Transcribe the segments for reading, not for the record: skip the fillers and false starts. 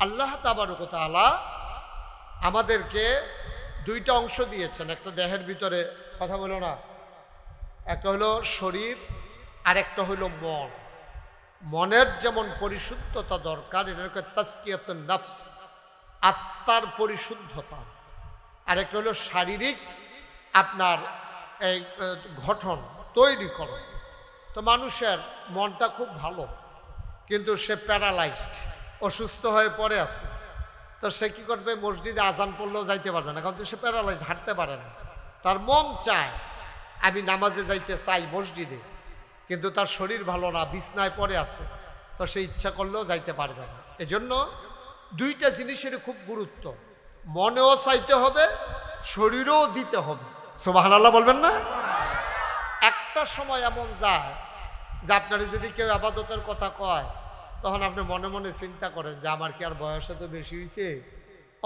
আল্লাহ তাবারক ওয়া তাআলা আমাদেরকে দুইটা অংশ দিয়েছেন। একটা দেহের ভিতরে, কথা বলো না, একটা হলো শরীর আর একটা হলো মন। মনের যেমন পরিশুদ্ধতা দরকার, এটাকে তাজকিয়াতুন নফস, আত্মার পরিশুদ্ধতা। আর একটা হলো শারীরিক আপনার এই গঠন তৈরি করো। তো মানুষের মনটা খুব ভালো, কিন্তু সে প্যারালাইজড, অসুস্থ হয়ে পড়ে আছে। তো সে কি করবে? মসজিদে আজান পড়লেও যাইতে পারবে না, কারণ সে প্যারালাইজড, হাঁটতে পারে না। তার মন চায় আমি নামাজে যাইতে চাই মসজিদে, কিন্তু তার শরীর ভালো না, বিছনায় পড়ে আছে, তো সে ইচ্ছা করলেও যাইতে পারবে না। এজন্য দুইটা জিনিসের খুব গুরুত্ব, মনেও চাইতে হবে, শরীরও দিতে হবে। সুবহানাল্লাহ বলবেন না? একটা সময় এমন যায় যে আপনারা যদি কেউ ইবাদতের কথা কয়, তখন আপনি মনে মনে চিন্তা করেন যে আমার কি আর বয়স এত বেশি হয়েছে,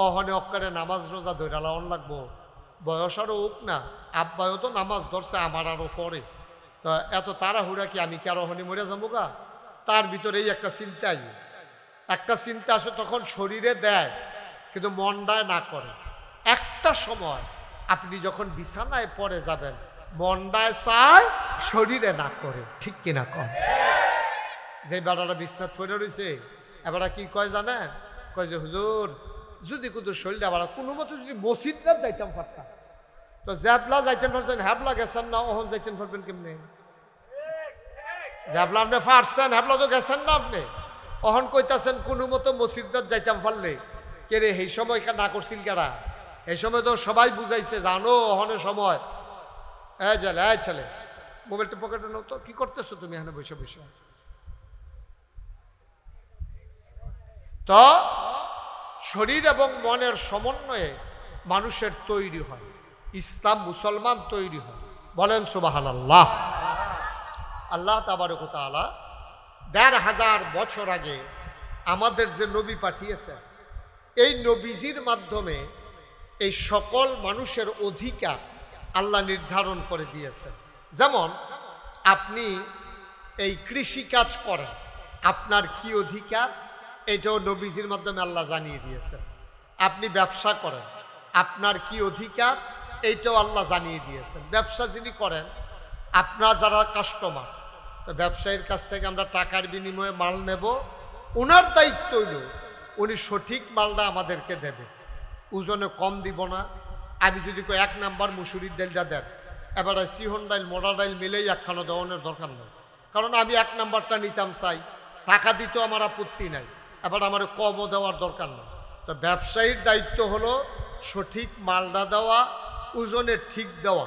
অহনে অক্কারে নামাজ রোজা ধরে লাউন লাগবো, বয়স আরও হোক না, আব্বায়ও তো নামাজ ধরছে আমার আরও পরে, তো এত তাড়াহুড়া কি, আমি কি আর অহনে মরে যাবো গা? তার ভিতরেই একটা চিন্তা আসে, তখন শরীরে দেয় কিন্তু মনটায় না করে। একটা সময় আপনি যখন বিছানায় পড়ে যাবেন, মনটায় চায়, শরীরে না করে। ঠিক কিনা কম? যে বেড়াটা বিছনাথ পড়ে রয়েছে, এবার কি কয় জানেন? কয় যে হুজুর, যদি কিন্তু শরীরটা আবার কোনো মতো যদি মসজিদে যাইতাম পারতাম, তো জ্যাবলা যাইতেন পারছেন, হ্যাবলা গেছেন না, ওহন যাইতেন পারবেন কেমনি? জ্যাবলা আপনি পারছেন, হ্যাবলা তো গেছেন না আপনি, অহন কইতাছেন কোনো মতো মসজিদে যাইতাম পারলে। কে রে এই সময় না করছিল কারা? এই সময় তো সবাই বুঝাইছে, জানো অহনের সময়। এই ছেলে, মোবাইলটা পকেটে নাও তো, কি করতেছো তুমি এখানে বসে বসে? তো শরীর এবং মনের সমন্বয়ে মানুষের তৈরি হয়, ইসলাম মুসলমান তৈরি হয়। বলেন সুবহানাল্লাহ। আল্লাহ তাবারক ওয়া তাআলা ১৫০০ বছর আগে আমাদের যে নবী পাঠিয়েছেন, এই নবীজির মাধ্যমে এই সকল মানুষের অধিকার আল্লাহ নির্ধারণ করে দিয়েছেন। যেমন আপনি এই কৃষিকাজ করেন, আপনার কি অধিকার, এটাও নবীজির মাধ্যমে আল্লাহ জানিয়ে দিয়েছেন। আপনি ব্যবসা করেন, আপনার কি অধিকার, এইটাও আল্লাহ জানিয়ে দিয়েছেন। ব্যবসা যিনি করেন, আপনার যারা কাস্টমার, তো ব্যবসায়ীর কাছ থেকে আমরা টাকার বিনিময়ে মাল নেব, ওনার দায়িত্ব হইল উনি সঠিক মালটা আমাদেরকে দেবে, ওজনে কম দিব না। আমি যদি কই ১ নাম্বার মুসুরির ডাইলটা দেন, এবারে সিহন ডাইল মোড়া ডাইল মিলেই একখানো দেওয়ানোর দরকার নেই, কারণ আমি ১ নাম্বারটা নিতাম চাই, টাকা দিতেও আমার আপত্তি নাই, এবার আমার কমও দেওয়ার দরকার নেই। তো ব্যবসায়ীর দায়িত্ব হলো সঠিক মালটা দেওয়া, ওজনে ঠিক দেওয়া।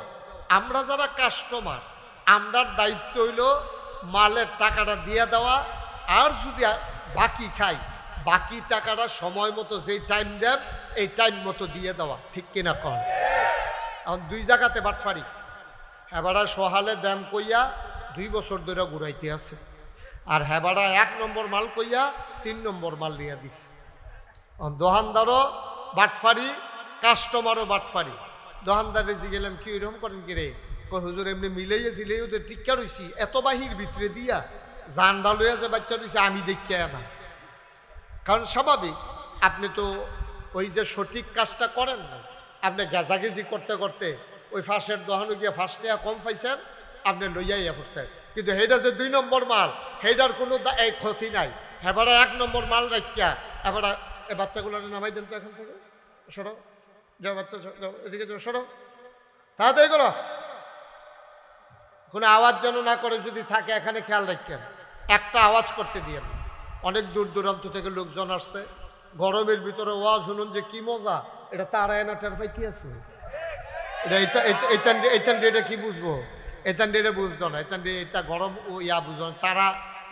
আমরা যারা কাস্টমার, আমরার দায়িত্ব হইল মালের টাকাটা দিয়ে দেওয়া, আর যদি বাকি খাই, বাকি টাকাটা সময় মতো যেই টাইম দেব, এই টাইম মতো দিয়ে দেওয়া। ঠিক কিনা কন? এখন দুই জায়গাতে বাটফারি, এবারা সহালে দাম কইয়া 2 বছর ধরে ঘুরাইতে আছে, আর হেবারা 1 নম্বর মাল কইয়া 3 নম্বর মাল দিয়ে দিস। দোকানদারও বাটফারি, কাস্টমারও বাটফারি। দোকানদারে জিগেলাম কি এরকম করেন কি রে? কই হুজুর এমনি মিলাইয়াছিল, ওদের টিক্কা রইছি, এত বাহির ভিতরে দিয়া জানডা লইয়া যে বাচ্চা রইছে, আমি দেখি না। কারণ স্বাভাবিক, আপনি তো ওই যে সঠিক কাজটা করেন না, আপনি গেজাগেজি করতে করতে ওই ফাঁসের দোকানে গিয়ে ফার্স্টে কম পাইছেন, আপনি লইয়াইয়া পড়ছেন। কিন্তু হেটা যে 2 নম্বর মাল, হেটার কোনো এই ক্ষতি নাই। হেবারা 1 নম্বর মাল রাখিয়া এবারা এই বাচ্চাগুলো নামাই দেন তো এখান থেকে, সরো যাও বাচ্চা, এদিকে যাও, সরো তাড়াতাড়ি করো, কোনো আওয়াজ যেন না করে, যদি থাকে এখানে খেয়াল রাখেন, একটা আওয়াজ করতে দিয়ে। অনেক দূর দূরান্ত থেকে লোকজন আসছে, গরমের ভিতরে ওয়াজ শুনুন যে কি মজা, এটা তারা এনা টের পাইতে আছে। এটা কি বুঝবো? এতান ডেটে বুঝতো না, এটা গরম ও ইয়া বুঝতো না। তারা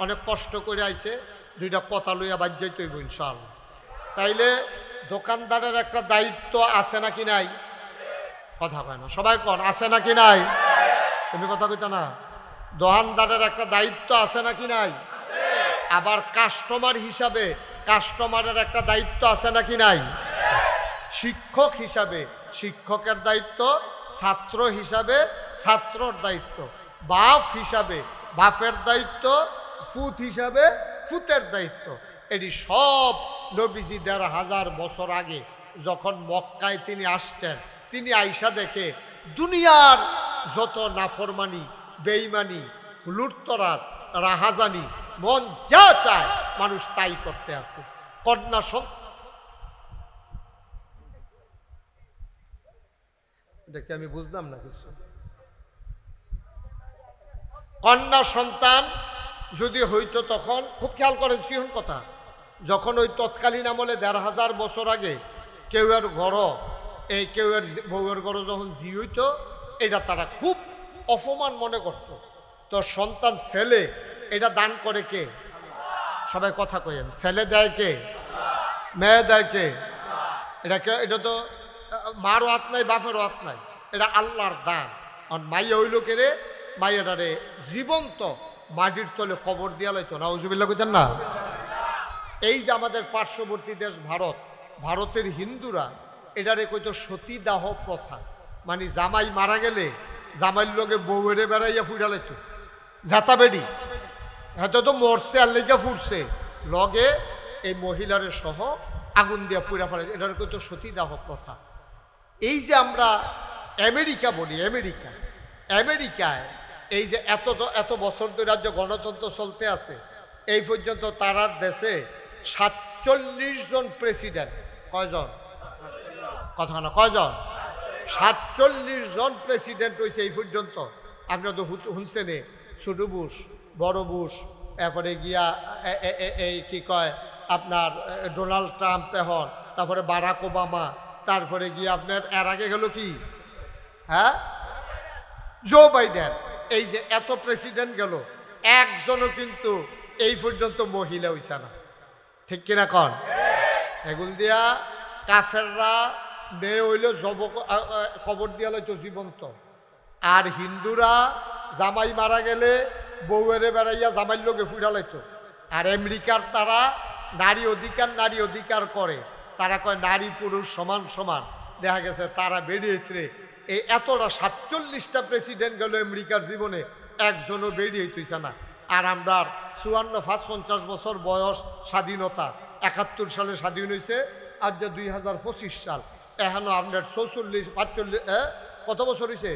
অনেক কষ্ট করে আইছে, 2টা কথা লইয়া বাজ্যাই তৈব ইনশাআল্লাহ। তাইলে দোকানদারের একটা দায়িত্ব আছে নাকি নাই? কথা কয় না সবাই, কন আছে নাকি নাই? তুমি কথা কইতা না? দোকানদারের একটা দায়িত্ব আছে নাকি নাই? আবার কাস্টমার হিসাবে কাস্টমারের একটা দায়িত্ব আছে নাকি নাই? শিক্ষক হিসাবে শিক্ষকের দায়িত্ব, ছাত্র হিসাবে ছাত্রর দায়িত্ব, বাপ হিসাবে বাপের দায়িত্ব, ফুত হিসাবে ফুতের দায়িত্ব। এটি সব নবীজি ১৫০০ বছর আগে যখন মক্কায় তিনি আসছেন, তিনি আইসা দেখে দুনিয়ার যত নাফরমানি, বেঈমানি, লুটতরাজ, রাহাজানি, মন যা চায় মানুষ তাই করতে আছে। কন্যা দেখে আমি বুঝলাম না কিছু। কন্যা সন্তান যদি হইতো তখন, খুব খেয়াল করেন সিহন কথা, যখন ওই তৎকালীন আমলে ১৫০০ বছর আগে কেউয়ের ঘর, এই কেউয়ের বউয়ের ঘর যখন জি হইতো, এটা তারা খুব অপমান মনে করত। তো সন্তান ছেলে, এটা দান করে কে? সবাই কথা কইেন, ছেলে দেয় কে? মেয়ে দেয় কে? এটা তো মারও হাত নাই, বাপেরও হাত নাই, এটা আল্লাহর দান। আর মাইয়া হইল কে রে? মাইয়াটারে জীবন্ত মাটির তলে কবর দিয়া লাইতো। নাউজুবিল্লাহ কইতেন না? এই যে আমাদের পার্শ্ববর্তী দেশ ভারত, ভারতের হিন্দুরা এটারে কইতো সতীদাহ প্রথা, মানে জামাই মারা গেলে জামাইয়ের লগে বউয়েরে বেড়াইয়া ফুটা লাইতো, জাতা বেডি এত তো মরছে আর লেগা ফুটছে, লগে এই মহিলারে সহ আগুন দিয়া পুড়া ফেলে, এটারে কইতো সতীদাহ প্রথা। এই যে আমরা আমেরিকা বলি, আমেরিকায় এই যে এত বছর ধরে যে গণতন্ত্র চলতে আছে, এই পর্যন্ত তারার দেশে ৪৭ জন প্রেসিডেন্ট, কয়জন? কথা না, কয়জন? ৪৭ জন প্রেসিডেন্ট হয়েছে এই পর্যন্ত। আপনারা তো শুনছেন, ছোট বুশ, বড় বুশ, এরপরে গিয়া এই কি কয় আপনার ডোনাল্ড ট্রাম্প এখন, তারপরে বারাক ওবামা, তারপরে গিয়ে আপনার এর আগে গেল কি, হ্যাঁ, জো বাইডেন। এই যে এত প্রেসিডেন্ট গেল, একজনও কিন্তু এই পর্যন্ত মহিলা হইছে না, ঠিক কিনা কন? এগুল দিয়া কাফেররা মেয়ে হইল কবর দিয়া লইতো জীবন্ত, আর হিন্দুরা জামাই মারা গেলে বউয়েরে বেড়াইয়া জামাইয়ের লোকে ফুটা লাইতো। আর আমেরিকার তারা নারী অধিকার করে, তারা কয় নারী পুরুষ সমান সমান। দেখা গেছে তারা বেরিয়েছে এই এতটা ৪৭টা প্রেসিডেন্ট গেল আমেরিকার জীবনে, একজনও বেরিয়ে হইতেছে না। আর আমরা ৫৫ বছর বয়স স্বাধীনতা, ৭১ সালে স্বাধীন হয়েছে, আজ যে ২০২৫ সাল, এখনো আপনার ৪৪-৪৫ কত বছর হয়েছে?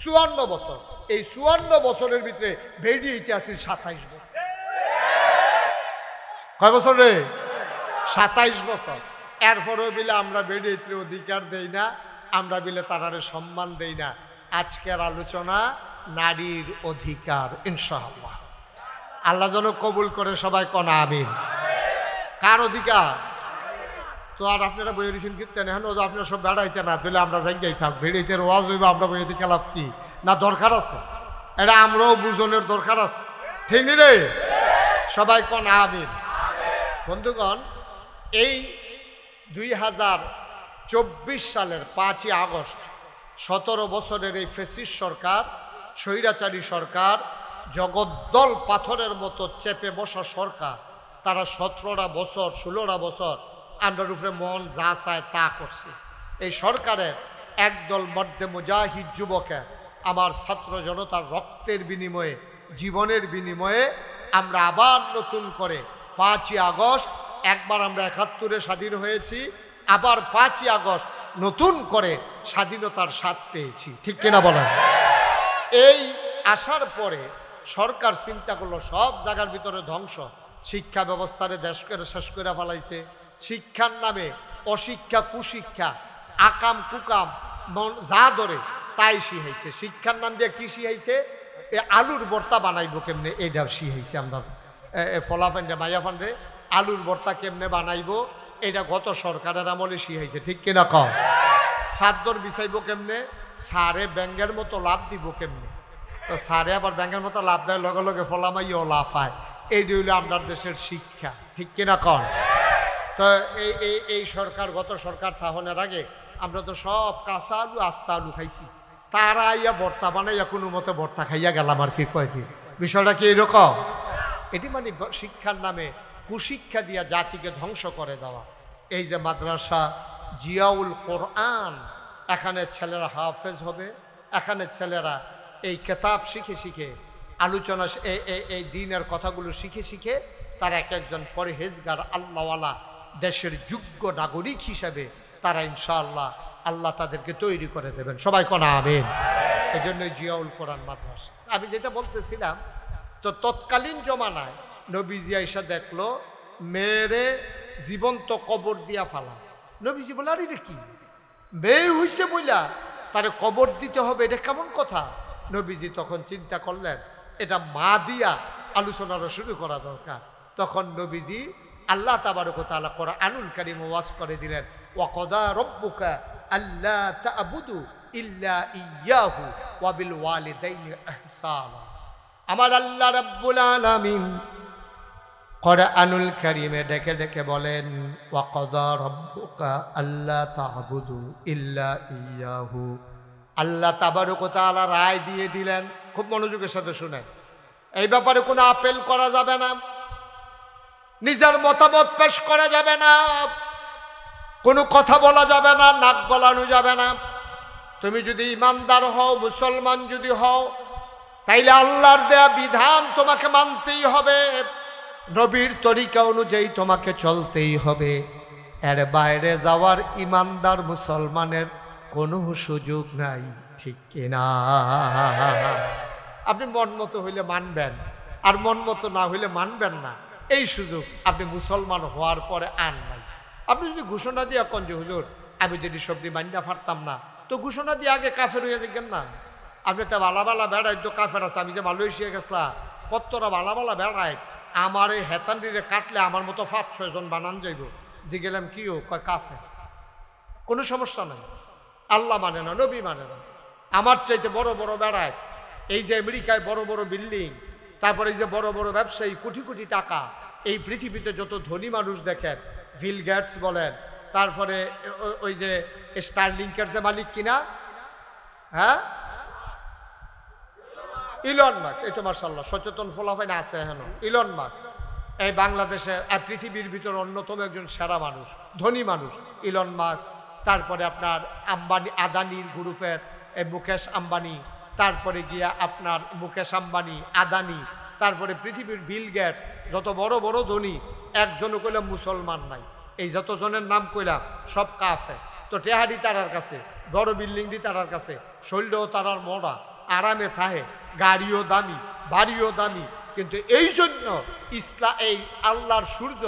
৫৪ বছর। এই ৫৪ বছরের ভিতরে বেরিয়ে আসি ২৭ বছর। কয় বছর রে? ২৭ বছর। এরপরেও বিলে আমরা বেরিয়ে অধিকার দেই না, আমরা বিলে তারারে সম্মান দেই না। আজকের আলোচনা নারীর অধিকার, ইনশাআল্লাহ আল্লাহ যেন কবুল করে, সবাই কনা আমিন। কার অধিকার? তো আর আপনারা বই রিসিন কীর্তেন এখন আপনারা সব বেড়াইতে না দিলে আমরা জায়গায় থাক, বেড়াইতে ওয়াজ হইব, আমরা বইতে খেলাপ কি না দরকার আছে, এটা আমরাও বুঝনের দরকার আছে, ঠিক নি রে? সবাই কনা আমিন। বন্ধুগণ, এই ২০২৪ সালের ৫ই আগস্ট ১৭ বছরের এই ফ্যাসিস্ট সরকার, স্বৈরাচারী সরকার, জগদ্দল পাথরের মতো চেপে বসা সরকার, তারা ১৭টা বছর ১৬টা বছর আমরার উপরে মন যা চায় তা করছে। এই সরকারের একদল মধ্যে মুজাহিদ যুবকের, আমার ছাত্র জনতার রক্তের বিনিময়ে, জীবনের বিনিময়ে আমরা আবার নতুন করে ৫ই আগস্ট, একবার আমরা ৭১-এ স্বাধীন হয়েছি, আবার ৫ই আগস্ট নতুন করে স্বাধীনতার স্বাদ পেয়েছি, ঠিক কিনা বলেন? এই আসার পরে সরকার চিন্তা করলো সব জায়গার ভিতরে ধ্বংস, শিক্ষা ব্যবস্থারে দেশ করে শেষ করে ফেলাইছে। শিক্ষার নামে অশিক্ষা, কুশিক্ষা, আকাম কুকাম যা ধরে তাই শিখাইছে। শিক্ষার নাম দিয়ে কি শিখাইছে? আলুর ভর্তা বানাইবো কেমনে, এইটা শিখাইছে। আমরা ফলা ফান্ডে মাইয়া ফান্ডে আলুর ভর্তা কেমনে বানাইবো, এটা গত সরকারের আমলে শিখাইছে, ঠিক কিনা কম? সাদ্দর বিছাইব কেমনে, সারে ব্যাঙ্গের মতো লাভ দিব কেমনে, তো সারে আবার ব্যাঙ্গের মতো লাভ দেয়, লগে লগে ফলামাইও লাভ হয়। এই হইল আপনার দেশের শিক্ষা, ঠিক কিনা কন? তো এই সরকার, গত সরকার থাহনের আগে আমরা তো সব কাঁচা আলু আস্তা আলু খাইছি, তারা আইয়া ভর্তা বানাইয়া কোনো মতে ভর্তা খাইয়া গেলাম আর কি কয়দিন। বিষয়টা কি এরকম? এটি মানে শিক্ষার নামে কুশিক্ষা দিয়া জাতিকে ধ্বংস করে দেওয়া। এই যে মাদ্রাসা জিয়াউল কোরআন, এখানে ছেলেরা হাফেজ হবে, এখানে ছেলেরা এই কেতাব শিখে শিখে আলোচনা, এই দিনের কথাগুলো শিখে শিখে তারা এক একজন পরহেজগার আল্লাহওয়ালা দেশের যোগ্য নাগরিক হিসেবে তারা ইনশাআল্লাহ আল্লাহ তাদেরকে তৈরি করে দেবেন। সবাই কোন আমিন। এই জন্য জিয়াউল কোরআন মাদ্রাসা। আমি যেটা বলতেছিলাম, তো তৎকালীন জমানায় নবীজি আইসা দেখলো মেয়েরে জীবন্ত কবর দিয়া ফালা। নবীজি বলে, আরে কি মেয়ে হইছে বইলা তারে কবর দিতে হবে, এটা কেমন কথা? নবীজি তখন চিন্তা করলেন এটা মা দিয়া আলোচনারও শুরু করা দরকার। তখন নবীজি আল্লাহ তাবারক ওয়া তাআলা কোরআনুল কারীম ওয়াজ করে দিলেন, ওয়া কদা রব্বুকা আল্লা তা'বুদু ইল্লা ইয়্যাহু ওয়া বিল ওয়ালিদাইনি ইহসানা। আমার আল্লাহ রাব্বুল আলামিন কোরআনুল কারীমে ডেকে ডেকে বলেন, ওয়া কদা রব্বুকা আল্লা তা'বুদু ইল্লা ইয়্যাহু। আল্লাহ তাবারক ওয়া তাআলা রায় দিয়ে দিলেন, খুব মনোযোগের সাথে শুনেন, এই ব্যাপারে কোনো আপেল করা যাবে না, নিজের মতামত পেশ করা যাবে না, কোনো কথা বলা যাবে না, নাক গলানো যাবে না। তুমি যদি ইমানদার হও, মুসলমান যদি হও, তাইলে আল্লাহর দেয়া বিধান তোমাকে মানতেই হবে, নবীর তরিকা অনুযায়ী তোমাকে চলতেই হবে। এর বাইরে যাওয়ার ইমানদার মুসলমানের কোনো সুযোগ নাই, ঠিক কিনা? আপনি মন মতো হইলে মানবেন, আর মন মতো না হইলে মানবেন না, এই সুযোগ আপনি মুসলমান হওয়ার পরে আন নাই। আপনি যদি ঘোষণা দিয়ে কোন যে হুজুর আমি যদি সবজি মান্যা পারতাম না, তো ঘোষণা দিয়ে আগে কাফের হয়ে যাবেন না। আপনি তো বালা বালা বেড়াই, তো কাফের আছে। আমি যে মালয়েশিয়া গেছিলাম, কতটা বালা বালা বেড়াই, আমার এই হেতানডিরে কাটলে আমার মতো 5-6 জন বানান যাইব। যে গেলাম কি ও কয় কাফের, কোনো সমস্যা নাই, আল্লাহ মানে না, নবী মানে না। আমার চাইতে বড় বড় বেড়ায়, এই যে আমেরিকায় বড় বড় বিল্ডিং, তারপরে এই যে বড় বড় ব্যবসায়ী, কোটি কোটি টাকা, এই পৃথিবীতে যত ধনী মানুষ দেখেন, বিল গেটস বলেন, তারপরে ওই যে স্টারলিংকের যে মালিক কিনা, হ্যাঁ, ইলন মাস্ক, এই তো মাশাআল্লাহ সচেতন ফলাফল আছে এখন। ইলন মাস্ক এই বাংলাদেশের আর পৃথিবীর ভিতর অন্যতম একজন সেরা মানুষ, ধনী মানুষ ইলন মাস্ক। তারপরে আপনার আম্বানি, আদানির গ্রুপের মুকেশ আম্বানি, তারপরে গিয়া আপনার মুকেশ আম্বানি, আদানি, তারপরে পৃথিবীর বিল গেটস, যত বড় বড় ধনী, একজনও কইলাম মুসলমান নাই। এই যতজনের নাম কইলাম সব কাফের। তো টেহারি তারার কাছে, বড় বিল্ডিং দি তারার কাছে, শৈলও তারার মোড়া, আরামে থাহে, গাড়িও দামি, বাড়িও দামি। কিন্তু এই জন্য এই আল্লাহর সূর্য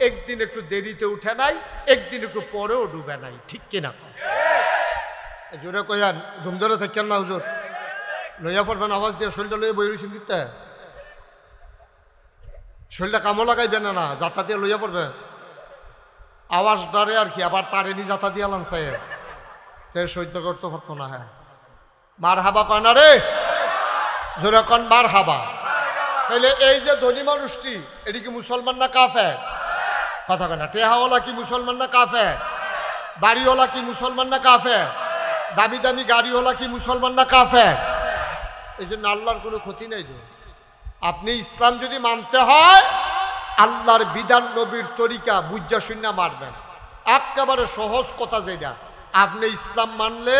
একদিন একটু দেরিতে উঠে নাই, একদিন একটু পরেও ডুবে নাই, ঠিক কিনা? জোরে কয়ান, ঘুম ধরে থাকেন না হুজুর, লইয়া পড়বেন আওয়াজ দিয়ে, শরীরটা লইয়া বই রয়েছেন দিতে, শরীরটা কামো লাগাইবেন না, যাতা দিয়ে লইয়া পড়বেন, আওয়াজ ডরে আর কি, আবার তারেনি যাতা দিয়ে লাঞ্চাই সহ্য করতে পারতো না। হ্যাঁ, মার হাবা কয় না রে, জোরে কন মার হাবা। তাইলে এই যে ধনী মানুষটি, এটি কি মুসলমান না কাফের? কথা কয় না। টেহাওয়ালা কি মুসলমান না কাফের? বাড়িওয়ালা কি মুসলমান না কাফের? দামি দামি গাড়িওয়ালা কি মুসলমান না কাফের? এই জন্য আল্লাহর কোনো ক্ষতি নেই। আপনি ইসলাম যদি মানতে হয়, আল্লাহর বিধান, নবীর তরিকা বুঝা শূন্য মারবেন। একেবারে সহজ কথা যেটা, আপনি ইসলাম মানলে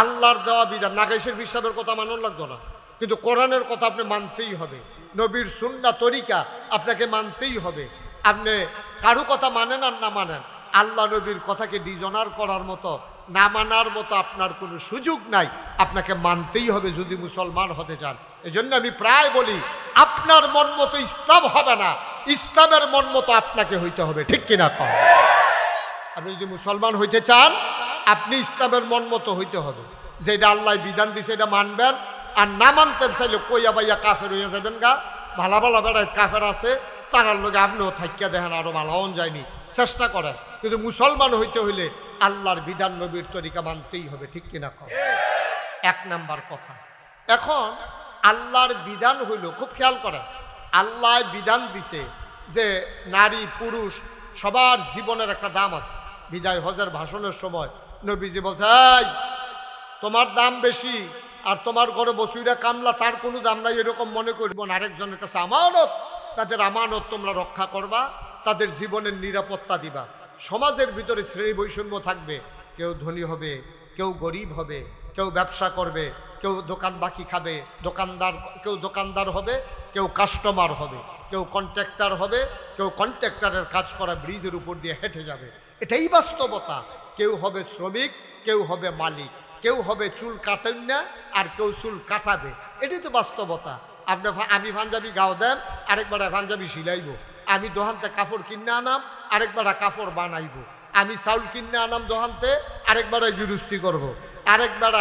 আল্লাহর দেওয়া বিধান, নাগাইশের হিসাবের কথা মানন লাগতো না, কিন্তু কোরআনের কথা আপনি মানতেই হবে, নবীর সুন্নাহ তরিকা আপনাকে মানতেই হবে। আপনি কারো কথা মানেন আর না মানেন, আল্লাহ নবীর কথাকে ডিজনার করার মতো, না মানার মতো আপনার কোনো সুযোগ নাই, আপনাকে মানতেই হবে যদি মুসলমান হতে চান। এই জন্য আমি প্রায় বলি, আপনার মন মতো ইসলাম হবে না, ইসলামের মন মতো আপনাকে হইতে হবে, ঠিক কিনা? কম আপনি যদি মুসলমান হইতে চান, আপনি ইসলামের মন মতো হইতে হবে, যেটা আল্লাহ বিধান দিছে এটা মানবেন। আর না মানতেন চাইলে কইয়া বাইয়া কাফের হইয়া যাবেন গা। ভালা ভালা বেড়ায় কাফের আছে, তারার লোক আপনিও থাকিয়া দেখেন, আরো ভালাও যায়নি, চেষ্টা করেন। কিন্তু মুসলমান হইতে হইলে আল্লাহর বিধান, নবীর তরিকা মানতেই হবে, ঠিক কিনা? কম এক নাম্বার কথা। এখন আল্লাহর বিধান হইল, খুব খেয়াল করেন, আল্লাহ বিধান দিছে যে নারী পুরুষ সবার জীবনের একটা দাম আছে। বিদায় হজের ভাষণের সময় নবীজি বলছে, এই তোমার দাম বেশি, আর তোমার ঘরে বসুইরা কামলা, তার কোনো দাম নাই, এরকম মনে করব না। আরেকজনের কাছে আমানত, তাদের আমানত তোমরা রক্ষা করবা, তাদের জীবনের নিরাপত্তা দিবা। সমাজের ভিতরে শ্রেণী বৈষম্য থাকবে, কেউ ধনী হবে, কেউ গরিব হবে, কেউ ব্যবসা করবে, কেউ দোকান বাকি খাবে, কেউ দোকানদার হবে, কেউ কাস্টমার হবে, কেউ কন্ট্রাক্টর হবে, কেউ কন্ট্রাক্টরের কাজ করা ব্রিজের উপর দিয়ে হেঁটে যাবে। এটাই বাস্তবতা। কেউ হবে শ্রমিক, কেউ হবে মালিক, কেউ হবে চুল কাটেন না আর কেউ চুল কাটাবে। এটাই তো বাস্তবতা। আমি পাঞ্জাবি গাও দেন, আরেকবার পাঞ্জাবি সিলাইব। আমি দোহানতে কাপড় কিনে আনাম, আরেকবার কাপড় বানাইব। আমি চাউল কিনে আনাম দোহানতে, আরেকবার গৃহস্থী করব। আরেকবার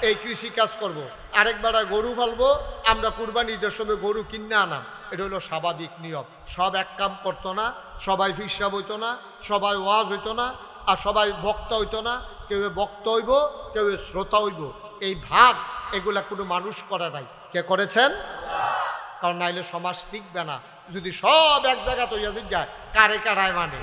এই কৃষি কাজ করব। আরেকবার গরু ফালবো। আমরা কুরবানি ঈদের সময় গরু কিনে আনাম। এটা হলো স্বাভাবিক নিয়ম। সব এক কাম করতো না, সবাই ফিসাব হইতো না, সবাই ওয়াজ হইতো না, আর সবাই বক্তা হইতো না। কেউ বক্তা হইব, কেউ শ্রোতা হইব। এই ভাগ এগুলা কোনো মানুষ করে নাই। কে করেছেন? কারণ নাইলে সমাজ টিকবে না। যদি সব এক জায়গা তৈরি যায়, কারে কারায় মানে,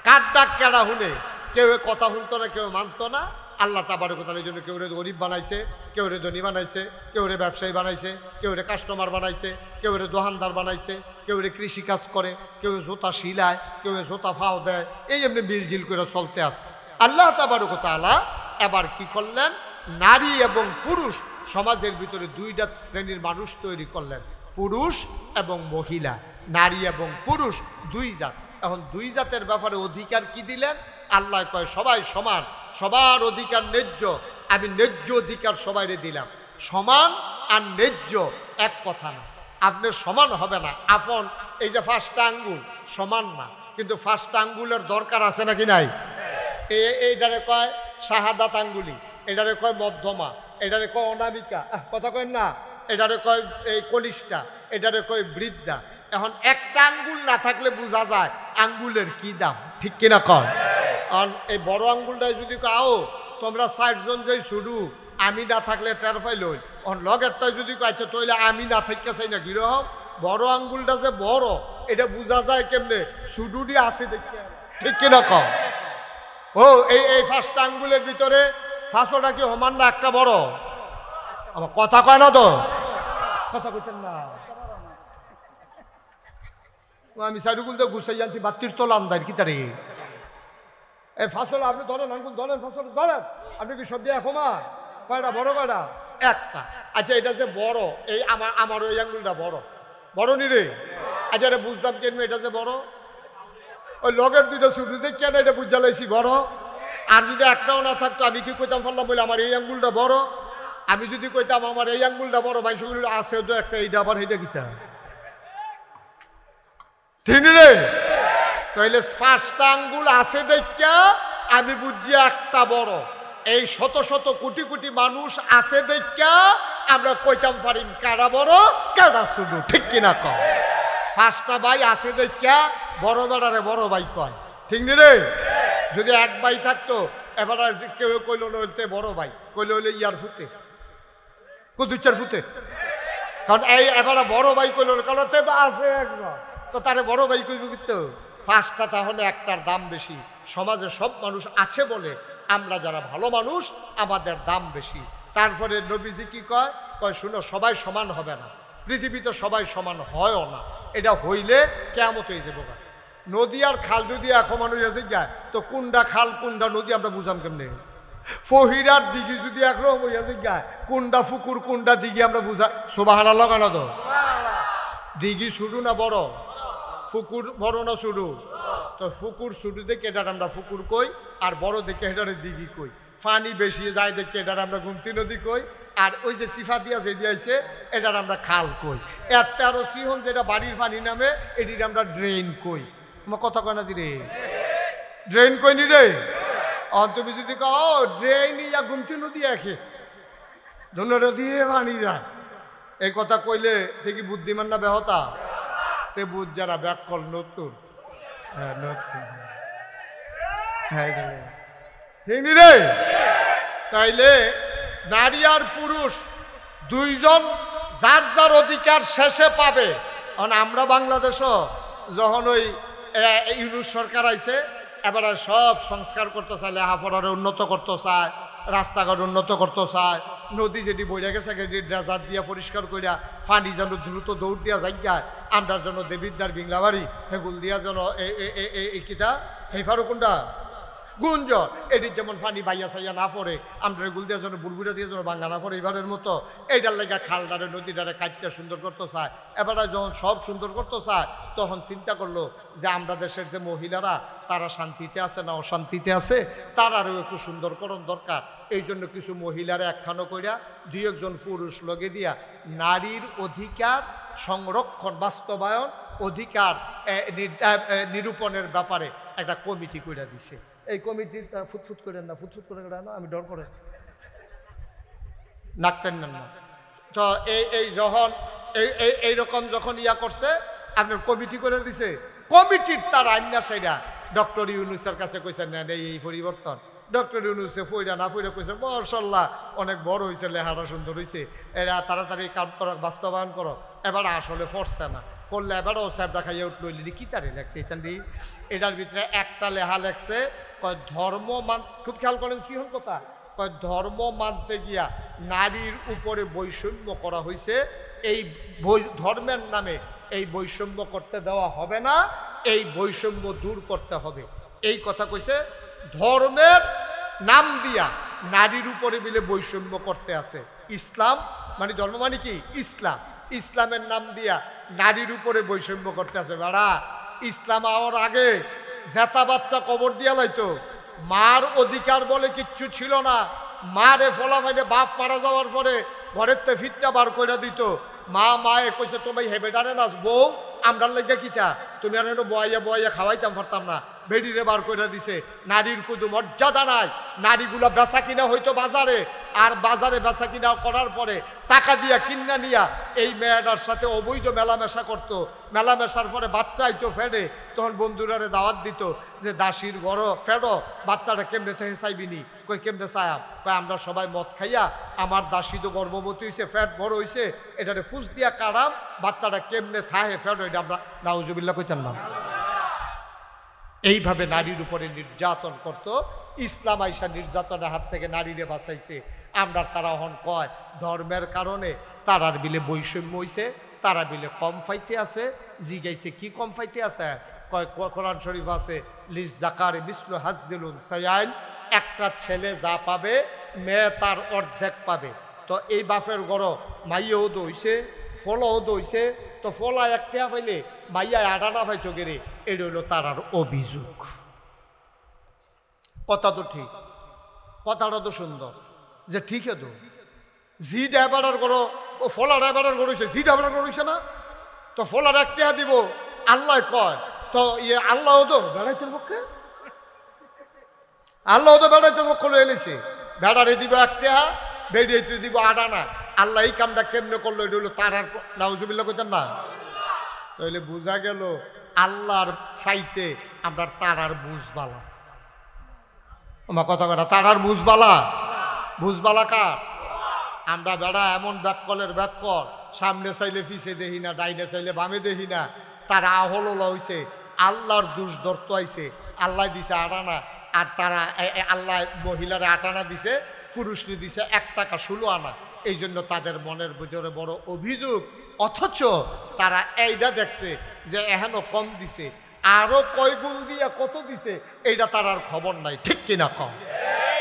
কার ডাক কেডা শুনে, কেউ কথা শুনতো না, কেউ মানতো না। আল্লাহ তাবারক তাআলার জন্য কেউ রে গরিব বানাইছে, কেউ রে ধনী বানাইছে, কেউ রে ব্যবসায়ী বানাইছে, কেউ রে কাস্টমার বানাইছে, কেউ রে দোকানদার বানাইছে, কেউ রে কৃষি কাজ করে, কেউ জোতা শিলায়, কেউ জোতা ফাও দেয়। এই এমনি মিলজিল করে চলতে আসে। আল্লাহ তাবারক তাআলা এবার কি করলেন? নারী এবং পুরুষ সমাজের ভিতরে দুইটা শ্রেণীর মানুষ তৈরি করলেন, পুরুষ এবং মহিলা। নারী এবং পুরুষ দুই জাত। এখন দুই জাতের ব্যাপারে অধিকার কি দিলেন? আল্লাহ কয় সবাই সমান, সবার অধিকার ন্যায্য। আমি ন্যায্য অধিকার সবাইরে দিলাম। সমান আর ন্যায্য এক কথা না। আপনার সমান হবে না। আপন এই যে ফার্স্টটা আঙ্গুল সমান না, কিন্তু ফার্স্টটা আঙ্গুলের দরকার আছে নাকি নাই? এইটারে কয় শাহাদাত আঙ্গুলি, এটারে কয় মধ্যমা, এটারে কয় অনামিকা, কথা কয় না, এটারে কয় এই কনিষ্ঠা, এটারে কয় বৃদ্ধা। এখন একটা আঙ্গুল না থাকলে বোঝা যায় আঙ্গুলের কি দাম, ঠিক কিনা কন? কারণ এই বড় আঙ্গুলটাই যদি আও তোমরা 60 জন যেই শুরু, আমি না থাকলে টের পাইল। লগেরটাই যদি আচ্ছা তৈলে আমি না থাকতে চাই না কিরকম? বড় আঙ্গুলটা যে বড় এটা বোঝা যায় কেমনে? শুডুডি আছে দেখি, ঠিক কিনা কন? ও এই ফার্স্ট আঙ্গুলের ভিতরে ফাঁসোটা কি সমান না একটা বড়? আমার কথা কয় না তো, কথা কইতেন না। আমি সাইডুকুল তো গুছাই জানছি বাত্তির তোলা আন্দার কি তারে এই ফাঁসল আপনি ধরেন, আঙ্গুল ধরেন, ফাঁসল ধরেন। আপনি কি সব দিয়ে সমান? কয়টা বড়, কয়টা? একটা। আচ্ছা এটা যে বড়, এই আমার ওই আঙ্গুলটা বড়, বড় নি রে? আচ্ছা এটা বুঝতাম কেন এটা যে বড়? ওই লগের দুইটা শুরু দিয়ে কেন এটা বুঝা লাইছি বড়। আর যদি একটাও না থাকতো আমি কি কইতাম পারলাম বলে আমার এই আঙ্গুলটা বড়? আমি যদি কইতাম আমার এই আঙ্গুলটা বড়, মানুষগুলো আছে তো একটা, এইটা আবার এইটা কিতা, ঠিক রে? তাইলে ফার্স্ট আঙ্গুল আছে দেখা আমি বুঝছি একটা বড়। এই শত শত কোটি কোটি মানুষ আছে দেখা আমরা কইতাম পারি কারা বড় কারা শুধু, ঠিক কিনা কম? ফার্স্টটা ভাই আছে দেখা বড় বেড়ারে বড় ভাই কয়, ঠিক নি রে? যদি এক ভাই থাকতো এবার কেউ কইল হইতে বড় ভাই, কইলে হইলে ইয়ার ফুতে দুই চার ফুতে। কারণ এই এবার বড় ভাই কইল কারণ তো আছে একজন, তো তারে বড় ভাই কইব কিন্তু ফার্স্টটা তাহলে একটার দাম বেশি। সমাজে সব মানুষ আছে বলে আমরা যারা ভালো মানুষ আমাদের দাম বেশি। তারপরে নবীজি কি কয়? কয় শুনো সবাই সমান হবে না, পৃথিবীতে সবাই সমান হয়ও না। এটা হইলে কেয়ামত হয়ে যাবো। নদী আর খাল যদি এখন মানুষ এসে যায় তো কোনটা খাল কোনটা নদী আমরা বুঝাম কেমনে? ফহিরার দিঘি যদি একরকম হইয়াছে যায় কোনটা ফুকুর কোনটা দিঘি আমরা বুঝা। সুবহানাল্লাহ কেন তো? দিঘি শুরু না বড়, ফুকুর বড় না শুরু? তো ফুকুর শুরু দেখে এটার আমরা ফুকুর কই, আর বড় দেখে এটারে দিঘি কই। পানি বেশি যায় দেখে এটার আমরা গুমতি নদী কই, আর ওই যে সিফা দিয়া যেটি আছে এটার আমরা খাল কই। একটা আরো সিহন যেটা বাড়ির পানি নামে এটির আমরা ড্রেন কই। আমার কথা কয় না দিরে? ড্রেন কই নি রে? তুমি যদি কও ড্রেন ইয়া গুমতি নদী একে ধন্যটা দিয়ে পানি যায়, এই কথা কইলে দেখি বুদ্ধিমান না বেহতা? তে বুঝ যারা ব্যাকল নতুন, হ্যাঁ নতুন, হ্যাঁ ঠিক নি রে? তাইলে নারী আর পুরুষ দুইজন যার যার অধিকার শেষে পাবে। কারণ আমরা বাংলাদেশও যখন ওই ইউনুস সরকার আইছে এবার সব সংস্কার করতে চায়, লেখাপড়ারে উন্নত করতে চায়, রাস্তাঘাট উন্নত করতে চায়, নদী যেটি বইয়া গেছে ড্রেজার দিয়া পরিষ্কার করিয়া পানি যেন দ্রুত দৌড় দিয়া যাইয়া আমরার জন্য দেবিদ্যার বিংলাবাড়ি সেগুল দিয়া যেন এই কিটা এই ফারুকুন্ডা গুঞ্জ এটির যেমন পানি বাইয়া সাইয়া না পড়ে আমরা গুল দিয়ে যেন বুড়বুড়া দিয়ে যেন বাঙ্গা না পড়ে এবারের মতো এইটার লেগে খালডারে নদীটারে কাটতে সুন্দর করতে চায়। এবারে যখন সব সুন্দর করতে চায় তখন চিন্তা করলো যে আমরা দেশের যে মহিলারা তারা শান্তিতে আছে না অশান্তিতে আছে, তারারও একটু সুন্দরকরণ দরকার। এই জন্য কিছু মহিলারা একখানো কইরা দুই একজন পুরুষ লগে দিয়া নারীর অধিকার সংরক্ষণ বাস্তবায়ন অধিকার নিরূপণের ব্যাপারে একটা কমিটি কইরা দিছে। এই কমিটির তারা ফুটফুট করেন না, ফুটফুট করে না, আমি ডর করে নাকটেন নেন না। তো এই যখন এইরকম যখন ইয়া করছে আপনার কমিটি করে দিছে, কমিটির তার আইনা সাইরা ডক্টর ইউনুসের কাছে কইছেন না এই পরিবর্তন। ডক্টর ইউনুসে ফইরা না ফইরা কইছে মাশাআল্লাহ অনেক বড় হয়েছে, লেখাটা সুন্দর হয়েছে, এরা তাড়াতাড়ি কাম করো, বাস্তবায়ন করো। এবার আসলে ফরছে না, ফললে এবারও স্যাপটা খাইয়া উঠলো কি তারে লেখছে এটার ভিতরে একটা লেখা লেখছে কয় ধর্ম মান, খুব খেয়াল করেন সিহন কথা, কয় ধর্ম মানতে গিয়া নারীর উপরে বৈষম্য করা হয়েছে, এই ধর্মের নামে এই বৈষম্য করতে দেওয়া হবে না, এই বৈষম্য দূর করতে হবে। এই কথা কইছে। ধর্মের নাম দিয়া নারীর উপরে মিলে বৈষম্য করতে আছে ইসলাম, মানে ধর্ম মানে কি ইসলাম, ইসলামের নাম দিয়া নারীর উপরে বৈষম্য করতে আছে। বেড়া ইসলাম আওয়ার আগে জেতা বাচ্চা কবর দিয়া লাইতো, মার অধিকার বলে কিচ্ছু ছিল না, মারে ফলাফাইলে বাপ মারা যাওয়ার পরে ঘরের তে ফিটটা বার করে দিত। মায়ে কইছে তোমায় হেবেটারে না বউ আমরার লেগে কিতা তুমি আর বয়াইয়া বয়াইয়া খাওয়াইতাম পারতাম না, বেডিরে বার করে দিছে। নারীর কোনো মর্যাদা নাই, নারীগুলা বেচা কিনা হইতো বাজারে, আর বাজারে বেচা কিনা করার পরে টাকা দিয়া কিনা নিয়া এই মেয়েটার সাথে অবৈধ মেলামেশা করতো, মেলামেশার পরে বাচ্চা আইতো ফেডে, তখন বন্ধুরারে দাওয়াত দিত যে দাসির ঘর ফেডো, বাচ্চাটা কেমনে থেকে চাইবিনি, কই কেমনে চায়াম, কই আমরা সবাই মদ খাইয়া আমার দাসী তো গর্ভবতী হয়েছে, ফ্যাট বড় হয়েছে, এটারে ফুস দিয়া কাড়াম, বাচ্চাটা কেমনে থাহে ফেডো, এটা আমরা নাউজুবিল্লাহ কইতাম না। এইভাবে নারীর উপরে নির্যাতন করত। ইসলাম আইসা নির্যাতনের হাত থেকে নারীরে বাঁচাইছে। আমরা তারা হন কয় ধর্মের কারণে তারার বিলে বৈষম্য হইছে, তারা বিলে কম ফাইতে আছে। জিগাইছে কি কম ফাইতে আছে, কয় কোরআন শরীফ আছে লিজ জাকারে মিসলু হাজ্জিল উনসায়াইন, একটা ছেলে যা পাবে মেয়ে তার অর্ধেক পাবে। তো এই বাপের গড় মাইয়াও দইছে ফলও দইছে, তো ফলা একটা পাইলে মাইয়া আডানা পাইতো গেরে, এটা হইল তার আর অভিযোগ। কথা তো ঠিক, কথাটা তো সুন্দর যে ঠিক তো জি ড্রাইভারের করো ও ফলা ড্রাইভারের গড়েছে, জি ড্রাইভারের গড়েছে না, তো ফলার একটা দিব আল্লাহ কয়, তো ইয়ে আল্লাহ তো বেড়াইতের পক্ষে, আল্লাহ তো বেড়াইতের পক্ষ লয়ে এলেছে, বেড়ারে দিব একটা বেড়িয়ে দিব আডানা। আল্লাহ এই কামটা কেমনে করলো, এটা হলো তার আর নাউজুবিল্লাহ কইতেন না। তাহলে বোঝা গেল আল্লাহর চাইতে আমরা তারার বুঝবালা, আমার কথা কথা তারার বুঝবালা, বুঝবালা কার আমরা বেড়া এমন ব্যাককলের ব্যাককল, সামনে চাইলে পিছে দেখি না, ডাইনে চাইলে বামে দেখি না, তারা আহল হইছে, আল্লাহর দুষ ধরত আইছে, আল্লাহ দিছে আটানা, আর তারা আল্লাহ মহিলারা আটানা দিছে, পুরুষরে দিছে 1 টাকা 16 আনা। এই জন্য তাদের মনের ভিতরে বড় অভিযোগ, অথচ তারা এইটা দেখছে যে এখনো কম দিছে, আরো কয় গুণ দিয়া কত দিছে এইটা তার আর খবর নাই, ঠিক কিনা কম।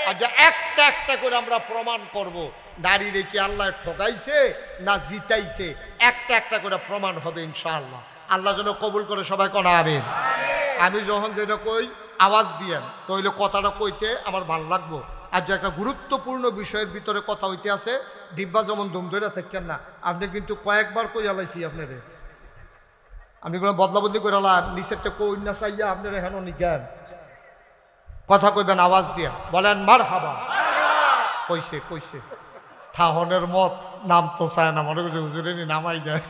আর যে একটা একটা করে আমরা প্রমাণ করব নারীরে কি আল্লাহ ঠকাইছে না জিতাইছে, একটা একটা করে প্রমাণ হবে ইনশাআল্লাহ। আল্লাহ যেন কবুল করে, সবাই কোন আমিন। আমি যখন যেটা কই আওয়াজ দিয়েন, তাইলে কথাটা কইতে আমার ভাল লাগবো। আর যে একটা গুরুত্বপূর্ণ বিষয়ের ভিতরে কথা হইতে আছে, ডিব্বা যেমন দম ধরে থাকেন না, আপনি কিন্তু কয়েকবার কই আলাইছি আপনারে, আপনি কোনো বদলা বদলি করে আলাম নিচেরটা কই না চাইয়া আপনারা হেন নিজ্ঞান কথা কইবেন আওয়াজ দিয়া, বলেন মার হাবা। কইছে কইছে থাহনের মত নাম তো চায় না, মনে করছে হুজুরে নি নামাই দেয়।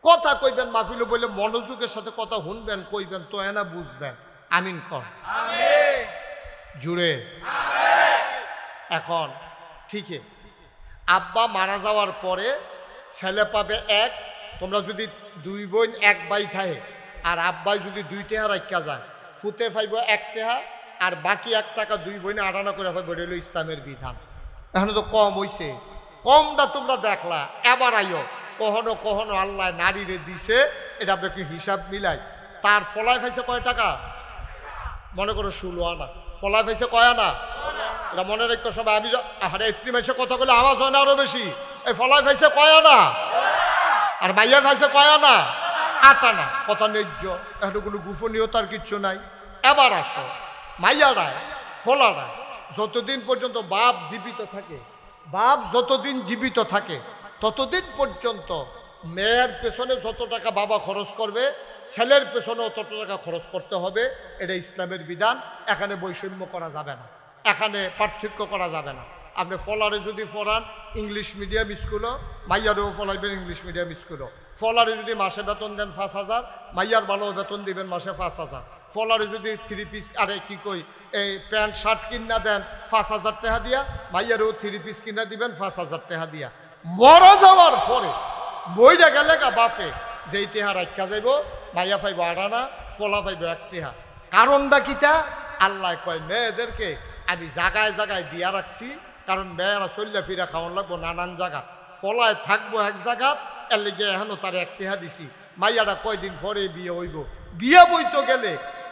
কথা কইবেন মাহফিলে বলে মনোযোগের সাথে কথা শুনবেন, কইবেন তো এনা বুঝবেন। আমিন কর জুড়ে। এখন ঠিকই আব্বা মারা যাওয়ার পরে ছেলে পাবে 1, তোমরা যদি 2 বোন 1 ভাই থাকে, আর আব্বাই যদি 2 টাকা রাখা যায়, ফুতে পাইব 1 টাকা, আর বাকি 1 টাকা 2 বোনে আটানা করে পাইব। এটা হলো ইসলামের বিধান। এখন তো কম হইছে, কমটা তোমরা দেখলা, এবার আইও কখনো কখনো আল্লাহ নারীরে দিছে, এটা আপনি একটু হিসাব মিলাই, তার ফলায় পাইছে কয় টাকা, মনে করো 16 আনা, ফলা পাইছে কয় আনা? এটা মনে রেখো সবাই। আমি আরে স্ত্রী মাইসে কথা বলে আওয়াজ হয় না আরো বেশি। এই ফলাই পাইছে কয় আনা? আর মাইয়া পাইছে কয় আনা? 8 আনা। কথা ন্যায্য, এটা কোনো গোপনীয়তার কিচ্ছু নাই। এবার আসো, মাইয়ারায় ফলারায় যতদিন পর্যন্ত বাপ জীবিত থাকে, বাপ যতদিন জীবিত থাকে ততদিন পর্যন্ত মেয়ের পেছনে যত টাকা বাবা খরচ করবে ছেলের পেছনেও তত টাকা খরচ করতে হবে। এটা ইসলামের বিধান। এখানে বৈষম্য করা যাবে না, এখানে পার্থক্য করা যাবে না। আপনি ফলারে যদি পড়ান ইংলিশ মিডিয়াম স্কুলও, মাইয়ারেও ফলাইবেন ইংলিশ মিডিয়াম স্কুলও। ফলারে যদি মাসে বেতন দেন 5,000, মাইয়ার ভালো বেতন দিবেন মাসে 5,000। ফলারে যদি 3 পিস আরে কি কই এই প্যান্ট শার্ট কিনা দেন 5,000 টাকা দিয়া, মাইয়ারেও 3 পিস কিনা দিবেন 5,000 টাকা দিয়া। মরা যাওয়ার পরে বইটা গেলে গা বাফে যেই টেহা রাখা যাইব, মাইয়া পাইব 8 আনা, ফলা পাইব 1 টেহা। কারণটা কিতা? আল্লাহ কয় মেয়েদেরকে আমি জায়গায় জায়গায় দিয়া রাখছি, কারণ মেয়েরা চল্লা ফিরা খাওয়ান লাগবো নানান জায়গা, ফলায় থাকবো এক জায়গা, এর লেগে এখনো তার 1 টেহা দিছি। মাইয়াটা কয়দিন পরে বিয়ে হইব, বিয়ে বইতে গেলে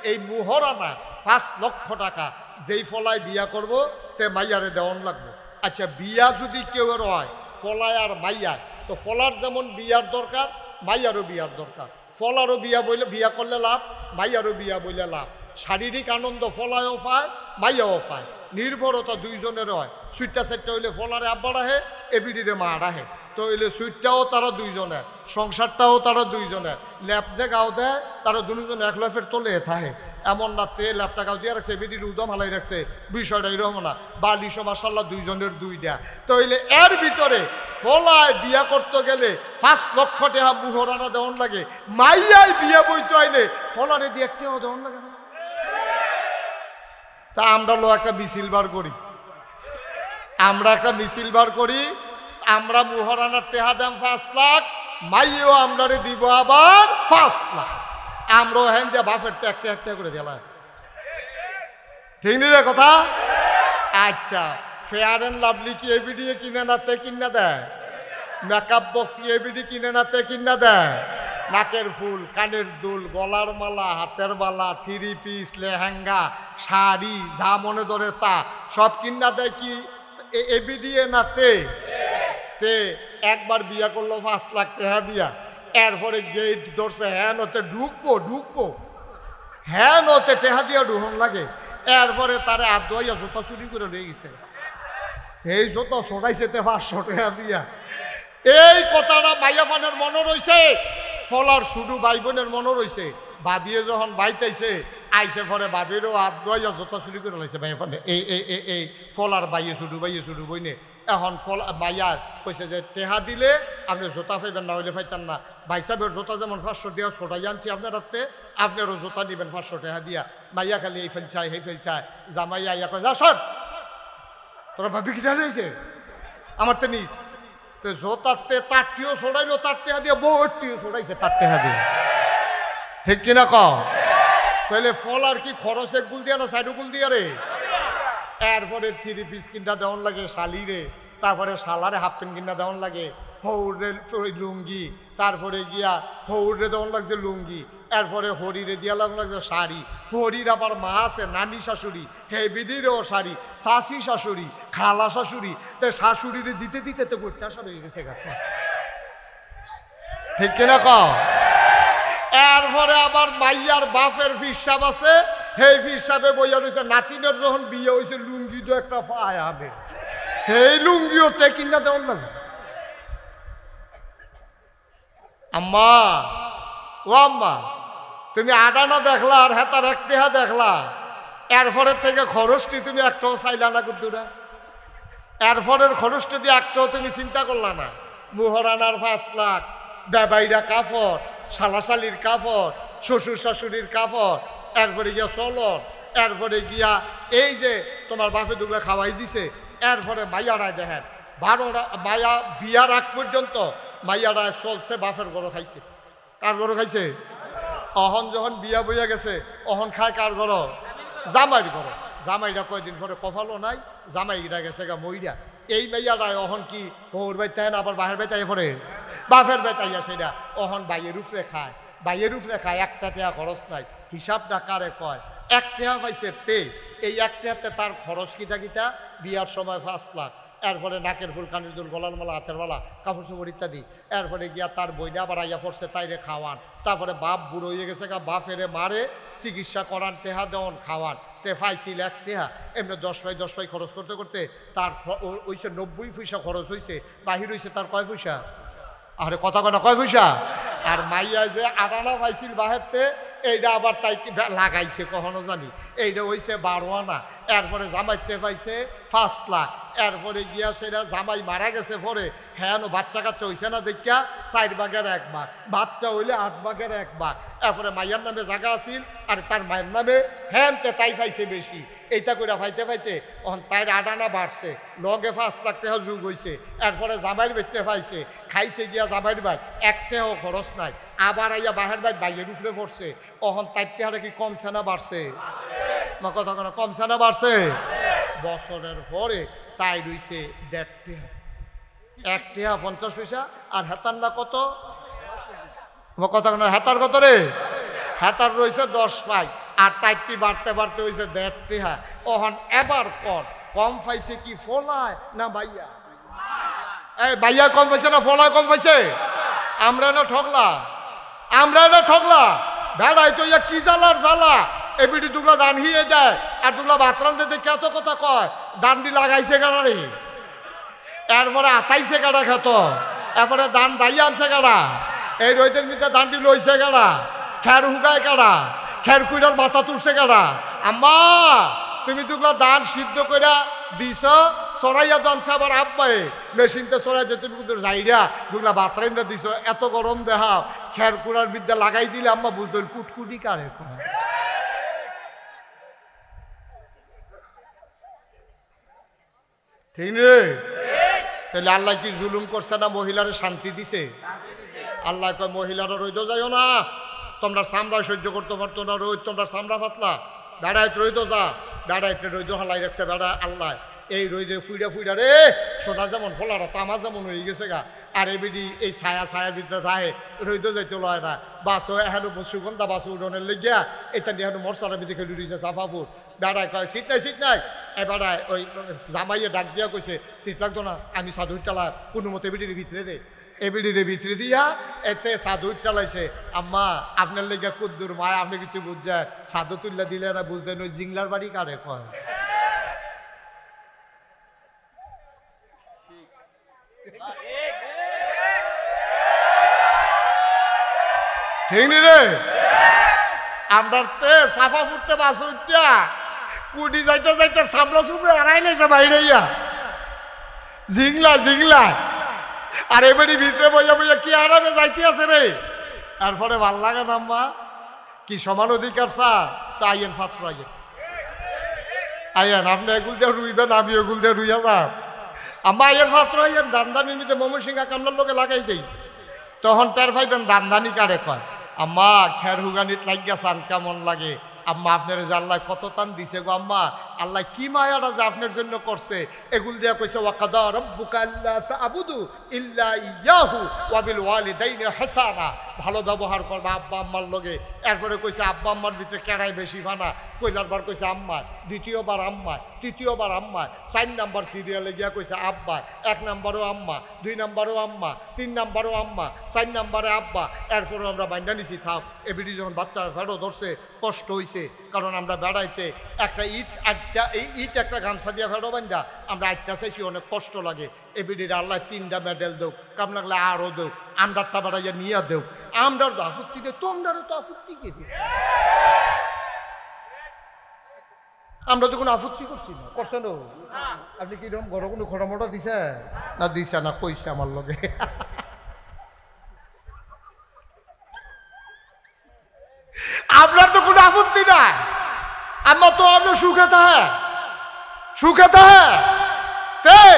এই মুহরানা 5 লক্ষ টাকা যেই ফলায় বিয়া করব তে মাইয়ারে দেওয়ান লাগবে। আচ্ছা বিয়া যদি কেউ হয় ফলায় আর মাইয়া, তো ফলার যেমন বিয়ার দরকার মাইয়ারও বিয়ার দরকার। ফলারও বিয়া বইলে বিয়া করলে লাভ, মাইয়ারও বিয়া বইলে লাভ। শারীরিক আনন্দ ফলায়ও পায় মাইয়াও পায়, নির্ভরতা দুইজনের হয়। সুইটটা সেটটা হইলে ফলারে আব্বা রাহে, এবিডিরে মা রাহে, তো হইলে সুইটটাও তারা দুইজনের, সংসারটাও তারা দুইজনের। ল্যাপ যে গাও দেয় তারা দুজন 1 লাফের তোলে থাকে, এমন না তে ল্যাপটা গাও দিয়ে রাখছে এবিডির উদম হালাই রাখছে, বিষয়টা এরকম না। বালিশ মাসাল্লাহ দুইজনের 2টা। তো হইলে এর ভিতরে ফলায় বিয়া করতে গেলে 5 লক্ষ টাকা মুহরানা দেওয়ান লাগে, মাইয়ায় বিয়া বইতে আইলে ফলারে দিয়ে 1 টাকাও দেওয়ান লাগে না। তা আমরা একটা মিছিল বার করি, আমরা একটা মিছিল বার করি, আমরা মুহরানার টেহা দাম 5 লাখ, মাইও আমরারে দিব আবার 5 লাখ। আমরাও হ্যান দিয়ে বাপের তো একটা করে দিলাম, ঠিক নি রে কথা? আচ্ছা ফেয়ার অ্যান্ড লাভলি কি এবিডি কিনে না তে কিনা দেয়? মেকআপ বক্স এবিডি কিনে না তে কিনা দেয়? নাকের ফুল, কানের দুল, গলার মালা, হাতের বালা, 3 পিস, লেহেঙ্গা, শাড়ি, যা মনে ধরে তা সব কিনা দেয় কি এবিডি না তে? তে একবার বিয়া করলো 5 লাখ টাকা দিয়া, এরপরে গেট ধরছে হ্যাঁ নতে ঢুকবো হ্যাঁ নতে টেহা দিয়া ঢুহন লাগে। এরপরে তারে হাত ধোয়াইয়া জোতা চুরি করে নিয়ে গেছে, এই জোতা ছড়াইছে 500 টাকা দিয়া। এই কথাটা মাইয়া পানের মনে রয়েছে, ফলার শুধু ভাই বোনের মনে রয়েছে। ভাবিয়ে যখন বাইতাইছে আইসে পরে ভাবিরও হাত ধোয়াইয়া জোতা চুরি করে লাইছে মাইয়া পানে। এই ফলার বাইয়ে শুধু বইনে এখন ফল মাইয়ার কইছে যে টেহা দিলে আপনি জোতা পাইবেন, না হইলে পাইতেন না। ভাই সাহেবের জোতা যেমন 500 দিয়া ছোটাই আনছি আপনার হাতে, আপনারও জোতা নিবেন 500 টাকা দিয়া। মাইয়া খালি এই ফেল চায়, এই ফেল চায়। জামাইয়া ইয়া কয় যা সর, তোরা ভাবি কিনা রয়েছে আমার তো নিস। তো জোতাতে তারটিও ছোড়াইলো, তার টেহা দিয়ে বউটিও ছোড়াইছে তার টেহা দিয়ে, ঠিক কিনা কও? তাহলে ফল আর কি খরচ 1 গুল দিয়া না 4 গুল দিয়া রে? এরপরে 3 পিস কিনা দেওয়ান লাগে শালিরে, তারপরে শালারে হাফ প্যান্ট কিনা দেওয়ান লাগে, হৌরে লুঙ্গি, তারপরে গিয়া হৌরে দেওয়ান লাগছে লুঙ্গি, এরপরে হরিরে দিয়া লাগছে শাড়ি। হরির আবার মা আছে নানি শাশুড়ি, হেবিডিরও শাড়ি, শাশি শাশুড়ি, খালা শাশুড়ি, তো শাশুড়িরে দিতে দিতে তো গোটা সব হয়ে গেছে গাছ, ঠিক কিনা কও? এরপরে আবার মাইয়ার বাপের ফিসাব আছে, সেই ফিসাবে বইয়া রয়েছে নাতিনের যখন বিয়ে হয়েছে লুঙ্গি তো একটা পায় হবে, সেই লুঙ্গিও তে কিনা দেওয়ান লাগছে। আম্মা ও আম্মা, তুমি 8 আনা দেখলা আর হেতার 1 টাকা দেখলা, এরপরের থেকে খরচটি তুমি একটাও চাইলা না কুদ্দুরা? এরপরের খরচটি দিয়ে একটাও তুমি চিন্তা করলা না? মুহরানার 5 লাখ, বেবাইরা কাপড়, শালাশালির কাপড়, শ্বশুর শাশুড়ির কাপড়, এরপরে গিয়া চলন, এরপরে গিয়া এই যে তোমার বাপে দুগুলা খাওয়াই দিছে, এরপরে মাইয়ারায় দেখেন 12 মাইয়া বিয়ার আগ পর্যন্ত মাইয়ারায় চলছে বাপের গরু খাইছে। কার গরু খাইছে? অহন যখন বিয়া বইয়া গেছে অহন খায় কার গরু? জামাইর গরু। জামাইরা কয়দিন পরে কপালও নাই, জামাইরা গেছে গা মইরা। এই মাইয়ারায় অহন কি বউর বাইতে না আবার বাহের বাইতে পরে বাপের বেতাইয়া সেটা অহন বাইয়ের উপরে খায়, বাইয়ের উপরে খায়, 1 টাকা খরচ নাই। হিসাবটা কারে কয়? 1 টাকা পাইছে তে, এই 1 টাকাতে তার খরচ কিতা কিতা, বিয়ার সময় 5 লাখ, এরপরে নাকের ফুল, কানের দুল, গলার মালা, হাতের মালা, কাপড় চোপড় ইত্যাদি, এরপরে গিয়া তার বইনা আবার আইয়া পড়ছে তাইরে খাওয়ান, তারপরে বাপ বুড়ো হয়ে গেছে গা, বাপেরে মারে চিকিৎসা করান, টেহা দেওয়ান, খাওয়ান, তে পাইছিল 1 টাকা, এমনি 10 পাই খরচ করতে করতে তার হইছে 90 পয়সা খরচ হয়েছে, বাহির হয়েছে তার কয় পয়সা, আরে কথা কয় না, কয় পয়সা? আর মাইয়া যে 8 আনা পাইছিল বাহেরতে, এইটা আবার তাই লাগাইছে কখনো জানি, এইটা হইছে 12 আনা, এরপরে জামাইতে পাইছে 5 লাখ, এরপরে গিয়া সেটা জামাই মারা গেছে পরে, হ্যাঁ বাচ্চা কাচ্চা হইছে না দেখিয়া 4 ভাগের 1 ভাগ, বাচ্চা হইলে 8 ভাগের 1 ভাগ, এরপরে মাইয়ার নামে জায়গা আছিল আর তার মায়ের নামে হ্যাঁ তাই পাইছে বেশি, এইটা করে পাইতে পাইতে তখন তাই 8 আনা বাড়ছে, লগে 5 লাখ টাকা যুগ হয়েছে, এরপরে জামাইয়ের বেচতে পাইছে, খাইছে গিয়া জামাইয়ের ভাই 1 টাকাও খরচ নাই, আবার আইয়া বাহের ভাই বাইয়ের উপরে পড়ছে, তখন 4 টাকাটা কি কমছে না বাড়ছে? কথা কেন কমছে না বাড়ছে? বছরের পরে তাই রইছে 1.5 টাকা, 1 টাকা 50 পয়সা, আর হেতার না কত? কথা কেন হেতার কত রে? হেতার রয়েছে 10 পাই, আর তাইটি বাড়তে বাড়তে হয়েছে 1.5 টাকা, তখন এবার কর কম পাইছে কি ফলায় না বাইয়া? এই বাইয়া কম পাইছে না ফলায় কম পাইছে? আমরা না ঠকলা, আমরা না ঠকলা, বেড়াই তো ইয়া কি জ্বালার জ্বালা, এবিটি দুগলা দান হিয়ে যায়, আর দুগলা বাতরান দিতে কত কথা কয়, দানটি লাগাইছে কারা রে, এরপরে আতাইছে কারা খেত, এরপরে দান দাই আনছে কারা, এই রইদের মধ্যে দানটি লইছে কারা, খের হুকায় কারা, খের কুইরার মাথা তুলছে কারা, আম্মা তুমি দুগলা দান সিদ্ধ কইরা দিছ, সরাইয়া দানছে আবার আব্বাই মেশিনতে সরাই যে তুমি কিন্তু যাইরা দুগলা বাতরাইন্দা দিছ, এত গরম দেহা, খের কুড়ার বিদ্যা লাগাই দিলে আম্মা বুঝতো কুটকুটি কারে কয়। ঠিক রে? তাহলে আল্লাহ কি জুলুম করছে না মহিলারে শান্তি দিছে? আল্লাহ কয় মহিলারা রইদ যাইও না, তোমরা চামড়া সহ্য করতে পারতো না রোদ, তোমরা চামড়া পাতলা, বেড়াইতে রইদ যা, বেড়াইতে রইদ হালাই রাখছে বেড়া আল্লাহ, এই রইদে ফুইডা ফুইডা রে সোনা যেমন ফলাটা তামা যেমন হয়ে গেছে গা, আর এবিডি এই ছায়ার ভিতরে থাকে রইদ যাইতে লয় না, বাসও এখন সুগন্ধা বাস উড়নের লেগিয়া এটা নিয়ে এখন মশলার ভিতরে খেলে দিয়েছে সাফাপুর, বেড়ায় কয় সিট নাই, এবারায় ওই জামাইয়ে ডাক দিয়া কইছে সিট লাগতো না, আমি সাধুর টালা কোনো মতো এবিডির ভিতরে দে, এবিডির ভিতরে দিয়া এতে সাধুর টালাইছে, আম্মা আপনার লেগে কুদ্দুর মায় আপনি কিছু বুঝছেন, সাধু তুল্লা দিলে না বুঝবেন ওই জিংলার বাড়ি কারে কয়। ঠিক নি রে? আমরা সাফা ফুটতে বাস উঠা কুটি যাইতে যাইতে সামলা সুপড়ে আড়াই লেছে বাইরে জিংলা আর এবারে ভিতরে বইয়া বইয়া কি আরামে যাইতে আছে রে, এরপরে ভাল লাগে না আম্মা, কি সমান অধিকার চা তা আইয়েন ফাত্র আইয়েন আপনি এগুল দিয়ে রুইবেন, আমি এগুল দিয়ে রুইয়া যান, আম্মা আইয়েন ফাত্র আইয়েন, দান্দানির মধ্যে ময়মনসিংহা কামলার লোকে লাগাই দেই, তখন টের পাইবেন দান্দানি কারে কয়। আম্মা খের হুগানিত লাগিয়া চান কেমন লাগে, আম্মা আপনার যে আল্লাহ কত টান দিছে গো আম্মা, আল্লাহ কি মায়াটা যে আপনার জন্য করছে, এগুল দিয়া কইছে ওয়াকাদা রাব্বুকা আল্লা তা'বুদু ইল্লা ইয়াহু ওয়া বিল ওয়ালিদাইনি ইহসানা, ভালো ব্যবহার করবা আব্বা আম্মার লগে, এরপরে কইছে আব্বা আম্মার ভিতরে কেড়াই বেশি ফানা, পয়লার কইছে আম্মা, দ্বিতীয়বার আম্মা, তৃতীয়বার আম্মা, 4 নাম্বার সিরিয়ালে গিয়া কইছে আব্বা, 1 নাম্বারও আম্মা, 2 নাম্বারও আম্মা, 3 নাম্বারও আম্মা, 4 নাম্বারে আব্বা, এরপরে আমরা বাইন্দা নিছি থাক, এবিডি যখন বাচ্চার ফেরো ধরছে কষ্ট হইছে, কারণ আমরা বেড়াইতে একটা ইট একটা গামছা দিয়া ফেরো বান্ধা আমরা 8টা চাইছি, অনেক কষ্ট লাগে, এবিডির আল্লাহ 3টা মেডেল দেও, কাম লাগলে আরও দেও, আমরারটা বেড়াইয়া নিয়ে দেও, আমরার তো আপত্তি নেই, তোমরারও তো আপত্তি কে দিও, আমরা তো কোনো আপত্তি করছি না, করছে না আপনি কি রকম ঘর কোনো খোটামোটা দিছে না, দিছে না কইছে আমার লগে, আপনার তো কোনো আপত্তি নাই, আমরা তো আপনার সুখে থাকে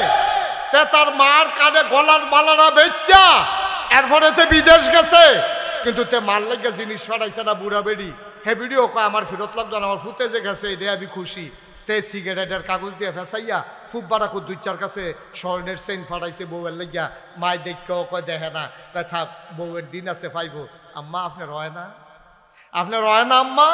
তার মার কানে গলার মালারা বেচ্চা, এরপরে তে বিদেশ গেছে, কিন্তু তে মার লেগে জিনিস ফাটাইছে না বুড়া বেড়ি, হে ভিডিও কয় আমার ফেরত লাগতো না, আমার ফুটে যে গেছে এটা আমি খুশি, তে সিগারেটের কাগজ দিয়ে ফেসাইয়া ফুট বাড়া দুইচার কাছে স্বর্ণের চেইন ফাটাইছে বউয়ের লেগিয়া, মায় দেখেও কয় দেখে না, তাই থাক বউয়ের দিন আছে পাইব, আম্মা আপনার হয় না, আপনার হয় না আম্মা,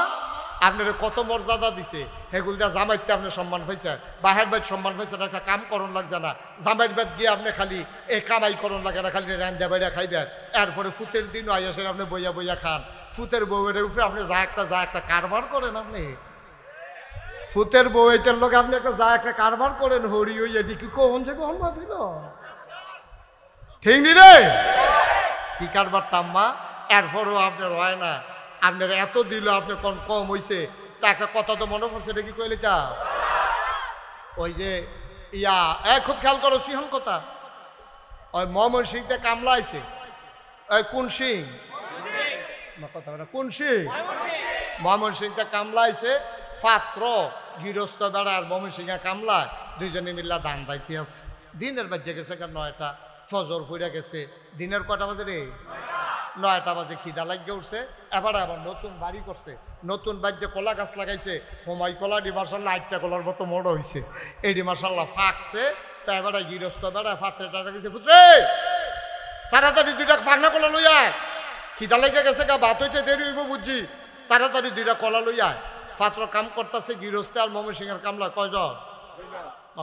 আপনার কত মর্যাদা দিছে, হেগুল দিয়া জামাইতে আপনি সম্মান পাইছেন, বাহের বাইত সম্মান পাইছেন, একটা কাম করণ লাগছে না, জামাইয়ের বাইত গিয়ে আপনি খালি এই কামাই করণ লাগে না, খালি রান্দা বাইরা খাইবেন, এরপরে ফুতের দিনও আইসেন আপনি বইয়া বইয়া খান, ফুতের বউয়ের উপরে আপনি যা একটা কারবার করেন, আপনি ফুতের বউয়ের লোক আপনি যা একটা কারবার করেন, হরি ওই এটি কি কখন যে কখন ভাবিল ঠিক নি রে, কি কারবার টাম্মা, এরপরেও আপনার হয় না, আপনার এত দিল আপনি কোন কম হইছে, তা একটা কথা তো মনে পড়ছে, এটা কি কইলে তা ওই যে ইয়া খুব খেয়াল করো সিংহন কথা, ওই ময়মন সিংতে কামলা আইছে, ওই কোন সিং কথা কোন সিং, ময়মন সিংতে কামলা আইছে, পাত্র গৃহস্থ বেড়া আর ময়মন সিংহা কামলা দুইজনে মিল্লা দান দাইতে আছে, দিনের বাজে গেছে 9টা, ফজর ফুইরা গেছে, দিনের কটা বাজে রে 9টা বাজে, খিদা লাগিয়ে উঠছে, এবার নতুন বাড়ি করছে, নতুন বাড়িতে কলা গাছ লাগাইছে, হোমাই কলা ডি মার্শাল্লাহ 8টা কলার মতো মোড় হয়েছে, এডি মার্শাল্লাহ ফাঁকছে, তা এবার গৃহস্থ বেড়া পাত্রেটা দেখেছে, পুত্রে তাড়াতাড়ি 2টা ফাঁকনা কলা লই আয়, খিদা লাগিয়ে গেছে গা, ভাত হইতে দেরি হইব বুঝছি, তাড়াতাড়ি 2টা কলা লই আয়, পাত্র কাম করতেছে, গৃহস্থ আর ময়মন সিংহের কামলা কয়জন,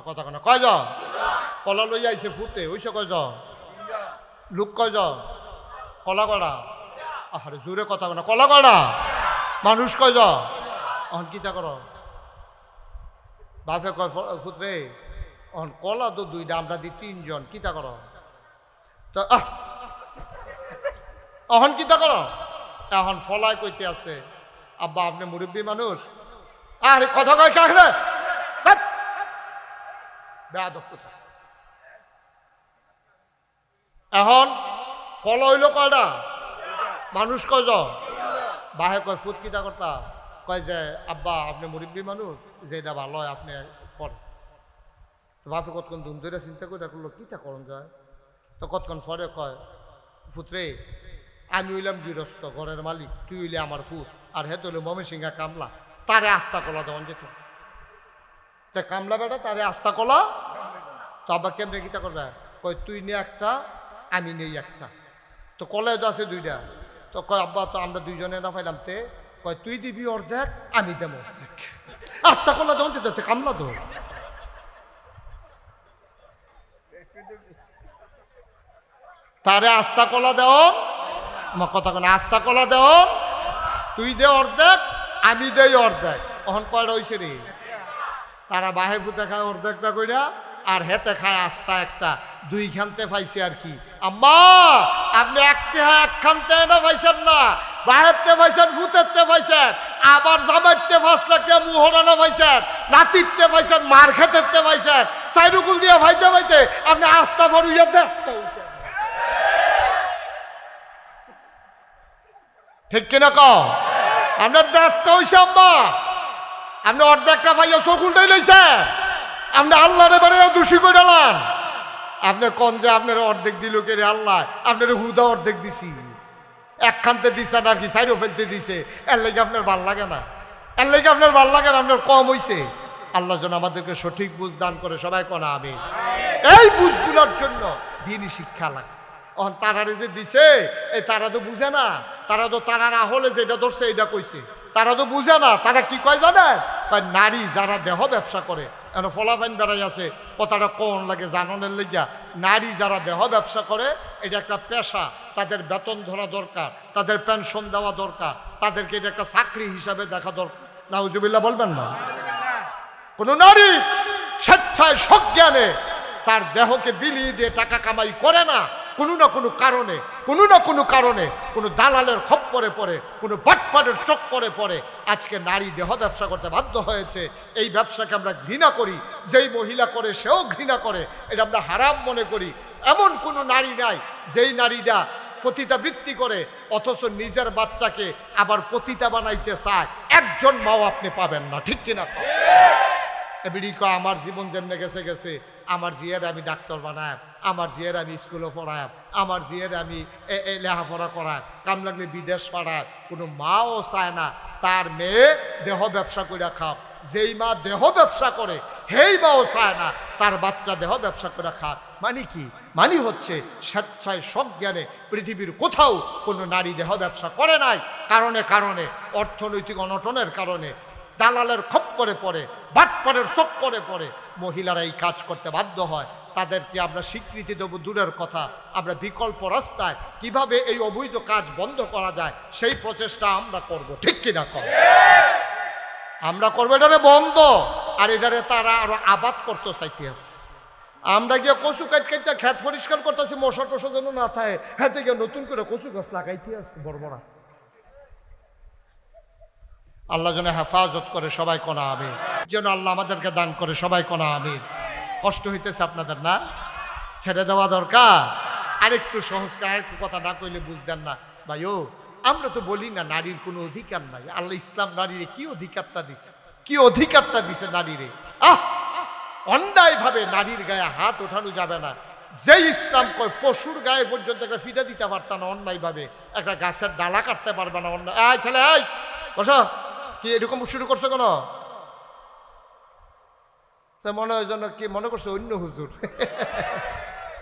কথা কেন কয়জন, কলা লই আইছে ফুতে হইছে কয়জন, লোক কয়জন, কলা গড়া, আরে জোরে কথা কেন, কলা গড়া মানুষ কয়জন, অহন কিতা কর, বাপে কয় ফুতরে অহন কলা তো 2টা, আমরা দি 3 জন, কিতা কর, তো অহন কিতা কর, এখন ফলাই কইতে আছে, আব্বা আপনি মুরব্বী মানুষ, আরে কথা কয় কাকড়ে বেয়াদব কথা, এখন কলা হইল কয়টা, মানুষ কয়জন, বাহে কয় ফুট কিতা করতা, কয় যে আব্বা আপনি মুরব্বী মানুষ, যে এটা ভালো হয় আপনি করেন, তো বাপে কতক্ষণ ধুম ধরে চিন্তা করে করলো কিতা করন যায়, তো কতক্ষণ পরে কয় ফুতরে আমি হইলাম গৃহস্থ ঘরের মালিক, তুই হইলে আমার ফুট, আর হেত হইল ময়মন সিংহা কামলা, তারে আস্তা কলা দেওয়ান যেত, তে কামলা বেটা তারে আস্তা কলা, তো আব্বা কেমনে কিতা করবে, কয় তুই নে একটা আমি নেই একটা, তো কলেজ তো আছে 2টা, তো কয় আব্বা তো আমরা 2 জনে না পাইলাম, তে কয় তুই দিবি অর্ধেক আমি দেব অর্ধেক, আস্তা কলা দেওয়ান যেত কামলা তো, তারে আস্তা কলা দেও, আমার কথা কেন আস্তা কলা দেও, তুই দে অর্ধেক আমি দেই অর্ধেক, তখন কয়টা হয়েছে রে, তারা বাহে ফুটে খায় অর্ধেকটা কইরা, আর হেতে খায় আস্তা একটা, 2 খানতে পাইছে আর কি, আম্মা আপনি একখানতে না পাইছেন না, বাহেরতে পাইছেন, ফুটেরতে পাইছেন, আবার জামাইতে 5 লাখ টাকা মুহরানা পাইছেন, নাতিরতে পাইছেন, মার খেতেরতে পাইছেন, সাইরুকুল দিয়ে ভাইতে ভাইতে আপনি আস্তা ভরুইয়া দেখতে, ঠিক কিনা কও, আপনার দেখতে হইছে আম্মা, আপনি অর্ধেকটা পাইয়া চকুলটাই লইছেন, আপনি আল্লাহরে বাড়ি দোষী করে ডালান, আপনি কোন যে আপনার অর্ধেক দিল কে রে আল্লাহ, আপনার হুদা অর্ধেক দিছি, একখানতে দিচ্ছেন আর কি, সাইডও ফেলতে দিছে, এর লেগে আপনার ভাল লাগে না, এর লেগে আপনার ভাল লাগে না, আপনার কম হইছে, আল্লাহ যেন আমাদেরকে সঠিক বুঝ দান করে, সবাই কোনা আমি এই বুঝগুলোর জন্য দিনই শিক্ষা লাগে, তারারে যে দিছে এই তারা তো বুঝে না, তারা তো তারার আহলে যেটা ধরছে এটা কইছে, তারা তো বুঝে না, তারা কি কয় জানেন, নারী যারা দেহ ব্যবসা করে, এখন ফলাফাইন বেড়াই আছে, কথাটা কোন লাগে জাননের লেগিয়া, নারী যারা দেহ ব্যবসা করে এটা একটা পেশা, তাদের বেতন ধরা দরকার, তাদের পেনশন দেওয়া দরকার, তাদেরকে এটা একটা চাকরি হিসাবে দেখা দরকার, নাউজুবিল্লাহ বলবেন না, কোন নারী স্বেচ্ছায় সজ্ঞানে তার দেহকে বিলিয়ে দিয়ে টাকা কামাই করে না, কোনো না কোনো কারণে কোনো দালালের খপ্পরে পড়ে, কোনো বাটপাটের চক্করে পড়ে আজকে নারী দেহ ব্যবসা করতে বাধ্য হয়েছে, এই ব্যবসাকে আমরা ঘৃণা করি, যেই মহিলা করে সেও ঘৃণা করে, এটা আমরা হারাম মনে করি, এমন কোনো নারী নাই যেই নারীরা পতিতাবৃত্তি করে অথচ নিজের বাচ্চাকে আবার পতিতা বানাইতে চায়, একজন মাও আপনি পাবেন না, ঠিক কিনা, এবিডি কয় আমার জীবন যেমনে গেছে গেছে, আমার জিয়ের আমি ডাক্তার বানায়, আমার জিয়ের আমি স্কুলে পড়ায়, আমার জিয়ের আমি লেখাপড়া করায়, কাম লাগলে বিদেশ পাড়ায়, কোনো মাও চায় না তার মেয়ে দেহ ব্যবসা করে খাও, যেই মা দেহ ব্যবসা করে সেই মাও চায় না তার বাচ্চা দেহ ব্যবসা করে খাক, মানে কি? মানে হচ্ছে স্বেচ্ছায় সজ্ঞানে পৃথিবীর কোথাও কোনো নারী দেহ ব্যবসা করে নাই। কারণে কারণে অর্থনৈতিক অনটনের কারণে দালালের খপ্পরে পড়ে, বাটপারের চক্করে পড়ে মহিলারা এই কাজ করতে বাধ্য হয়। তাদেরকে আমরা স্বীকৃতি দেব দূরের কথা, আমরা বিকল্প রাস্তায় কিভাবে এই অবৈধ কাজ বন্ধ করা যায় সেই প্রচেষ্টা আমরা করব। ঠিক কিনা কর? আমরা করবো এটারে বন্ধ, আর এটারে তারা আরো আবাদ করতে চাইতে আছে। আমরা গিয়ে কচু কাটতে খেত পরিষ্কার করতেছি, মশা টশা যেন না থাকে, হাতে গিয়ে নতুন করে কচু গাছ লাগাইতে আছে বড় বড়। আল্লাহ যেন হেফাজত করে, সবাই কোনা আমিন। যেন আল্লাহ আমাদেরকে দান করে, সবাই কোনা আমিন। কষ্ট হইতেছে আপনাদের না? ছেড়ে দেওয়া দরকার। আরেকটু সহজ করে আরেকটু কথা না কইলে বুঝতেন না ভাই। ও আমরা তো বলি না নারীর কোনো অধিকার নাই। আল্লাহ ইসলাম নারীরে কি অধিকারটা দিছে, কি অধিকারটা দিছে নারীরে। অন্যায় ভাবে নারীর গায়ে হাত ওঠানো যাবে না। যে ইসলাম কয় পশুর গায়ে পর্যন্ত একটা ফিটা দিতে পারত না অন্যায় ভাবে, একটা গাছের ডালা কাটতে পারবে না অন্যায়। আয় ছেলে আয় বসো, কি এরকম শুরু করছো কেন? মনে হয় যেন কি মনে করছো অন্য হুজুর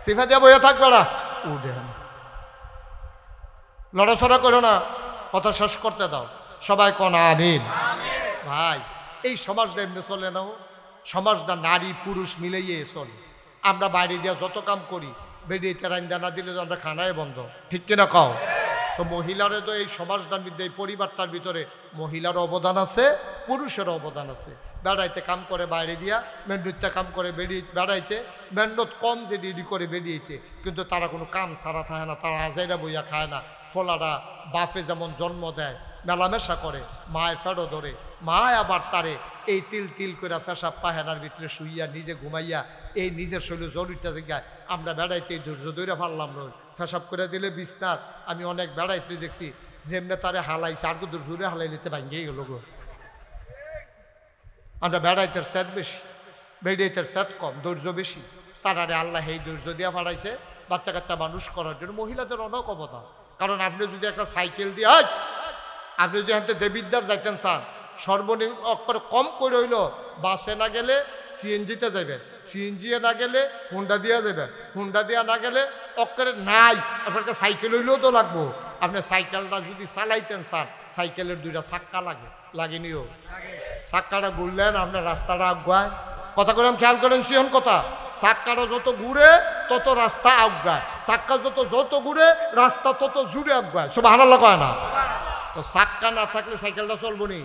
সিফা দিয়া বইয়া থাকবে না, উঠেন লড়াছড়া করো না, কথা শেষ করতে দাও, সবাই কোন আমিন। ভাই এই সমাজটা এমনি চলে না, সমাজটা নারী পুরুষ মিলেই চলে। আমরা বাইরে দিয়ে যত কাম করি, বেরিয়ে রান্দা না দিলে তো আমরা খানায় বন্ধ। ঠিক কিনা কও? তো মহিলারে তো এই সমাজটার মধ্যে, এই পরিবারটার ভিতরে মহিলার অবদান আছে, পুরুষের অবদান আছে। বেড়াইতে কাম করে বাইরে দিয়া, মেন্ডুতে কাম করে বেড়াইতে, মেন্ডত কম যে ডিডি করে বেরিয়েতে, কিন্তু তারা কোনো কাম সারা থাকে না, তারা আজাইরা বইয়া খায় না। ফলারা বাপে যেমন জন্ম দেয়, মেলামেশা করে, মায় ফেরো ধরে, মায় আবার তারে এই তিল তিল করে পেশাব পাহেনার ভিতরে শুইয়া নিজে ঘুমাইয়া এই নিজের শরীরে জরুরিটা জায়গায় আমরা বেড়াইতে ধৈর্য ধরে পারলাম নয়, পেশাব করে দিলে বিছনাথ। আমি অনেক বেড়াইতে দেখছি যেমনে তারে হালাইছে, আর কত জোরে হালাই নিতে ভাঙ্গিয়ে গেল গো। আমরা বেড়াইতের স্যাদ বেশি, বেড়াইতের স্যাদ কম, ধৈর্য বেশি। তারারে আল্লাহ এই ধৈর্য দিয়া পাঠাইছে বাচ্চা কাচ্চা মানুষ করার জন্য। মহিলাদের অনেক অবদান। কারণ আপনি যদি একটা সাইকেল দিয়ে, আপনি যদি হাতে দেবিদ্যার যাইতেন চান, সর্বনিম্ন অক্ষর কম করে হইল বাসে না গেলে সিএনজিতে যাবেন, সিএনজি না গেলে হুন্ডা দিয়া যাবেন, হুন্ডা দিয়া না গেলে অক্ষরে নাই আপনাকে সাইকেল হইলেও তো লাগবো। আপনি সাইকেলটা যদি চালাইতেন চান, সাইকেলের দুইটা চাক্কা লাগেনিও। চাক্কাটা ঘুরলেন আপনার রাস্তাটা আগুয়ায়। কথা করে খেয়াল করেন সিহন কথা, চাক্কাটা যত ঘুরে তত রাস্তা আগুয়ায়, চাক্কা যত ঘুরে রাস্তা তত জুড়ে আগুয়ায়। সব হারাল্লা কয় না? তো চাক্কা না থাকলে সাইকেলটা চলবো নি?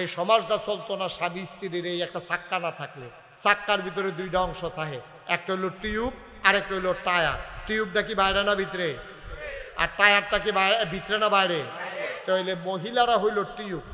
এই সমাজটা চলতো না স্বামী স্ত্রীর এই একটা চাক্কা না থাকলে। চাক্কার ভিতরে দুইটা অংশ থাকে, একটা হইল টিউব আর একটা হইল টায়ার। টিউবটা কি বাইরে না ভিতরে, আর টায়ারটা কি ভিতরে না বাইরে? তো হইলে মহিলারা হইল টিউব,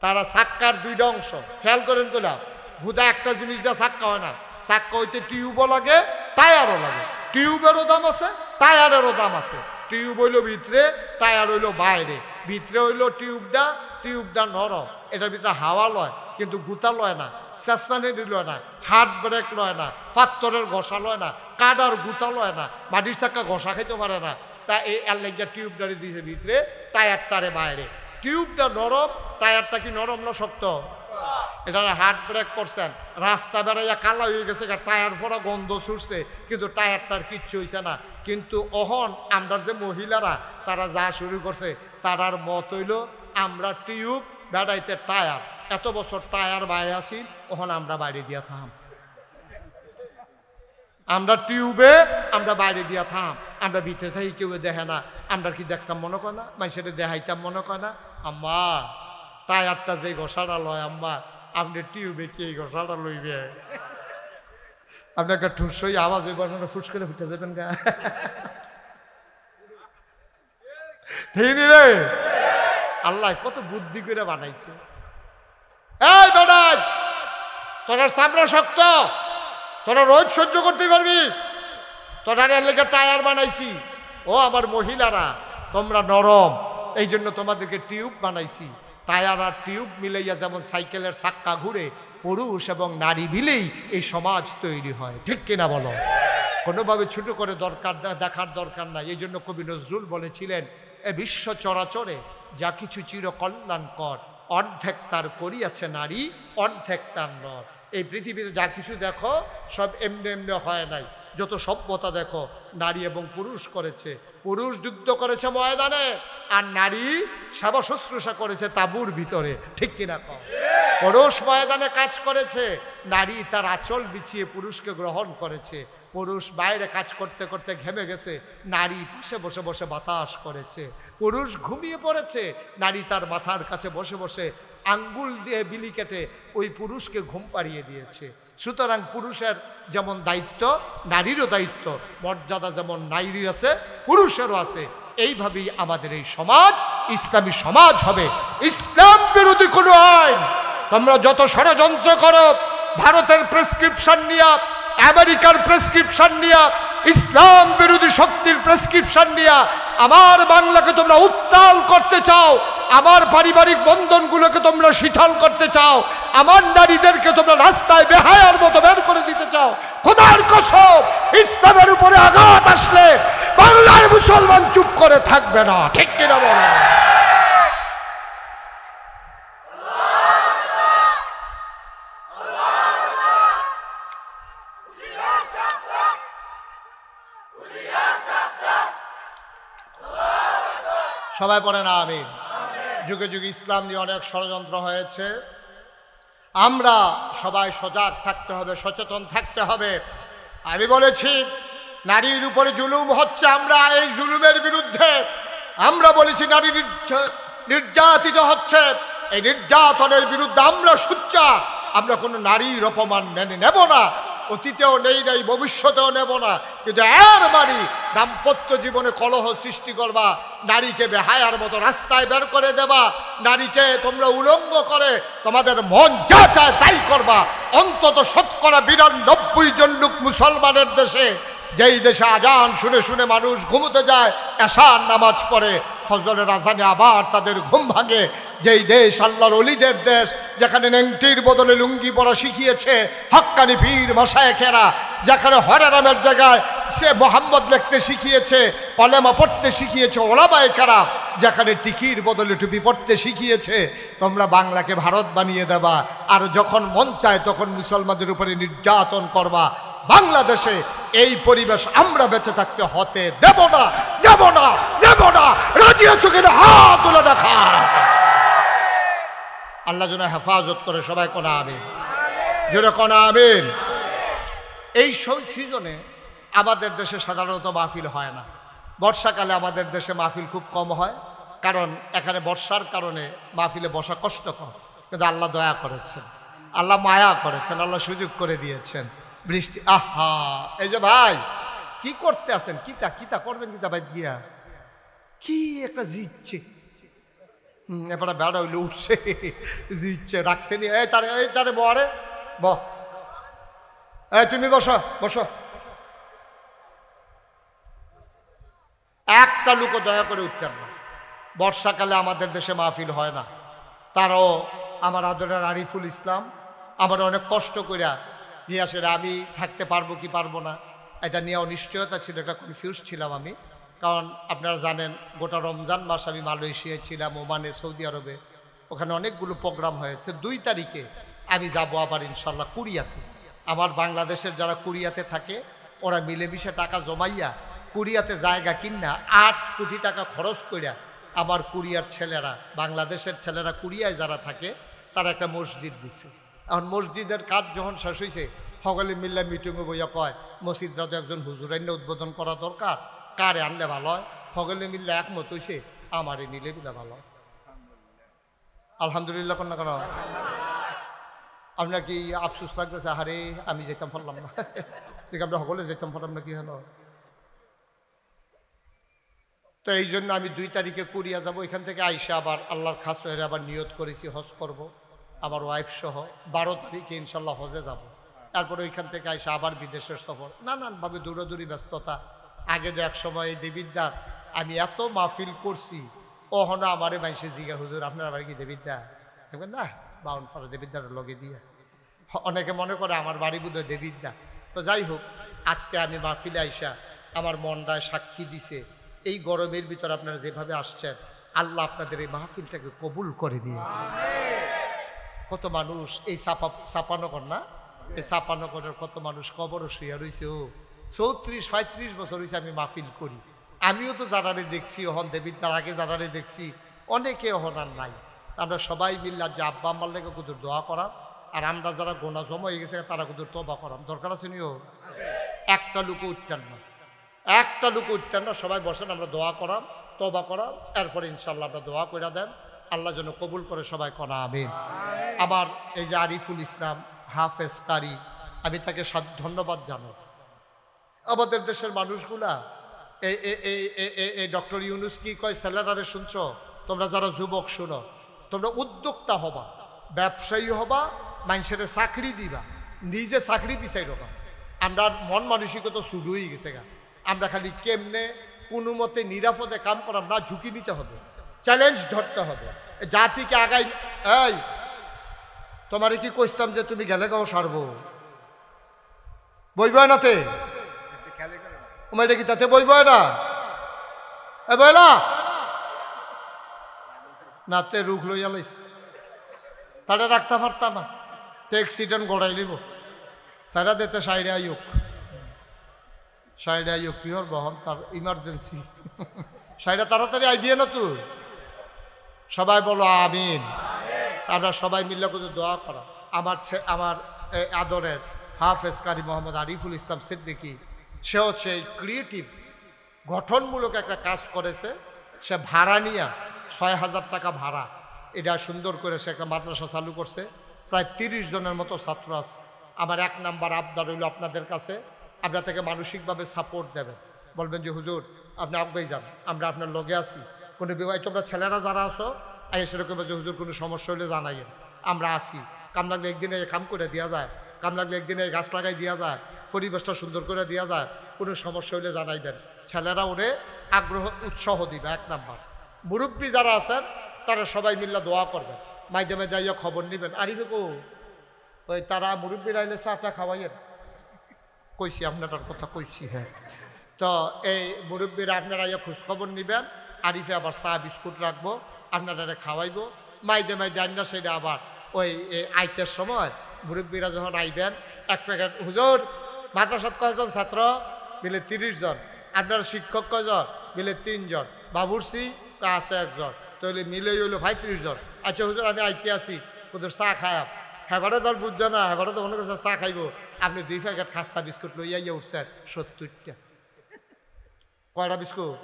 তারা চাক্কার দুইটা অংশ। খেয়াল করেন কইলাম হুদা একটা জিনিস দিয়ে চাক্কা হয় না, চাক্কা হইতে টিউবও লাগে টায়ারও লাগে। টিউবেরও দাম আছে, টায়ারেরও দাম আছে। টিউব হইল ভিতরে, টায়ার হইল বাইরে। ভিতরে হইল টিউবটা নরম, এটার ভিতরে হাওয়া লয় কিন্তু গুতা লয় না, চেষ্টানি লয় না, হাত ব্রেক লয় না, পাত্তরের ঘষা লয় না, কাদার গুতা লয় না, মাটির চাক্কা ঘষা খাইতে পারে না। তা এই এলাকা টিউবটারে দিয়েছে ভিতরে, টায়ারটারে বাইরে। টিউবটা নরম, টায়ারটা কি নরম না শক্ত? এটা হাত ব্রেক করছেন, রাস্তা বেড়াইয়া কালা হয়ে গেছে, টায়ার পরা গন্ধ ছুটছে, কিন্তু টায়ারটার কিচ্ছু হয়েছে না। কিন্তু অহন আমরা যে মহিলারা তারা যা শুরু করছে, তারার মত হইল আমরা টিউব বেড়াইতে টায়ার। এত বছর টায়ার বাইরে আসি, ওখান আমরা বাইরে দিয়া থাম। আমরা টিউবে আমরা বাইরে দিয়া থাম, আমরা ভিতরে থাকি কেউ দেখে না। আমরা কি দেখতাম মনে করে না? মানুষের দেখাইতাম মনে করে না? আম্মা টায়ারটা যে ঘষাটা লয়, আম্মা আপনি টিউবে কি এই ঘষাটা লইবে? আপনাকে ঠুসই আওয়াজ হইব, আপনারা ফুস করে ফুটে যাবেন গা। ঠিক রে? আল্লাহ কত বুদ্ধি করে বানাইছে। এই বেটাই, তোরা চামড়া শক্ত, তোরা রোজ সহ্য করতে পারবি, তোরা লেগে টায়ার বানাইছি। ও আমার মহিলারা তোমরা নরম, এই জন্য তোমাদেরকে টিউব বানাইছি। টায়ার আর টিউব মিলাইয়া যেমন সাইকেলের চাক্কা ঘুরে, পুরুষ এবং নারী মিলেই এই সমাজ তৈরি হয়। ঠিক কিনা বলো? কোনোভাবে ছোট করে দেখার দরকার নাই। এই জন্য কবি নজরুল বলেছিলেন, এ বিশ্ব চরাচরে যা কিছু চিরকল্যাণকর, অর্ধেক তার করিয়াছে নারী, অর্ধেক তার নর। এই পৃথিবীতে যা কিছু দেখো সব এমনি এমনি হয় নাই, যত সভ্যতা দেখো নারী এবং পুরুষ করেছে। পুরুষ যুদ্ধ করেছে ময়দানে, আর নারী সেবা শুশ্রূষা করেছে তাঁবুর ভিতরে, ঠিক কিনা কও? পুরুষ ময়দানে কাজ করেছে, নারী তার আঁচল বিছিয়ে পুরুষকে গ্রহণ করেছে। পুরুষ বাইরে কাজ করতে করতে ঘেমে গেছে, নারী পাশে বসে বসে বাতাস করেছে। পুরুষ ঘুমিয়ে পড়েছে, নারী তার মাথার কাছে বসে বসে আঙ্গুল দিয়ে বিলি কেটে ওই পুরুষকে ঘুম পাড়িয়ে দিয়েছে। সুতরাং পুরুষের যেমন দায়িত্ব, নারীরও দায়িত্ব, মর্যাদা যেমন নারীর আছে পুরুষেরও আছে। এইভাবেই আমাদের এই সমাজ ইসলামী সমাজ হবে। ইসলাম বিরোধী কোনো আইন তোমরা যত ষড়যন্ত্র করো, ভারতের প্রেসক্রিপশন নিয়ে, আমেরিকার প্রেসক্রিপশন নিয়ে, ইসলাম বিরোধী শক্তির প্রেসক্রিপশন নিয়ে আমার বাংলাকে তোমরা উত্তাল করতে চাও, আমার পারিবারিক বন্ধনগুলোকে তোমরা শিথিল করতে চাও, আমার নারীদেরকে তোমরা রাস্তায় বেহায়ার মতো বের করে দিতে চাও, খোদার কসম ইসলামের উপরে আঘাত আসলে বাংলার মুসলমান চুপ করে থাকবে না, ঠিক কিনা বলো? সবাই পড়ে না আমিন। যুগে যুগে ইসলাম নিয়ে অনেক ষড়যন্ত্র হয়েছে। আমরা সবাই সজাগ থাকতে হবে, সচেতন থাকতে হবে। আমি বলেছি নারীর উপরে জুলুম হচ্ছে, আমরা এই জুলুমের বিরুদ্ধে। আমরা বলেছি নারী নির্যাতিত হচ্ছে, এই নির্যাতনের বিরুদ্ধে আমরা সোচ্চার। আমরা কোনো নারীর অপমান মেনে নেব না, অতীতেও নেই নাই, ভবিষ্যতেও নেব না। কিন্তু এর মানে দাম্পত্য জীবনে কলহ সৃষ্টি করবা, নারীকে বেহায়ার মতো রাস্তায় বের করে দেবা, নারীকে তোমরা উলঙ্গ করে তোমাদের মন যা চায় তাই করবা। অন্তত ৯২% জন লোক মুসলমানের দেশে, যেই দেশে আজান শুনে শুনে মানুষ ঘুমোতে যায়, এশার নামাজ পড়ে, ফজরের আজানে আবার তাদের ঘুম ভাঙে, যেই দেশ আল্লাহর ওলিদের দেশ, যেখানে নেংটির বদলে লুঙ্গি পরা শিখিয়েছে হক্কানি পীর মাশায়েখেরা, যেখানে হরেরামের জায়গায় সে মোহাম্মদ লিখতে শিখিয়েছে, কলেমা পড়তে শিখিয়েছে ওলামায়ে কেরাম, যেখানে টিকির বদলে টুপি পড়তে শিখিয়েছে, তোমরা বাংলাকে ভারত বানিয়ে দেবা, আর যখন মন চায় তখন মুসলমানদের উপরে নির্যাতন করবা। বাংলাদেশে এই পরিবেশ আমরা বেঁচে থাকতে হতে দেব না, দেব না, দেব না। রাজি আছো কিনা হাত তুলে দেখা। আল্লাহ যেন হেফাজত করে, সবাই কোনা আমিন, জোরে কোনা আমিন। এই সিজনে আমাদের দেশে সাধারণত মাহফিল হয় না। বর্ষাকালে আমাদের দেশে মাহফিল খুব কম হয়, কারণ এখানে বর্ষার কারণে মাহফিলে বসা কষ্টকর। কিন্তু আল্লাহ দয়া করেছেন, আল্লাহ মায়া করেছেন, আল্লাহ সুযোগ করে দিয়েছেন। বৃষ্টি, আহা, এই যে ভাই কি করতে আছেন, কিতা কিতা করবেন, কিতা ভাই দিয়া কি একটা জিতছে, এবারে বেড়া হইলে উঠছে, জিতছে, রাখছে নি, এই তারে বরে ব, এই তুমি বসো বসো। একটা লোকও দয়া করে উঠতেন না। বর্ষাকালে আমাদের দেশে মাহফিল হয় না। তারাও আমার আদরের আরিফুল ইসলাম আমার অনেক কষ্ট করিয়া দিয়ে আসে, আমি থাকতে পারবো কি পারবো না এটা নিয়ে অনিশ্চয়তা ছিল, এটা কনফিউজ ছিলাম আমি। কারণ আপনারা জানেন গোটা রমজান মাস আমি মালয়েশিয়ায় ছিলাম, ওমানে, সৌদি আরবে, ওখানে অনেকগুলো প্রোগ্রাম হয়েছে। 2 তারিখে আমি যাব আবার ইনশাল্লাহ কুরিয়াতে। আমার বাংলাদেশের যারা কুরিয়াতে থাকে ওরা মিলেমিশে টাকা জমাইয়া কুরিয়াতে জায়গা কিনা 8 কোটি টাকা খরচ করিয়া আমার কুরিয়ার ছেলেরা, বাংলাদেশের ছেলেরা কুরিয়ায় যারা থাকে তারা একটা মসজিদ দিছে। এখন মসজিদের কাজ যখন শেষ হয়েছে, সকলে মিল্লা মিটিংয়ে বইয়া কয় মসজিদরা তো একজন হুজুরাইন্য উদ্বোধন করা দরকার, কারে আনলে ভালো হয়। সকলে মিল্লা একমত হয়েছে আমারে নিলে বিলা ভালো হয়। আলহামদুলিল্লাহ কন্যা কেন আপনার কি আফসোস লাগতেছে, আরে আমি যেতাম পারলাম না, ঠিক আমরা সকলে যেতাম পারলাম না, কি হলো? তো এই জন্য আমি 2 তারিখে কুরিয়া যাব। এখান থেকে আইসা আবার আল্লাহর খাস মেহরে আবার নিয়ত করেছি হজ করব, আমার ওয়াইফ সহ 12 তারিখে ইনশাল্লাহ হজে যাব। তারপরে ওইখান থেকে আইসা আবার বিদেশের সফর, নানানভাবে দৌড়াদৌড়ি ব্যস্ততা। আগে যে এক সময় দেবিদ্যার আমি এত মাহফিল করছি, ওহনো আমারে মাইসে জিগা হুজুর আপনার বাড়ি কি দেবিদ্যা? না, বাউনপাড়া দেবিদ্যার লগে দিয়ে। অনেকে মনে করে আমার বাড়ি বোধহয় দেবিদ্যা। তো যাই হোক, আজকে আমি মাহফিলে আইসা আমার মনটায় সাক্ষী দিছে, এই গরমের ভিতর আপনারা যেভাবে আসছেন, আল্লাহ আপনাদের এই মাহফিলটাকে কবুল করে নিয়েছে। কত মানুষ এই চাপানগর না, এই চাপানগরের কত মানুষ কবরও শুয়ে রয়েছে, ও 34-35 বছর হয়েছে আমি মাহফিল করি। আমিও তো যারারে দেখছি হন দেবীর তার আগে যারারে দেখছি অনেকে হন আর নাই। আমরা সবাই মিললাম যে আব্বা আম্মার লেগে কুদুর দোয়া করা, আর আমরা যারা গোনা জমা হয়ে গেছে তারা কুদুর তবা করাম। দরকার আছে নিও? একটা লুকো উঠতেন না, একটা লুকো উঠতেন না, সবাই বসেন, আমরা দোয়া করাম, তবা করাম, এরপরে ইনশাল্লাহ আমরা দোয়া করে দেন, আল্লাহ যেন কবুল করে সবাই করা আমিন। আমার এই যে আরিফুল ইসলাম হাফেজ কারি, আমি তাকে ধন্যবাদ জানাই। আমাদের দেশের মানুষগুলা এই ডক্টর ইউনুস কি কয় স্যালারারে শুনছ? তোমরা যারা যুবক শুনো, তোমরা উদ্যোক্তা হবা, ব্যবসায়ী হবা, মানুষের চাকরি দিবা, নিজে চাকরি পিছাই রবা। আমরা মন মানসিকতা শুরু হয়ে গেছে গা। আমরা খালি কেমনে কোনো মতে নিরাপদে কাম করাম না, ঝুঁকি নিতে হবে, চ্যালেঞ্জ ধরতে হবে, জাতিকে আগাই। এই তোমারে কি কইতাম যে তুমি গেলে গাও সারবো, বইব নাতে এটা কি তাতে বইব না? এ বইলা নাতে রুখ লইয়া লাইস, তারা রাখতে পারতা না, তো অ্যাক্সিডেন্ট গড়াই নিব। সাইডা দিতে সাইডে আইক, সাইডে আইক পিওর বহন তার ইমার্জেন্সি, সাইডা তাড়াতাড়ি আইবিয়ে না তুই। সবাই বলো আমিন। আমরা সবাই মিলে কিন্তু দোয়া করা। আমার আদরের হাফেজ কারি মোহাম্মদ আরিফুল ইসলাম সিদ্দিকী, সে হচ্ছে এই ক্রিয়েটিভ গঠনমূলক একটা কাজ করেছে। সে ভাড়া নিয়ে ৬,০০০ টাকা ভাড়া, এটা সুন্দর করে সে একটা মাদ্রাসা চালু করছে। প্রায় ৩০ জনের মতো ছাত্র আছে। আমার ১ নাম্বার আবদার হইল আপনাদের কাছে, আপনার থেকে মানসিকভাবে সাপোর্ট দেবেন, বলবেন যে হুজুর আপনি আগাই যান, আমরা আপনার লগে আছি। কোনো বিবাহ তোমরা ছেলেরা যারা আছো আই সেরকম যে হুজুর কোনো সমস্যা হলে জানাইয়েন, আমরা আসি। কাম লাগলে একদিনে কাম করে দেওয়া যায়, কাম লাগলে একদিনে গাছ লাগাই দেওয়া যায়, পরিবেশটা সুন্দর করে দেওয়া যায়, কোনো সমস্যা হলে জানাইবেন। ছেলেরা ওরে আগ্রহ উৎসাহ দিবে। ১ নাম্বার। মুরব্বী যারা আছেন তারা সবাই মিল্লা দোয়া করবেন, মাইদে মাইদে আইয়া খবর নেবেন। আরিফে কো ওই তারা মুরব্বীরা আইলে চাটা খাওয়াইয়েন, কইছি আপনার কথা কইছি। হ্যাঁ, তো এই মুরব্বীরা আপনারা আইয়া খোঁজখবর নেবেন। আরিফে আবার চা বিস্কুট রাখবো, আপনারা খাওয়াইবো। মাইদে মাইদে আইনা সেটা আবার ওই আইতের সময় মুরব্বীরা যখন আইবেন 1 প্যাকেট, হুজুর মাদ্রাসাত কয়জন ছাত্র? মিলে 30 জন। আপনার শিক্ষক কয়জন? মিলে 3 জন। বাবুর্চি আছে 1 জন, তাহলে মিলেই হইলো 35 জন। আচ্ছা হুজুর আমি আইতে আসি, হুজুর চা খায়াম। হেবারে দল বুঝছো না, হেবারে তো মনে করছে চা খাইব। আপনি 2 প্যাকেট খাস্তা বিস্কুট লইয়া ইয়ে উঠছেন 70টা। কয়টা বিস্কুট?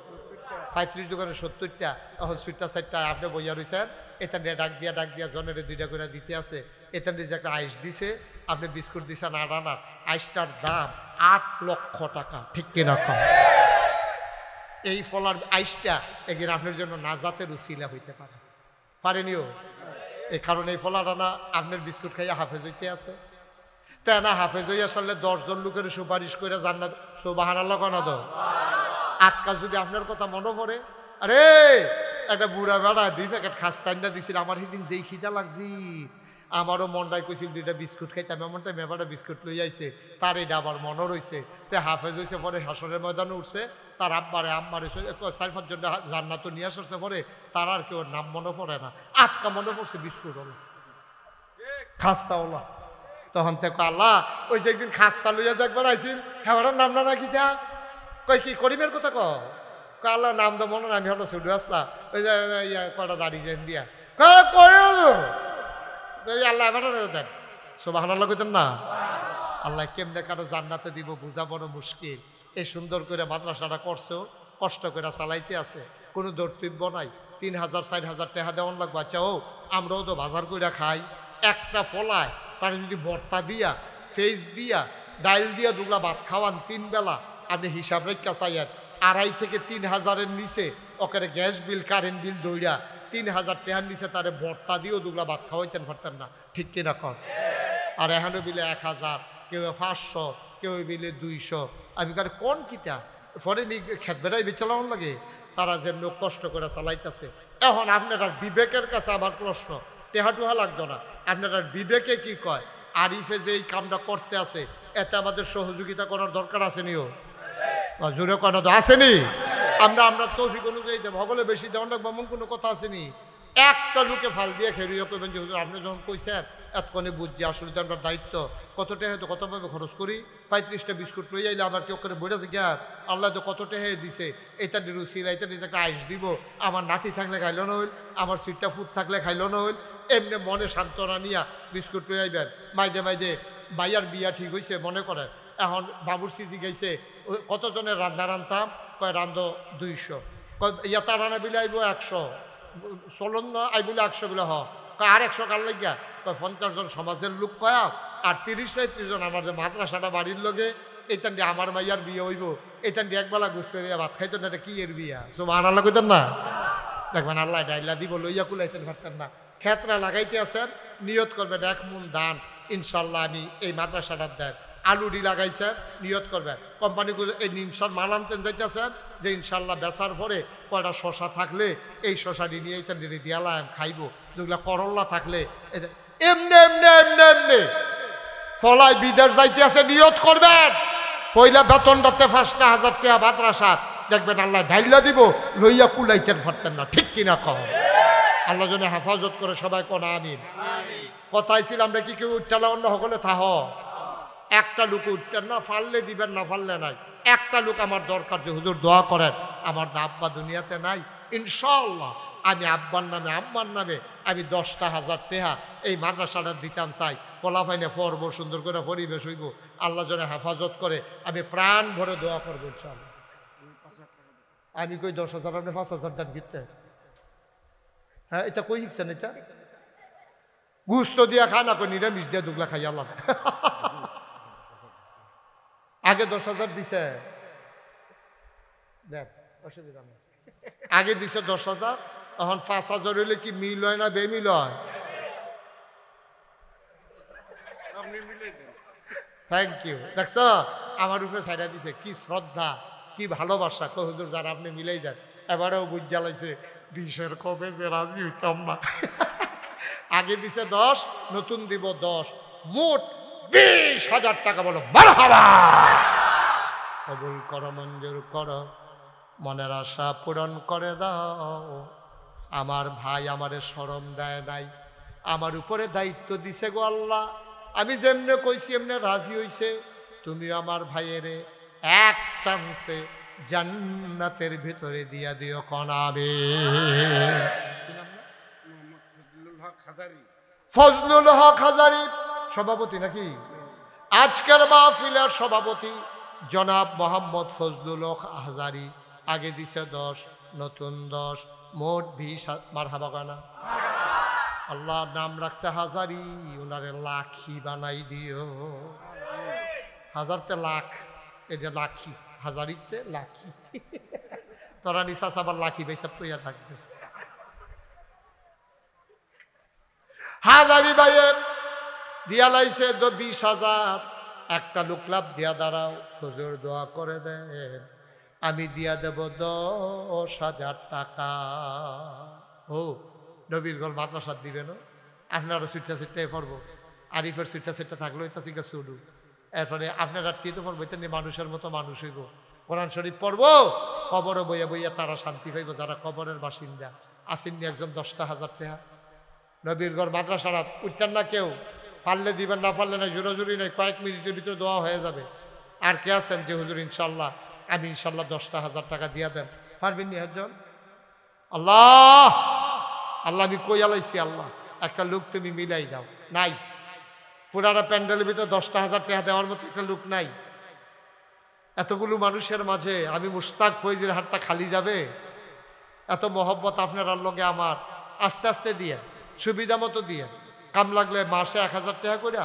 35 দোকানে 70টা। এখন 4টা আপনি বইয়া রয়েছেন। এখান ডাক দিয়া জনের 2টা করে দিতে আছে। এখান যে একটা আইস দিছে, আপনি বিস্কুট দিছেন 8 আনা। আইসটার দাম 8 লক্ষ টাকা, ঠিক কিনা? এই ফলার আইসটা একদিন আপনার জন্য নাজাতের উসিলা হইতে পারে, পারেনিও? এই কারণে এই ফলার আনা আপনার বিস্কুট খাইয়া হাফেজ হইতে আছে। তাই না হাফেজ হইয়া আসলে 10 জন লোকের সুপারিশ করে জান্নাত, সুবহানাল্লাহ কোন তো আজকাল যদি আপনার কথা মনে পড়ে, আরে একটা বুড়া বেড়া 2 প্যাকেট খাস্তাইনা দিছিল, আমার সেদিন যেই খিদা লাগছি, আমারও মনটাই কইছিল 2টা বিস্কুট খাইতাম, এমনটা মেবাটা বিস্কুট লই আইছে, তার এটা আবার মনে রয়েছে। তে হাফেজ হয়েছে, পরে হাসরের ময়দানে উঠছে, তার আব্বারে 4-5 জন জান্নাত নিয়ে আসছে, পরে তার আর কেউ নাম মনে পড়ে না, আটকা মনে পড়ছে বিস্কুট হলো, খাস্তা হলো। তখন থেকে আল্লাহ ওই যে একদিন খাস্তা লইয়া যে একবার আইসিন, হ্যাঁ নাম না নাকি তা কই কি করিমের কথা আল্লাহ নাম তো মনে না, আমি হলো ছুটে আসলাম ওই যে কটা দাঁড়িয়ে যেন দিয়া আল্লাহ এবার দেন সুবহানাল্লাহ কইতেন না। আল্লাহ কেমনে কারো জান্নাতে দিব বুঝা বড় মুশকিল। এই সুন্দর করে মাদ্রাসাটা করছো, কষ্ট করে চালাইতে আছে, কোনো দর্তব্য নাই। 3,000-4,000 টাকা দেওয়ান লাগবে। আচ্ছা ও আমরাও তো বাজার করে খাই, একটা ফলায় তার যদি ভর্তা দিয়া, ফেস দিয়া, ডাইল দিয়া 2 ভাত খাওয়ান 3 বেলা, আপনি হিসাব রেখা চাইয়েন 2,500 থেকে 3,000-এর নিচে ওকে গ্যাস বিল কারেন্ট বিল দইরা 3,000 টাকার নিচে তারে ভর্তা দিয়েও 2 ভাত খাওয়াইতেন পারতেন না, ঠিক কিনা কর? আর এখানে বিলে 1,000, কেউ 500, কেউ বিলে 200। আমি কার কোন কিতা ফরে খেত বেড়াই বেচালাম লাগে, তারা যে লোক কষ্ট করে চালাইতেছে। এখন আপনার বিবেকের কাছে আমার প্রশ্ন, টেহাটুহা লাগতো না, আপনার বিবেকে কি কয়? আরিফে যে এই কামটা করতে আছে, এতে আমাদের সহযোগিতা করার দরকার আসেনিও? জোরে কোনো তো আসেনি? আমরা তৌফিক অনুযায়ী দেব, হগলে বেশি দেওয়ান রাখবো এমন কোনো কথা আসেনি। একটা লোকে ফাল দিয়ে খেলিয়ে করবেন যে হুজুর আপনি যখন কইছেন এতক্ষণে বুঝছি আসলে তো আমরা দায়িত্ব কত টাকা তো কতভাবে খরচ করি 35টা বিস্কুট লই আইলে আমার কেউ করে বইটা থেকে আল্লাহ তো কত টাকা দিছে এটা রুচিলা এটা নিজে একটা আইস দিব আমার নাতি থাকলে খাইল না হইল আমার সিটটা ফুট থাকলে খাইল না হইল এমনি মনে সান্ত্বনা নিয়া বিস্কুট লই আইবেন মাইদে মাইদে ভাইয়ার বিয়া ঠিক হয়েছে মনে করেন এখন বাবুর সিজি গাইছে কতজনের রান্না রান্তাম কয় রান্ধ 200 ইয়াতা রান্না বিলে আইব 100 চলন আইবলে 100 বিলে আর 100 কার লাগিয়া কয় 50 জন সমাজের লোক কয়া আর 30 জন আমার যে মাদ্রাসাটা বাড়ির লগে এইটান দিয়ে আমার মাইয়ার বিয়ে হইব এইটান দিয়ে একবেলা গুছতে দিয়ে ভাত খাইতো না এটা কি এর বিয়া সুবহানাল্লাহ কইতেন না দেখবেন আল্লাহ ডাইলা দিব লইয়া কুলাইতেন পারতেন না ক্ষেত্রা লাগাইতে আছেন নিয়ত করবেন 1 মণ দান ইনশাল্লাহ আমি এই মাদ্রাসাটার দেন আলুডি লাগাইছেন নিয়ত করবেন কোম্পানিগুলো এই নিমসার মাল আনতেন যাইতেছেন যে ইনশাল্লাহ বেচার পরে কয়টা শশা থাকলে এই শশাটি নিয়ে এইটা দিয়ালাম খাইব যেগুলা করল্লা থাকলে এমনি এমনি এমনি এমনি ফলাই বিদেশ যাইতে আছে নিয়ত করবেন পয়লা বেতনটাতে 5,000 টাকা মাদ্রাসাত দেখবেন আল্লাহ ঢাইলা দিব লইয়া কুলাইতেন পারতেন না ঠিক কিনা কম আল্লাহ যেন হেফাজত করে সবাই কোন আমিন কথাই ছিল আমরা কি কেউ উঠতে অন্য সকলে থাহ একটা লোক উঠতেন না ফাললে দিবেন না ফাললে নাই একটা লোক আমার দরকার যে হুজুর দোয়া করেন আমার আব্বা দুনিয়াতে নাই ইনশাআল্লাহ আমি আব্বার নামে আম্মার নামে আমি 10,000 টাকা এই মাদ্রাসাটা দিতাম চাই ফলাফাইনে পড়বো সুন্দর করে পরিবেশ হইব আল্লাহ যেন হেফাজত করে আমি প্রাণ ভরে দোয়া করবো ইনশাআল্লাহ আমি কই 10,000 আপনি 5,000 দেন গিতে হ্যাঁ এটা কই শিখছেন এটা গুস্ত দিয়া খানা কই নিরামিষ দিয়া দুগলা খাই আল্লাহ আগে 10,000 দিছে দেখ অসুবিধা নেই আগে দিছে 10,000 এখন 5,000 হইলে কি মিল হয় না বেমিল হয় থ্যাংক ইউ দেখছো আমার উপরে সাইডা দিছে কি শ্রদ্ধা কি ভালোবাসা কো হুজুর যারা আপনি মিলাই দেন এবারেও বুঝ জ্বালাইছে 20-এর কবে যে রাজি হইতাম না আগে দিছে 10 নতুন দিব 10 মোট 20,000 টাকা বলো মারহাবা কবুল করো মঞ্জুর করো মনের আশা পূরণ করে দাও আমার ভাই আমারে শরম দেয় নাই আমার উপরে দায়িত্ব দিছে গো আল্লাহ আমি যেমনে কইছি এমনে রাজি হইছে তুমিও আমার ভাইয়েরে এক চান্সে জান্নাতের ভিতরে দিয়া দিও কনাবে ফজলুল হক হাজারি সভাপতি নাকি আজকের মাহফিলের সভাপতি জনাব মোহাম্মদ ফজলুল হক হাজারি আগে দিছে 10 নতুন 10 মোট 20 মারহাবা গানা আল্লাহ নাম রাখছে হাজারি ওনারে লাখি বানাই দিও হাজারতে লাখ এটা লাখি হাজারিতে লাখি তোরা নিশা সাবার লাখি বেসব কইয়া থাকবেস হাজারি ভাইয়ের দিয়া লাইছে 20,000 একটা লোক লাভ দিয়া দাঁড়াও হুজুর দোয়া করে দেন আমি দিয়া দেব 10,000 টাকা ও নবীরগঞ্জ মাদ্রাসা দিবেন আপনারা সুইটা সিটটাই পড়বো আরিফের সুইটা সিটটা থাকলো এটা শিখা শুরু এরপরে আপনারা তীর্থ পড়বো এটা নিয়ে মানুষের মতো মানুষ হইব কোরআন শরীফ পড়বো কবরে বইয়া বইয়া তারা শান্তি পাইব যারা কবরের বাসিন্দা আসেননি একজন 10,000 টাকা নবীরগঞ্জ মাদ্রাসারা উঠতেন না কেউ পারলে দিবেন না পারলে না জোরাজুরি নেই কয়েক মিনিটের ভিতরে দোয়া হয়ে যাবে আর কে আছেন যে হুজুর ইনশাল্লাহ আমি ইনশাল্লাহ 10,000 টাকা দিয়া দেন পারবেন নি একজন আল্লাহ আল্লাহ আমি কই আলাইছি আল্লাহ একটা লোক তুমি মিলাই দাও নাই পুরাটা প্যান্ডেলের ভিতরে 10,000 টাকা দেওয়ার মতো একটা লোক নাই এতগুলো মানুষের মাঝে আমি মুশতাক ফৈজির হাতটা খালি যাবে এত মহব্বত আপনার লগে আমার আস্তে আস্তে দিয়ে সুবিধা মতো দিয়ে কাম লাগলে মাসে 1,000 টাকা করে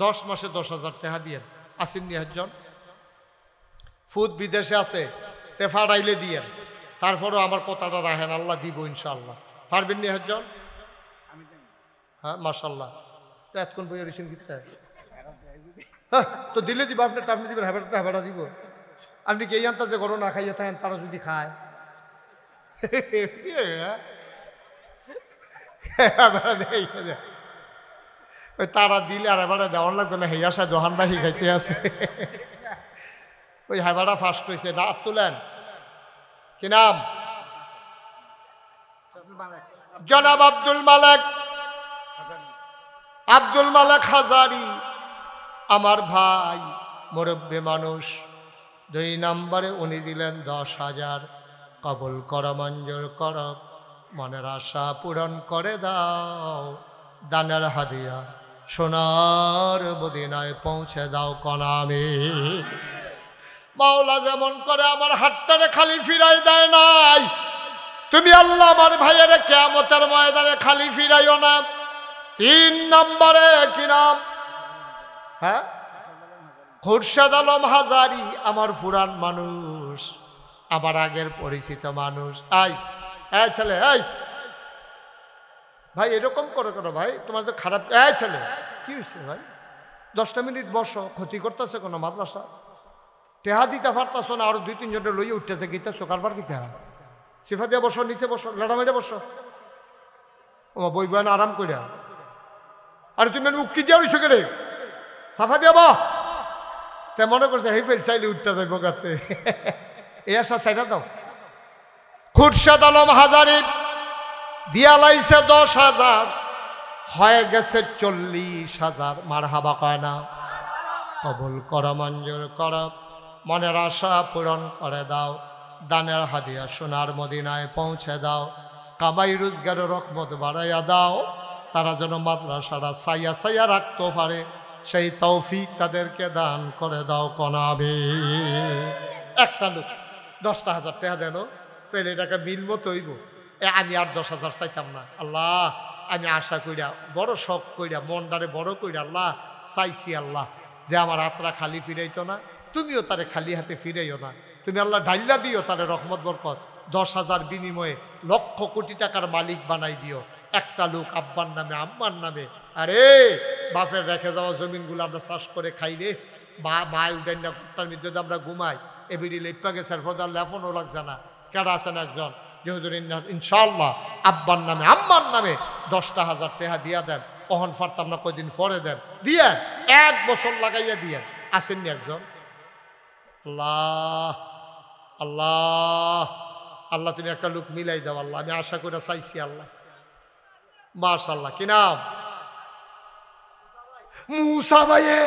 10 মাসে 10,000 টাকা দিয়ে আসেননি একজন ফুদ বিদেশে আছে তেফাড়াইলে দিয়ে তারপরেও আমার কথাটা রাখেন আল্লাহ দিব ইনশাআল্লাহ পারবেন নি একজন হ্যাঁ মাশাল্লাহ তো এতক্ষণ বই রিসিন কিনতে হ্যাঁ তো দিলে দিব আপনার আপনি দিবেন হ্যাঁ ভাড়া দিব আপনি কে জানতা যে গরম না খাইয়ে থাকেন তারা যদি খায় ওই তারা দিলে আর এবারে দেওয়ার লাগতো না হেয়াসা জহান বাহি খাইতে আছে ওই হাইবাটা ফার্স্ট হয়েছে রাত তুলেন কি নাম জনাব আব্দুল মালেক আব্দুল মালেক হাজারি আমার ভাই, মুরব্বী মানুষ। 2 নম্বরে উনি দিলেন 10,000। কবুল কর, মঞ্জুর কর, মনের আশা পূরণ করে দাও, দানের হাদিয়া সোনার মদিনায় পৌঁছে দাও কনামে। মাওলা যেমন করে আমার হাতটারে খালি ফিরাই দেয় নাই, তুমি আল্লাহ আমার ভাইয়ের কিয়ামতের ময়দানে খালি ফিরাইও না। 3 নম্বরে কি নাম? হ্যাঁ, খুরশেদ আলম হাজারি আমার পুরান মানুষ, আমার আগের পরিচিত মানুষ। এই ছেলে, এই ভাই এরকম করো কেন ভাই, তোমার তো খারাপ। এই ছেলে কি হয়েছে ভাই? 10টা মিনিট বসো, ক্ষতি করতেছে কোনো মাদ্রাসা? টেহা দিতে পারতাছো না? আরো 2-3 জনের লইয়ে উঠতেছে, গীতা কারবার গীতা সিফা দিয়ে বসো, নিচে বসো, লেডা মেরে বসো, ও বই বয়ান আরাম করিয়া। আরে তুমি উকি দিয়া রইছো কে রে? সাফা দিয়া বা তে মনে করছে হেই ফেল চাইলে উঠতে যাইব গাতে। এই আশা চাইটা দাও। খুরশেদ আলম হাজারি দিয়া লাইছে 10,000, হয়ে গেছে 40,000। মারহাবা কয় না? কবুল কর, মঞ্জুর কর, মনের আশা পূরণ করে দাও, দানের হাদিয়া সোনার মদিনায় পৌঁছে দাও, কামাই রোজগারের রহমত বাড়াইয়া দাও, তারা যেন মাদ্রাসাটা সাইয়া সাইয়া রাখতে পারে সেই তৌফিক তাদেরকে দান করে দাও কনাবে। একটা লোক 10,000 টাকা দেন, তাহলে এটাকে বিল মতো হইব। আমি আর 10,000 চাইতাম না। আল্লাহ আমি আশা কইরা বড় শখ কইরা মনটারে বড় কইরা আল্লাহ চাইছি আল্লাহ যে আমার আত্রা খালি ফিরাইতো না, তুমিও তারে খালি হাতে ফিরাইও না, তুমি আল্লাহ ঢাইলা দিও তারে রহমত বরকত। 10,000 বিনিময়ে লক্ষ কোটি টাকার মালিক বানাই দিও। একটা লোক আব্বার নামে আম্মার নামে, আরে বাপের রেখে যাওয়া জমিনগুলো আমরা চাষ করে খাই রে, মায় উঠাই না কুত্তার মধ্যে আমরা ঘুমাই, এবিডি লেপা গেছে ফোদার লেফনও লাগছে না। কেডা আছেন একজন যে হুজুর ইনশাআল্লাহ আব্বার নামে আম্মার নামে 10,000 টাকা দিয়া দেন, অহন ফারতাম না কয়দিন পরে দেন, দিয়ে 1 বছর লাগাইয়া দিয়ে আসেননি একজন? আল্লাহ আল্লাহ আল্লাহ তুমি একটা লোক মিলাই দাও আল্লাহ, আমি আশা করে চাইছি আল্লাহ। মাশাআল্লাহ, কি নাম? মুসা ভাইয়ে।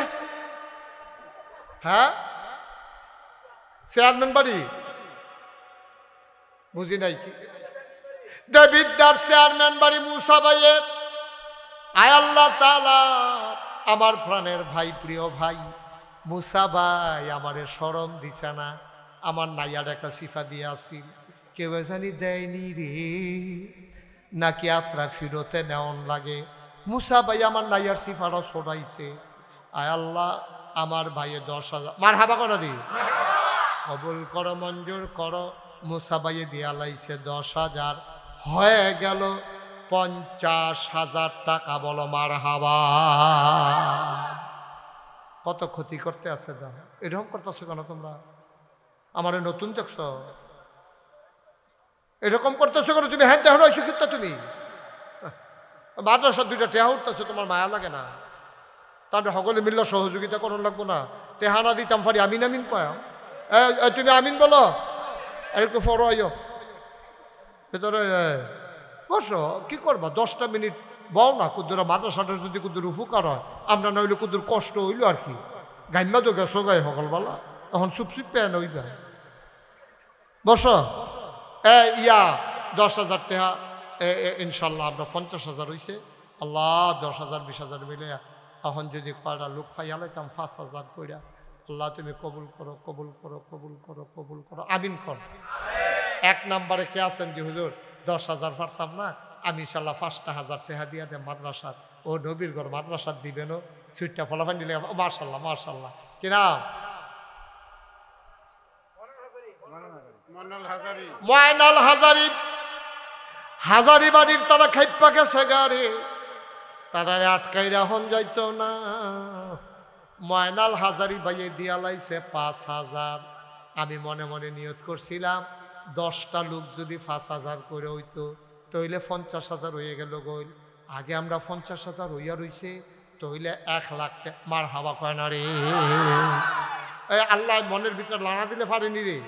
হ্যাঁ, চেয়ারম্যান বাড়ি বুঝি নাই কি? দেবিদ্যার চেয়ারম্যান বাড়ি মুসা ভাইয়ে। আয় আল্লাহ তাআলা আমার প্রাণের ভাই, প্রিয় ভাই মুসা ভাই আমারে শরম দিছে না, আমার নাইয়ার একটা সিফা দিয়ে আসিল, কেউ জানি দেয়নি রে, নাকি আত্রা ফিরতে নেওয়ান লাগে। মুসা ভাই আমার নাইয়ার সিফাটা ছড়াইছে। আয় আল্লাহ আমার ভাইয়ে 10,000 মারহাবা করে দি, কবুল করো, মঞ্জুর করো। মুসা ভাইয়ে দিয়া লাইছে 10,000, হয়ে গেল 50,000 টাকা। বলো মারহাবা। কত ক্ষতি করতে আছে দাও, এরকম করতেছো কেন তোমরা? আমার নতুন দেখছো, এরকম করতেছো কেন তুমি? হ্যাঁ দেখো শিক্ষিত তুমি মাদ্রাসার 2টা টেহা উঠতেছো, তোমার মায়া লাগে না? তাহলে সকলে মিললে সহযোগিতা করুন লাগবো না? টেহা না দিতাম পারি আমিন আমিন পাও। তুমি আমিন বলো, আর একটু ফরো আইও ভেতরে বসো। কি করবা? 10টা মিনিট বও না, কুদ্দুরা মাদ্রাসাটা যদি কুদ্দুর উপকার হয়, আমরা না হইলে কুদ্দুর কষ্ট হইলো আর কি। গাইমা তো গেছো গাই সকালবেলা, এখন চুপচুপ পেয়ে নইবা। বসো। ইয়া 10,000 টাকা ইনশাল্লাহ আমরা 50,000 হয়েছে। আল্লাহ 10,000 20,000 মিলে এখন যদি কয়টা লোক পাইয়া লাইতাম 5,000 কইরা, আল্লাহ তুমি কবুল করো, কবুল করো, কবুল করো, কবুল করো, আমিন কর। 1 নম্বরে কে আছেন যে হুজুর 10,000 পারতাম না, আমি ইনশাল্লাহ 5,000 টাকা দিয়া দেব মাদ্রাসার, ও নবীর ঘর মাদ্রাসার দিবেন, সুইটটা ফলাফান দিলে মাশাল্লাহ মাশাল্লাহ। কি নাম? ময়নাল হাজারি। হাজারি বাড়ির তারা খাইপা গেছে গাড়ি, তারা আটকাইরা হন যাইতো না। ময়নাল হাজারি ভাইয়ে দিয়া লাইছে 5,000। আমি মনে মনে নিয়ত করছিলাম 10টা লোক যদি 5,000 করে হইতো তইলে 50,000 হয়ে গেল গইল। আগে আমরা 50,000 হইয়া রইছে, তইলে 1 লাখ টাকা। মার হাওয়া কয় না রে, আল্লাহ মনের ভিতরে লাড়া দিলে পারেনি রে।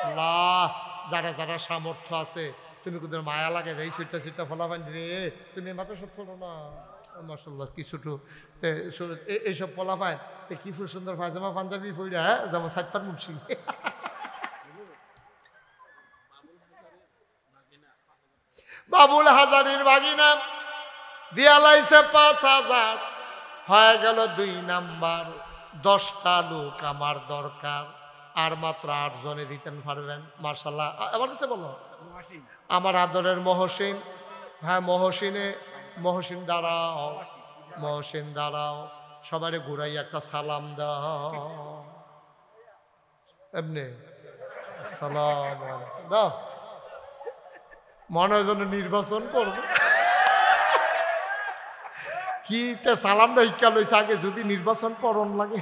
আল্লাহ যারা যারা সামর্থ্য আছে, তুমি কোথাও মায়া লাগে এই সুইটটা সুইটটা ফলাফান রে, তুমি মাত্র সব ফলো না। মাশাআল্লাহ কিছুটু এইসব পোলা পায় কি সুন্দর পায়জামা পাঞ্জাবি পইরা, হ্যাঁ, যেমন সাইপার মুন্সি। বাবুল হাজারির বাগিনা দিয়া লাইছে 5,000, হয়ে গেল 2 নাম্বার। 10টা লোক আমার দরকার, আর মাত্র 8 জনে দিতেন পারবেন। মাশাআল্লাহ। আমার কাছে বলো আমার আদরের মহসিন, হ্যাঁ মহসিন দাঁড়াও, মহসিন দাঁড়াও, সবারে ঘুরাই একটা সালাম দাও, এমনি সালাম দাও। মনে হয় যেন নির্বাচন করবো কি সালামটা ইকা লইছে আগে, যদি নির্বাচন করণ লাগে।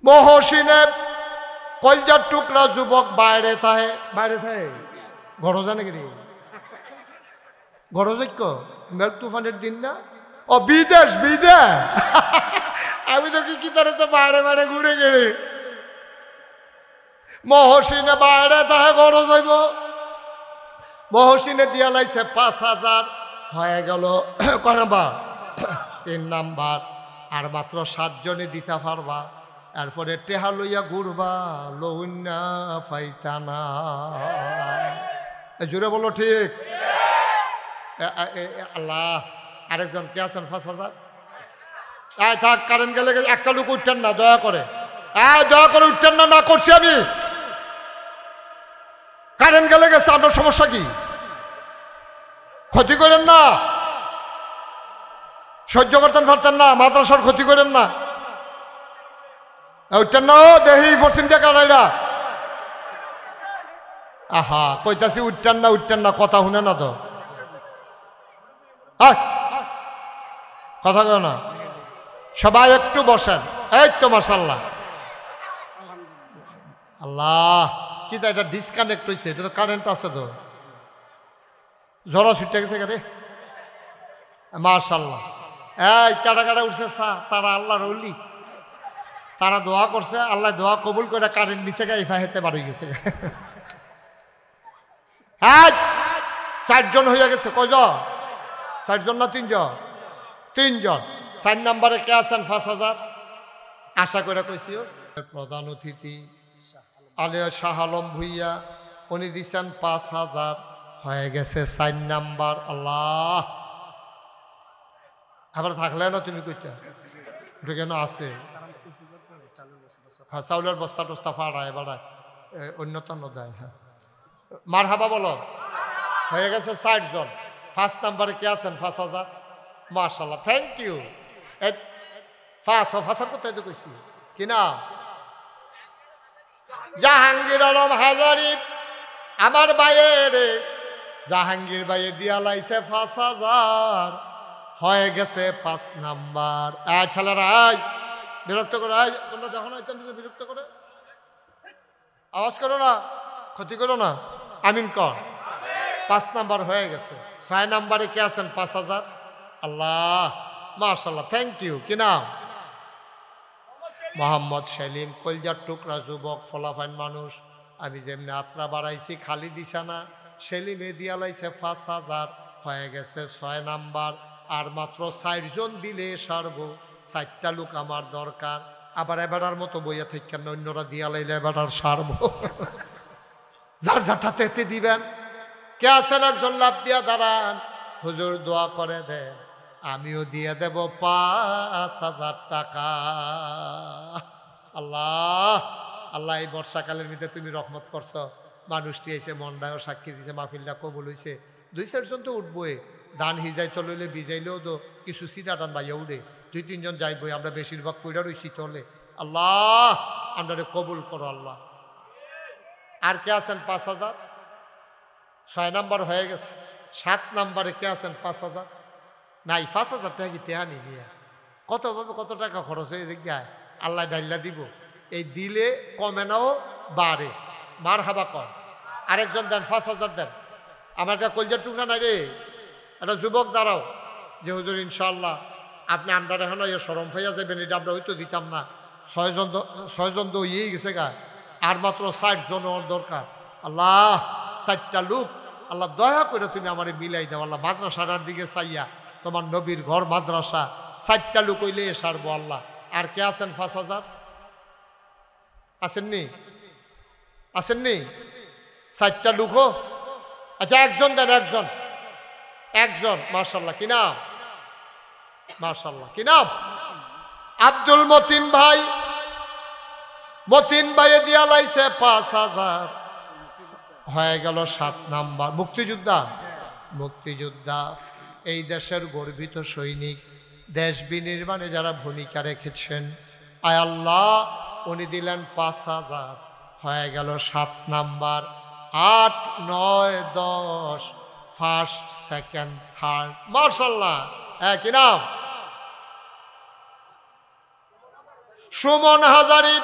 মহসিনে কলজার টুকরা যুবক বাইরে থাকে ঘর জানে কি ঘর যাইক মেঘ তুফানের দিন না, ও বিদেশ আমি তো কি তারে তো বাইরে ঘুরে গেলে। মহসিনে বাইরে থাকে ঘর যাইব, মহসিনে দিয়া লাইছে 5,000, হয়ে গেল কয় নাম্বার? 3 নাম্বার। আর মাত্র 7 জনে দিতে পারবা, এরপরে টেহা লইয়া ঘুরবা, লউন্না ফাইতানা। জোরে বলো ঠিক। আল্লাহ, আরেকজন কে আছেন? 5,000। থাক, কারেন্ট গেলে একটা লোক উঠতেন না, দয়া করে উঠতেন না, না করছি আমি। কারেন্ট গেলে গেছে, আপনার সমস্যা কি? ক্ষতি করেন না, সহ্য করতেন পারতেন না, মাদ্রাসার ক্ষতি করেন না। উঠতেন না, দেহি পশ্চিম দিয়ে কাটাইরা। আহা, কইতাছি উঠতেন না, কথা শুনে না তো, কথা কয় না। সবাই একটু বসেন। এই তো মাশাআল্লাহ। আল্লাহ, কি তা এটা ডিসকানেক্ট হয়েছে? এটা তো কারেন্ট আছে তো, জ্বর ছুটে গেছে রে। মাশাআল্লাহ। এই কাটা উঠছে তারা আল্লাহর ওলি, তারা দোয়া করছে, আল্লাহ দোয়া কবুল করে কারেন্ট নিচে গায়ে হেতে বাড়ি গেছে। হ্যাঁ, 4 জন হয়ে গেছে। কয়জন? 4 জন না 3 জন? 3 জন। 4 নম্বরে কে আছেন? 5,000 আশা করে কইছি। প্রধান অতিথি আলিয়া শাহ আলম ভুইয়া, উনি দিচ্ছেন 5,000, হয়ে গেছে 4 নাম্বার। আল্লাহ, আবার থাকলে না তুমি কইতে ওটা কেন আছে? হ্যাঁ, চাউলের বস্তা টস্তা ফাড়ায় বাড়ায়, অন্যতম দেয়। হ্যাঁ, মার হাবা বলো। হয়ে গেছে 60 জন। 5 নাম্বারে কে আছেন? 5,000। মাশাআল্লাহ, থ্যাংক ইউ। 5,000 কোথায় তো কইছি কি না? জাহাঙ্গীর আলম হাজারি আমার বাইয়ের, জাহাঙ্গীর বাইয়ে দিয়া লাইছে 5,000, হয়ে গেছে 5 নাম্বার। ছেলেরা বিরক্ত করে, তোমরা যখন বিরক্ত করে আওয়াজ করো না, ক্ষতি করো না, আমিন কর। 5 নাম্বার হয়ে গেছে। 6 নাম্বারে কে আছেন? 5,000। আল্লাহ, মাশাআল্লাহ, থ্যাংক ইউ। কি নাম? মোহাম্মদ সেলিম। কলজার টুকরা যুবক, ফলাফাইন মানুষ। আমি যেমনি আত্রা বাড়াইছি, খালি দিছা না, সেলিমে দিয়া লাইছে 5,000, হয়ে গেছে 6 নাম্বার। আর মাত্র 4 জন দিলে সারব। 4টা লোক আমার দরকার। আবার এবারার মতো বইয়া থেকে অন্যরা দিয়া লাইলে এবার সারব। যার যাটাতে এতে দিবেন। কে আছেন? একজন লাভ দিয়া দাঁড়ান, হুজুর দোয়া করে দেন, আমিও দিয়ে দেব 5,000 টাকা। আল্লাহ, আল্লাহ, এই বর্ষাকালের ভিতরে তুমি রহমত করছো। মানুষটি এসে মনটাও সাক্ষী দিছে, মাহফিলটা কবুল হয়েছে। 2-4 জন তো উঠবোই, ধান হিজাই তো লইলে ভিজাইলেও তো কিছু সিটা টান বাইয়া উঠে, 2-3 জন যাইবই। আমরা বেশিরভাগ ফুইরা রয়েছি তলে। আল্লাহ, আমরা কবুল করো আল্লাহ। আর কে আছেন? 5,000। 6 নাম্বার হয়ে গেছে। 7 নাম্বারে কে আছেন? 5,000 নাই। 5,000 টাকা কি তেহানি নিয়ে কত টাকা খরচ হয়ে যায়? আল্লাহ ডাইল্লা দিব। এই দিলে কমে নাও, বাড়ে। মার হাবা কর। আরেকজন দেন, 5,000 দেন। আমার একটা কলজার টুকরা নাই রে, একটা যুবক দাঁড়াও, যে হুজুর ইনশাল্লাহ আপনি আমরা এখন সরম ফাইয়া যাবেন, এটা আমরা হয়তো দিতাম না। 6 জন তো ইয়েই গেছে গা, আর মাত্র 60 জন দরকার। আল্লাহ, 4টা লোক আল্লাহ দয়া করে তুমি আমারে মিলাই দাও আল্লাহ। মাদ্রাসাটার দিকে চাইয়া তোমার নবীর ঘর মাদ্রাসা 4টা লোক হইলে সারবো আল্লাহ। আর কে আছেন 5,000 আসেননি? আসেননি 4টা লোক? আচ্ছা একজন দেন, একজন মাশাআল্লাহ। কি নাম? মাশাআল্লাহ কি নাম? আব্দুল মতিন ভাই। মতিন ভাইয়ে দিয়া লাইছে 5,000, হয়ে গেল 7 নাম্বার। মুক্তিযোদ্ধা এই দেশের গর্বিত সৈনিক, দেশ বিনির্মাণে যারা ভূমিকা রেখেছেন, আয় আল্লাহ উনি দিলেন 5,000, হয়ে গেল 7 নাম্বার। 8, 9, 10 first, second, third. মাশাআল্লাহ। হ্যাঁ কি নাম? সুমন হাজারি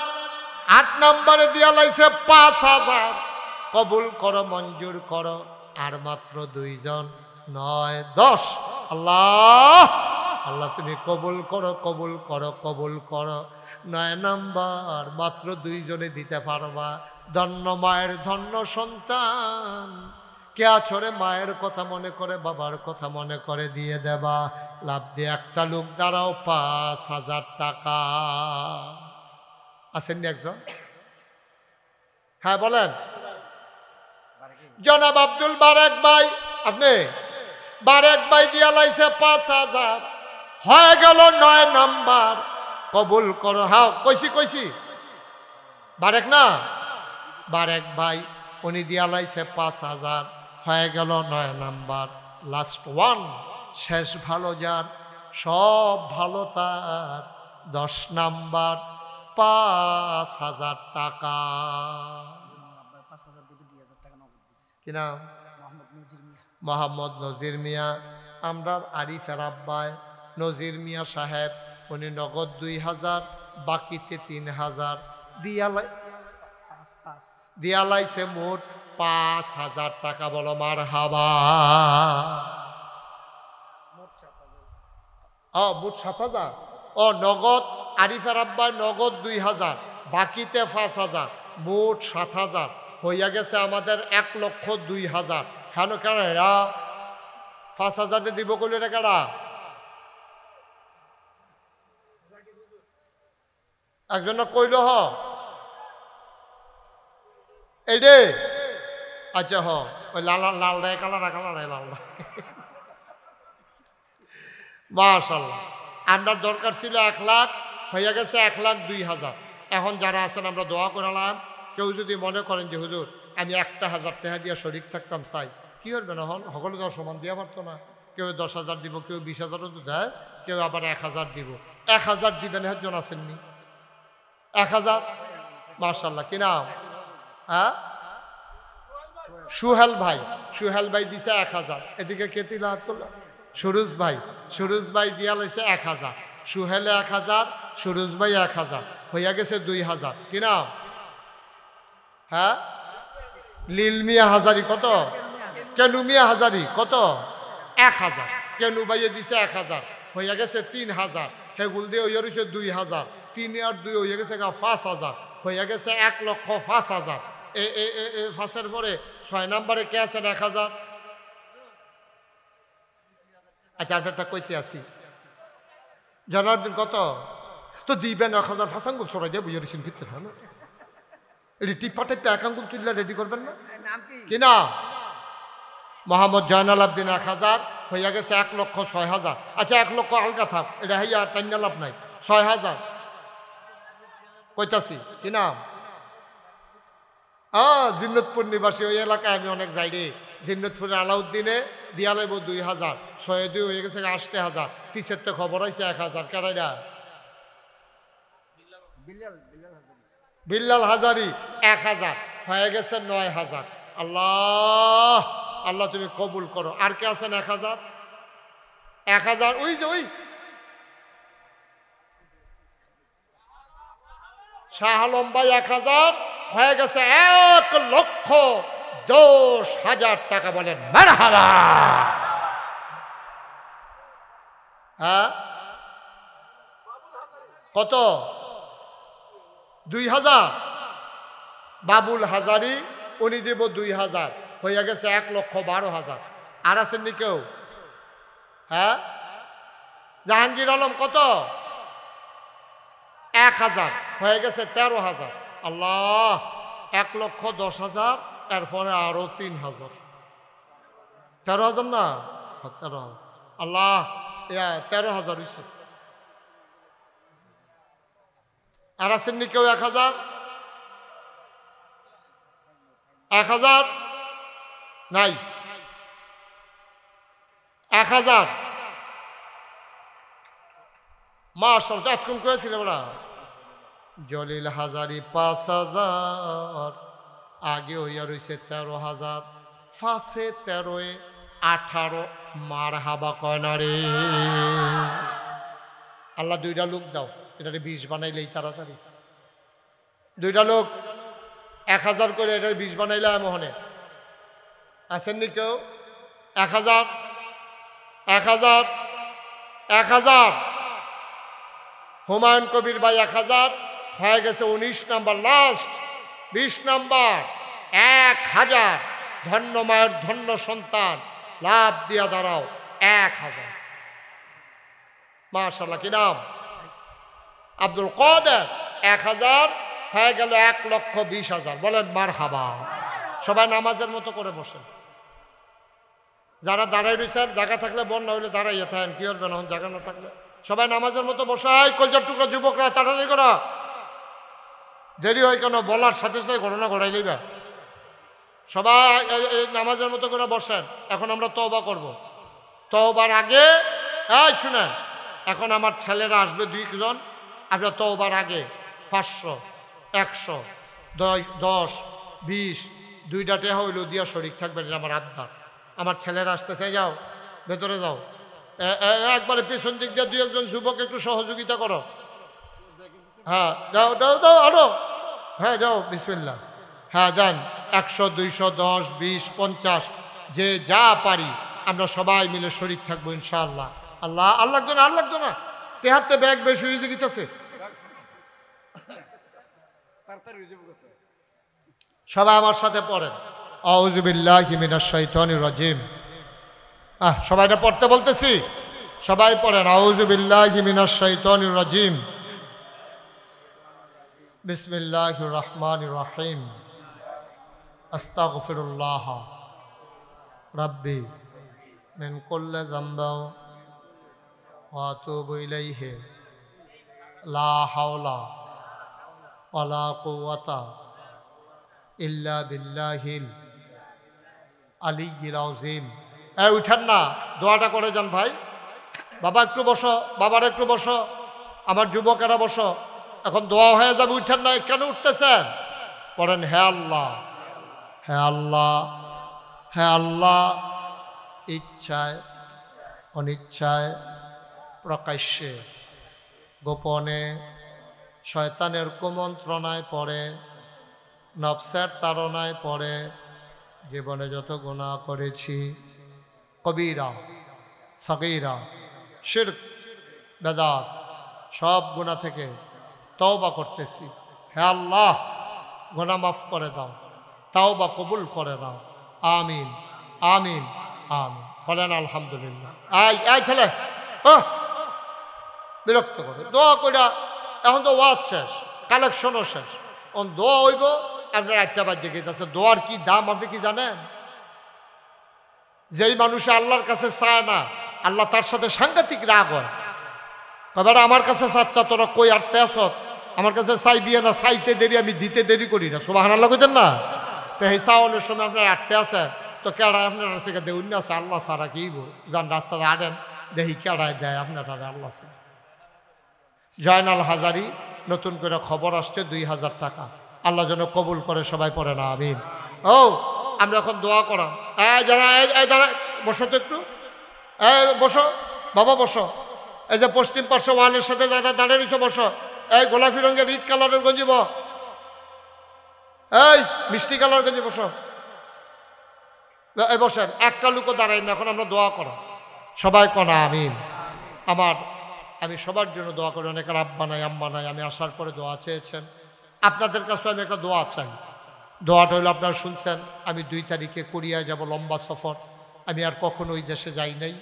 8 নাম্বারে দিয়া লাইছে 5,000। কবুল করো, মঞ্জুর করো। আর মাত্র 2 জন, 9, 10। আল্লাহ আল্লাহ তুমি কবুল করো, কবুল করো, কবুল করো। 9 নাম্বার মাত্র 2 জনে দিতে পারবা। ধন্য মায়ের ধন্য সন্তান। কে আছরে মায়ের কথা মনে করে, বাবার কথা মনে করে দিয়ে দেবা। লাভ দিয়ে একটা লোক দাঁড়াও, 5,000 টাকা। আসেননি একজন? হ্যাঁ বলেন। জনাব আব্দুল বারেক ভাই, আপনি বারেক ভাই দিয়া লাইছে 5,000, হয়ে গেল 9 নাম্বার। কবুল করো। হ্যাঁ কইছি বারেক না, বারেক ভাই উনি দিয়া লাইছে 5,000, হয়ে গেল 9 নাম্বার। লাস্ট ওয়ান, শেষ ভালো যার, সব ভালো তার, 10 নাম্বার 5,000 টাকা। কি নাম? মোহাম্মদ নজির মিয়া। আমরা আরিফের আব্বায় নজির মিয়া সাহেব, উনি নগদ 2,000, বাকিতে 3,000 দিয়া লাইছে মোট 5,000 টাকা। বলো মারহাবা। মোট 7,000। ও নগদ আরিফের আব্বায় নগদ 2,000, বাকিতে 5,000, মোট 7,000 হইয়া গেছে আমাদের 1,02,000। কেন কেন এরা 5,000 দিব কইলে এটা কেডা? একজন কইল হ এই রে। আচ্ছা হ ওই লাল লাল রে, কালা লাল। মাশাআল্লাহ। আমরা দরকার ছিল 1 লাখ, হইয়া গেছে 1,02,000। এখন যারা আছেন আমরা দোয়া করালাম। কেউ যদি মনে করেন যে হুজুর আমি 1,000 টাকা দিয়ে শরীক থাকতাম চাই, কি করবেন? এখন সকলে তো সমান দিয়া পারতো না। কেউ 10,000 দিব, কেউ 20,000 তো দেয়, কেউ আবার 1,000 দিব। 1,000 দিবেন একজন আসেননি? 1,000। মাশাআল্লাহ। কি নাম? হ্যাঁ সুহেল ভাই। সুহেল ভাই দিছে 1,000। এদিকে কেতি না সুরুজ ভাই দিয়া লাইছে 1,000। সুহেলে 1,000, সুরুজ ভাই 1,000, হইয়া গেছে 2,000। কি নাম? হ্যাঁ লীল মিয়া হাজারি। কত? কেনু মিয়া হাজারি। কত? 1,000। কেনু ভাইয়ে দিছে 1,000, হইয়া গেছে 3,000। হেগুল দিয়ে হইয়া রয়েছে 2,000। 3 আর 2 হইয়া গেছে 5,000, হইয়া গেছে 1,05,000। 5-এর পরে 6 নাম্বারে কে আছেন? 1,000। আচ্ছা আপনারটা কইতে আসি। জানার কত তো দিবেন? 1,000 ফাঁসাঙ্গুল ছড়াই দিয়ে বুঝে রয়েছেন ভিতরে। হ্যাঁ রিটি পাঠাইতে একাঙ্গুল তুললে রেডি করবেন না? কি না? মোহাম্মদ জয়নাল আবদিন 1,000, হইয়া গেছে 1,06,000। আচ্ছা 1 লক্ষ আলগা থাক, এটা হইয়া টাইনা লাভ নাই। 6,000 কইতাছি। কি নাম? জিন্নতপুর নিবাসী। ওই এলাকায় আমি অনেক যাই রে। জিন্নতপুরের আলাউদ্দিনে দিয়া লাইব 2,000, 6-2 হয়ে গেছে 8,000। ফিসের তো খবর হয়েছে 1,000। কেডাইরা? বিল্লাল হাজারি 1,000, হয়ে গেছে 9,000। আল্লাহ আল্লাহ তুমি কবুল করো। আর কে আছেন 1,000? 1,000 ওই যে ওই শাহ আলম ভাই 1,000, হয়ে গেছে 1,10,000 টাকা। বলেন মারহাবা। হ্যাঁ কত? 2,000। বাবুল হাজারি উনি দেব 2,000, হয়ে গেছে 1,12,000। আর আছেননি কেউ? হ্যাঁ, জাহাঙ্গীর আলম কত? 1,000 হয়ে গেছে 13,000। আল্লাহ, 1,10,000, এরপরে আরো 3,000, 13,000 না? 13,000। আল্লাহ, 13,000 হয়েছে। আর আছেননি কেউ 1,000? 1,000 নাই? 1,000 মাশাআল্লাহ, এতক্ষণ করেছিল বলা। জলিল হাজারি 5,000, আগে হইয়া রয়েছে 13,000, 5 13 18। মার হাবা কয় না রে। আল্লাহ, 2টা লোক দাও, এটারে 20 বানাইলেই তাড়াতাড়ি। 2টা লোক 1,000 করে এটারে 20 বানাইলে মোহনে। আছেননি কেউ? 1,000 1,000 1,000। হুমায়ুন কবির ভাই 1,000 হয়ে গেছে 19 নাম্বার, লাস্ট 20 নাম্বার। 1,000। ধন্য মায়ের ধন্য সন্তান, লাভ দিয়া দাঁড়াও। 1,000। মাশাআল্লাহ, কি নাম? আব্দুল কাদের। 1,000 হয়ে গেল 1,20,000। বলেন মারহাবা। সবাই নামাজের মতো করে বসেন। যারা দাঁড়াই রয়েছেন, জায়গা থাকলে বন্যা হইলে দাঁড়াইয়া থাকেন, কি করবেন এখন জায়গা না থাকলে? সবাই নামাজের মতো বসাই। কলজার টুকরা যুবকরা তাড়াতাড়ি করা, দেরি হয় কেন? বলার সাথে সাথে ঘটনা ঘটাই লইবা। সবাই নামাজের মতো করে বসেন। এখন আমরা তওবা করব। তওবার আগে শুনেন, এখন আমার ছেলেরা আসবে 2 জন। আপনার তওবার আগে 500 100 10 20 2টা টেহা হইল দিয়া শরীক থাকবেন। আমার আব্বা, আমার ছেলেরা আসতেছে, যাও ভেতরে যাও। একবারে পিছন দিক দিয়ে 2 একজন যুবক একটু সহযোগিতা করো। হ্যাঁ, যাও যাও যাও আরো। হ্যাঁ, যাও, বিসমিল্লাহ। হ্যাঁ, দেন 100 200 10 20 50, যে যা পারি আমরা সবাই মিলে শরীক থাকবো ইনশাআল্লাহ। আল্লাহ, আর লাগতো না, আর লাগতো না। তেহাতে ব্যাগ বেশি হয়ে গেছে। সবাই আমার সাথে পড়েন, আউযু বিল্লাহি মিনাশ শাইতানির রাজিম। সবাই না পড়তে বলতেছি, সবাই পড়েন, আউযু বিল্লাহি মিনাশ শাইতানির রাজিম, বিসমিল্লাহির রহমানির রহিম, আস্তাগফিরুল্লাহ রাব্বি মিন কুল্লি যামবি ওয়া আতুবু ইলাইহি, লা হাওলা ওয়ালা কুওয়াতা ইল্লা বিল্লাহিল আলিয়্যিল আযীম। উঠেন না, দোয়াটা করে যান ভাই। বাবা একটু বসো, বাবারা একটু বসো, আমার যুবকেরা বসো। এখন দোয়া হয়ে যাবে, উঠেন না। কেন উঠতেছেন? পড়েন, হে আল্লাহ, হে আল্লাহ, হে আল্লাহ, ইচ্ছায় অনিচ্ছায় প্রকাশ্যে গোপনে শয়তানের কুমন্ত্রণায় পড়ে, নফসের তাড়নায় পড়ে জীবনে যত গুনাহ করেছি, কবিরা সগীরা শিরক বেদাত, সব গুনাহ থেকে তওবা করতেছি। হে আল্লাহ, গুনাহ মাফ করে দাও, তওবা কবুল করে নাও। আমিন আমিন আমিন। বলেন আলহামদুলিল্লাহ। এই ছেলে, বিরক্ত করে দোয়া কইরা। এখন তো ওয়াজ শেষ, কালেকশনও শেষ, এখন দোয়া হইব। আপনার 1টা বাজে গেছে। দোয়ার কি দাম আপনি কি জানেন? যেই মানুষে আল্লাহর কাছে চায় না, আল্লাহ তার সাথে সাংঘাতিক রাগ হয়। তবে আমার কাছে চাচ্ছা, তোরা কই আটতে আস, আমার কাছে চাইবি না, চাইতে দেরি, আমি দিতে দেরি করি না। সুবহানাল্লাহ কইতেন না? তো এই চাওয়ানোর সময় আপনার আটতে আছে, তো কেড়ায় আপনার কাছে দেউন আছে। আল্লাহ সারা কি যান রাস্তাতে আটেন, দেখি কেড়ায় দেয় আপনার আল্লাহ। জয়নাল হাজারি নতুন করে খবর আসছে, 2,000 টাকা। আল্লাহ যেন কবুল করে, সবাই পড়ে না আমিন। আমরা এখন দোয়া করাম। যারা দাঁড়া, বসো তো একটু, বসো বাবা, বসো। এই যে পশ্চিম পার্শ্ব ওয়ালের সাথে যারা দাঁড়িয়ে রয়েছে, বসো। এই গোলাপি রঙের ইট কালারের গঞ্জি, এই মিষ্টি কালার গঞ্জি, বসো। এই বসেন, একটা লোকও দাঁড়াই না। এখন আমরা দোয়া করা, সবাই কনা আমিন। আমি সবার জন্য দোয়া করি। অনেকের আব্বা নাই, আম্মা নাই। আমি আসার পরে দোয়া চেয়েছেন, আপনাদের কাছে আমি একটা দোয়া চাই। দোয়াটা হলো আপনারা শুনছেন, আমি 2 তারিখে কোরিয়ায় যাব, লম্বা সফর। আমি আর কখনো ওই দেশে যাই নাই।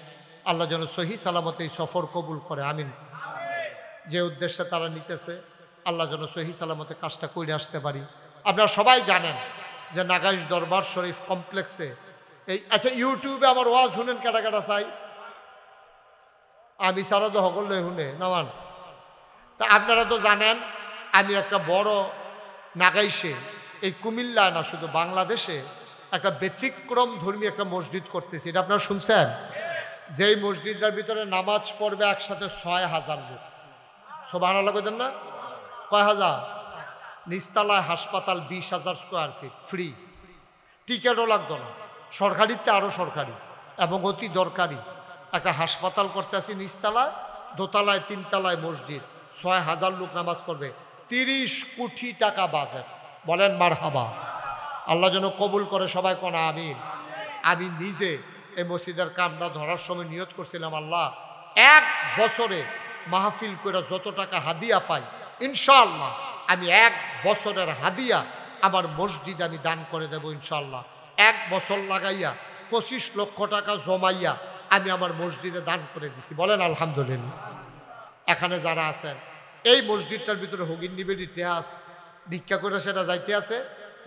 আল্লাহ যেন সহি সালামতে এই সফর কবুল করে, আমিন। যে উদ্দেশ্যে তারা নিতেছে, আল্লাহ যেন সহি সালামতে কাজটা করে আসতে পারি। আপনারা সবাই জানেন যে নাগাইশ দরবার শরীফ কমপ্লেক্সে এই, আচ্ছা ইউটিউবে আমার ওয়াজ শুনেন কেটা কেটা চাই, আমি সারা তো সকলে শুনে নামান। তা আপনারা তো জানেন আমি একটা বড় নাগাইশে, এই কুমিল্লায় না শুধু বাংলাদেশে একটা ব্যতিক্রম ধর্মী একটা মসজিদ করতেছি। এটা আপনারা শুনছেন? যেই মসজিদের ভিতরে নামাজ পড়বে একসাথে 6000 লোক। সুবহানাল্লাহ কইতেন না? কয় হাজার? নিচতলায় হাসপাতাল, 20,000 স্কোয়ার ফিট, ফ্রি, টিকিটও লাগতো না। সরকারিতে আরও সরকারি এবং অতি দরকারি একটা হাসপাতাল করতে আসি নিচতলায়, দোতলায় 3 তলায় মসজিদ, 6000 লোক নামাজ পড়বে, 30 কোটি টাকা বাজেট। বলেন মারহাবা। আল্লাহ যেন কবুল করে, সবাই কোন আমিন। আমি নিজে এই মসজিদের কামটা ধরার সময় নিয়ত করছিলাম, আল্লাহ 1 বছরে মাহফিল করে যত টাকা হাদিয়া পাই ইনশাআল্লাহ আমি 1 বছরের হাদিয়া আমার মসজিদে আমি দান করে দেব ইনশাআল্লাহ। 1 বছর লাগাইয়া 25 লক্ষ টাকা জমাইয়া আমি আমার মসজিদে দান করে দিছি। বলেন আলহামদুলিল্লাহ। এখানে যারা আছেন এই মসজিদটার ভিতরে হগিন নিবের ইতিহাস ভিক্ষা করে সেটা যাইতে আছে,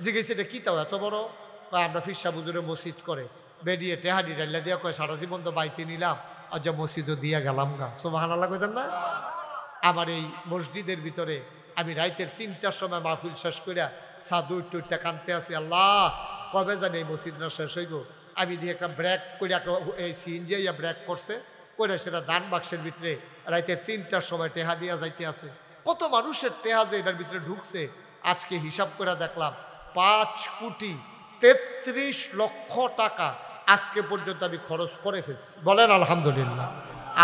জিজ্ঞেস এটা কি তাও এত বড়? আমরা ফিরসা বুজুরে মসজিদ করে বেরিয়ে টেহাডি ডাইলা দিয়া কয় সারা জীবন তো বাইতে নিলাম, আর যা মসজিদও দিয়া গেলাম গা। সুবহানাল্লাহ কইতেন না? আমার এই মসজিদের ভিতরে আমি রাইতের 3টার সময় মাহফিল শেষ করিয়া সাদু টুইটা কানতে আসি, আল্লাহ কবে জানি এই মসজিদটা শেষ হইব। আমি দিয়ে একটা ব্রেক করে একটা এই সিএনজি ব্রেক করছে করে সেটা দান বাক্সের ভিতরে রাইতের 3টার সময় টেহা দিয়া যাইতে আছে। কত মানুষের টেহা যে এটার ভিতরে ঢুকছে আজকে হিসাব করে দেখলাম 5,33,00,000 টাকা আজকে পর্যন্ত আমি খরচ করে ফেলছি। বলেন আলহামদুলিল্লাহ।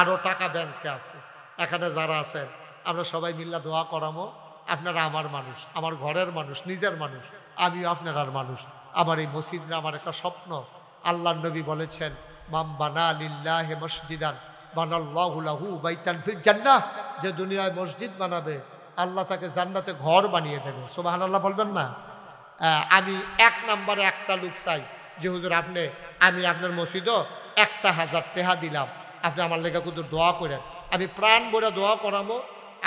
আরও টাকা ব্যাংকে আছে। এখানে যারা আছেন আমরা সবাই মিল্লা দোয়া করামো। আপনারা আমার মানুষ, আমার ঘরের মানুষ, নিজের মানুষ, আমিও আপনার মানুষ। আমার এই মসজিদে আমার একটা স্বপ্ন। আল্লাহর নবী বলেছেন, মাম বানা লিল্লাহি মসজিদান বানাল্লাহু লাহু বাইতান ফিল জান্নাহ। যে দুনিয়ায় মসজিদ বানাবে আল্লাহ তাকে জান্নাতে ঘর বানিয়ে দেবে। সুবহানাল্লাহ বলবেন না? আমি 1 নম্বরে একটা লোক চাই যে হুজুর আপনি, আমি আপনার মসজিদও 1,000 টাকা দিলাম, আপনি আমার লেগে কিন্তু দোয়া করেন। আমি প্রাণ ভরে দোয়া করামো।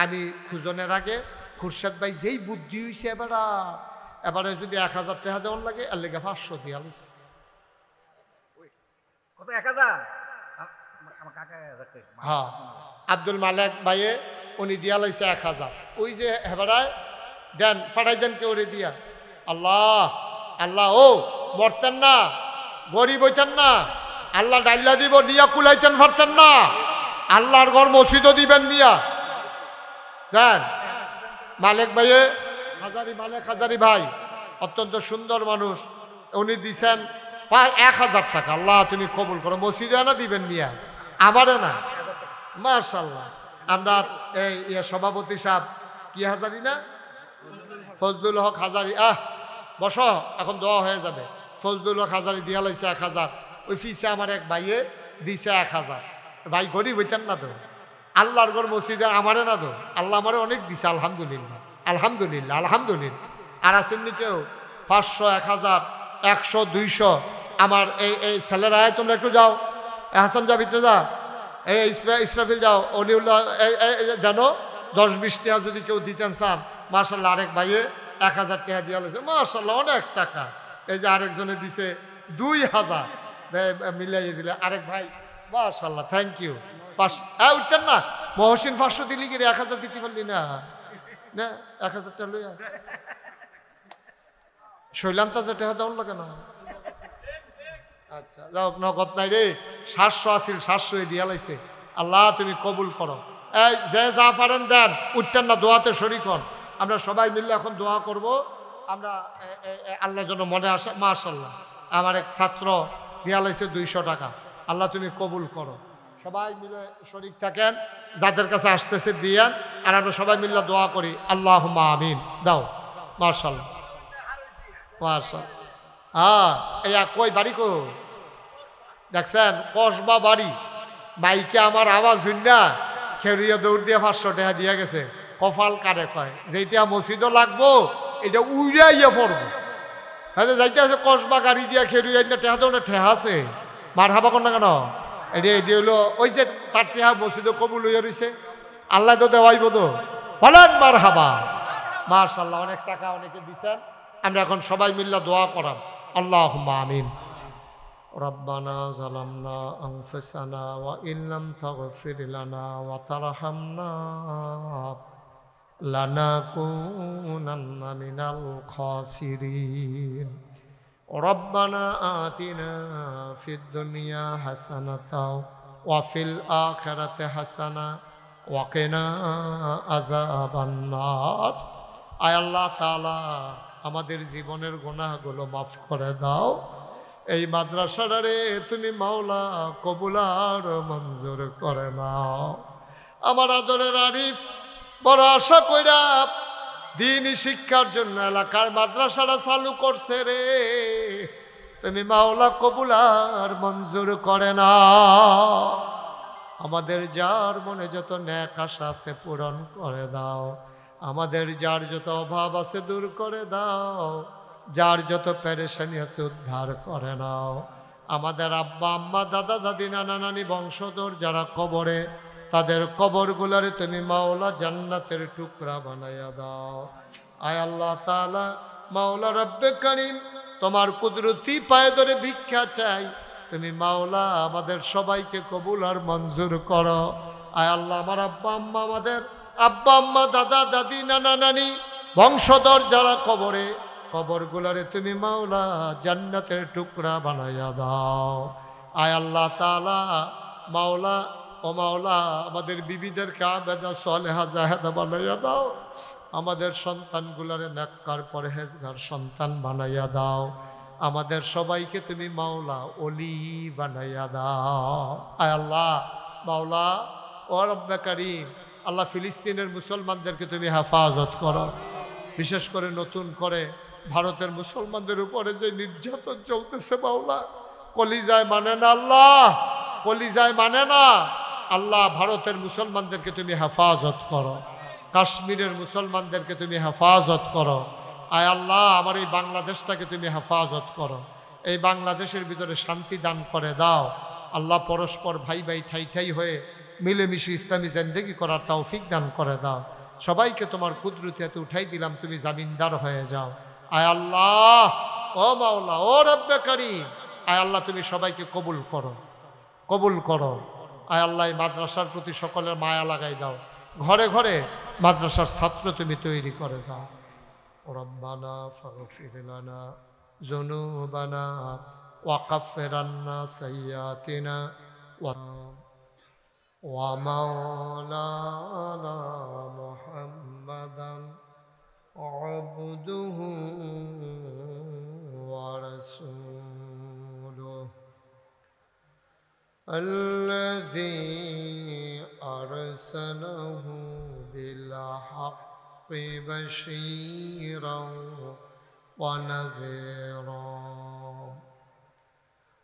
আমি খুঁজনের আগে খুরশেদ ভাই যেই বুদ্ধি হয়েছে এবারে যদি 1,000 টাকা দেওয়ার লাগে এর লেগে 500 দিয়া লিস। কত 1,000? হ্যাঁ, আব্দুল মালেক ভাইয়ে উনি দিয়া লাইছে 1,000। ওই যে হেবারায় দেন ফাটাই দেন কেউ রে দিয়া। আল্লাহ আল্লাহ, ও মরতেন না, গরিব হইতেন না, আল্লাহ ডাইলা দিব, নিয়া কুলাইতেন পারতেন না, আল্লাহর ঘর মসজিদও দিবেন নিয়া দেন। মালেক ভাইয়ে হাজারি, মালেক হাজারি ভাই অত্যন্ত সুন্দর মানুষ, উনি দিছেন 1,000 টাকা। আল্লাহ তুমি কবুল করো, মসজিদে না দিবেন নিয়া, আমারে না। মাশাআল্লাহ। আমরা এই সভাপতি সাহেব কি হাজারি না, ফজলুল হক হাজারি, বস এখন দোয়া হয়ে যাবে। ফজলুল হক হাজারি দিয়া লাইছে 1,000। ওই ফিসে আমার এক ভাইয়ে দিছে 1,000। ভাই গরিব হইতেন না তো, আল্লাহর ঘর মসজিদে আমারে না তো, আল্লাহ আমারে অনেক দিছে। আলহামদুলিল্লাহ আলহামদুলিল্লাহ আলহামদুলিল্লাহ। আর আসেননি কেউ 500, 1,000, 100, 200। আমার এই ছেলেরা, তোমরা একটু যাও, হাসান যা ভিতরে যা, এই ইসরাফিল যাও, অলিউল্লাহ জানো 10-20 টাকা যদি কেউ দিতেন চান। মাশাআল্লাহ আরেক ভাইয়ে 1,000 টাকা দিয়া লাগছে, মাশাআল্লাহ অনেক টাকা। এই যে আরেকজনে দিছে 2,000 মিলাইয়ে দিলে আরেক ভাই, মাশাআল্লাহ থ্যাংক ইউ। উঠতেন না মহসিন 500 দিলি কি 1,000 দিতে পারলি না? না 1,000 টাকা লইয়া শৈলান্তা যে টাকা দেওয়ার লাগে না। আচ্ছা যাও, নগদ নাই রে, 700 আসিল, 700 দিয়া লাইছে। আল্লাহ তুমি কবুল করো। এই যে যা পারেন দেন, উঠতেন না, দোয়াতে শরীক হন। আমরা সবাই মিলে এখন দোয়া করব। আমরা আল্লাহ যেন মনে আসে। মাশাআল্লাহ আমার এক ছাত্র দিয়া লাইছে 200 টাকা। আল্লাহ তুমি কবুল করো। সবাই মিলে শরীক থাকেন, যাদের কাছে আসতেছে দিয়েন, আর আমরা সবাই মিলে দোয়া করি। আল্লাহুম্মা আমিন। দাও। মাশাআল্লাহ মাশাআল্লাহ। এই কই বাড়ি কো দেখছেন, কসবা বাড়ি। মাইকে আমার আওয়াজ হইন না, খেউরিয়া দৌড় দিয়ে 500 টাকা দিয়া গেছে। কপাল কারে কয়, যেটা মসজিদও লাগবো এটা উড়াইয়া পড়বো। হ্যাঁ যাইতে আছে কসবা গাড়ি দিয়া খেলু না টেহা তো ঠেহা আছে মার হাবা কর না কেন এটি হইলো ওই যে তার টেহা মসজিদে কবুল হইয়া রয়েছে আল্লাহ তো দেওয়াইব তো বলেন মার হাবা মাশাআল্লাহ অনেক টাকা অনেকে দিচ্ছেন আমরা এখন সবাই মিল্লা দোয়া করাম আল্লাহুম্মা আমিন রব্বানা যালামনা আনফুসানা ওয়া ইন লাম তাগফির লানা ওয়া তারহামনা লানাকুনান্না মিনাল খাসিরিন রব্বানা আতিনা ফিদ দুনিয়া হাসানাতাও ওয়া ফিল আখিরাতি হাসানা ওয়া কিনা আযাবান নার আয় আল্লাহ তাআলা আমাদের জীবনের গুনাহগুলো মাফ করে দাও এই মাদ্রাসাটারে তুমি মাওলা কবুল আর মঞ্জুর করে নাও আমার আদরের আরিফ বড় আশা কইরা দ্বীনি শিক্ষার জন্য এলাকার মাদ্রাসাটা চালু করছে রে তুমি মাওলা কবুল আর মঞ্জুর করে নাও আমাদের যার মনে যত নেক আশা আছে পূরণ করে দাও আমাদের যার যত অভাব আছে দূর করে দাও যার যত পেরেশানি আছে উদ্ধার করে নাও আমাদের আব্বা আম্মা দাদা দাদি নানা নানি বংশধর যারা কবরে তাদের কবরগুলারে তুমি মাওলা জান্নাতের টুকরা বানাইয়া দাও আয় আল্লাহ তাআলা মাওলা রব্বে কারীম তোমার কুদরতি পায়ে ধরে ভিক্ষা চাই তুমি মাওলা আমাদের সবাইকে কবুল আর মঞ্জুর করো আয় আল্লাহ আমার আব্বা আম্মা আমাদের আব্বা আম্মা দাদা দাদি নানা নানি বংশধর যারা কবরে কবরগুলারে তুমি মাওলা জান্নাতের টুকরা বানাইয়া দাও আয় আল্লাহ তাআলা মাওলা ও মাওলা আমাদের বিবিদেরকে আবেদা সালেহা জাহেদা বানাইয়া দাও আমাদের সন্তানগুলারে নেককার পরহেজগার সন্তান বানাইয়া দাও আমাদের সবাইকে তুমি মাওলা ওলি বানাইয়া দাও আয় আল্লাহ মাওলা ও রব্বে কারীম আল্লাহ ফিলিস্তিনের মুসলমানদেরকে তুমি হেফাজত করো বিশেষ করে নতুন করে ভারতের মুসলমানদের উপরে যে নির্যাতন চলতেছে মাওলা কলিজায় মানে না আল্লাহ কলিজায় মানে না আল্লাহ ভারতের মুসলমানদেরকে তুমি হেফাজত করো কাশ্মীরের মুসলমানদেরকে তুমি হেফাজত করো আয় আল্লাহ আমার এই বাংলাদেশটাকে তুমি হেফাজত করো এই বাংলাদেশের ভিতরে শান্তি দান করে দাও আল্লাহ পরস্পর ভাই ভাই ঠাই ঠাই হয়ে মিলেমিশে ইসলামী জিন্দেগি করার তৌফিক দান করে দাও সবাইকে তোমার কুদরতে উঠাই দিলাম তুমি জামিনদার হয়ে যাও আয় আল্লাহ ও মাওলা ও রব্বে কারীম আয় আল্লাহ তুমি সবাইকে কবুল করো আয় আল্লাহ এই মাদ্রাসার প্রতি সকলের মায়া লাগাই দাও ঘরে ঘরে মাদ্রাসার ছাত্র তুমি তৈরি করে দাও রব্বানা ফাগফির লানা যুনুবানা ওয়া কাফির আন্না সাইয়্যাতিনা ওয়া মাওলানা মুহাম্মাদান আবদুহু ওয়া রাসূলুহু الذي أرسله بالحق بشيرا ونذيرا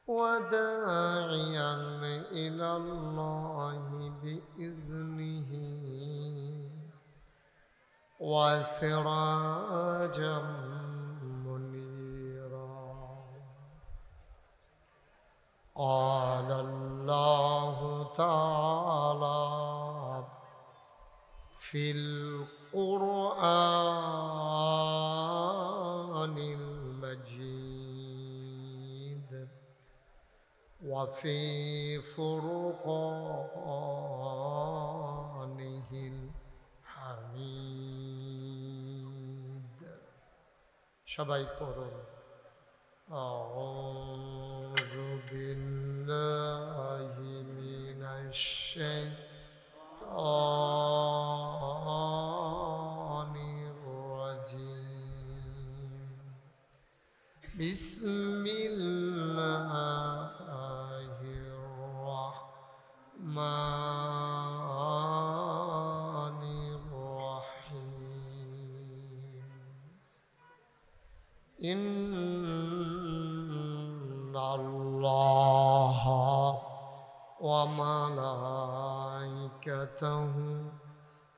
وداعيا إلى الله بإذنه وسراجا قال الله تعالى في القرآن المجيد وفي فرقانه الحميد সবাই পড়ুন أعوذ بالله من الشيطان الرجيم بسم الله الرحمن الرحيم إن الله وملائكته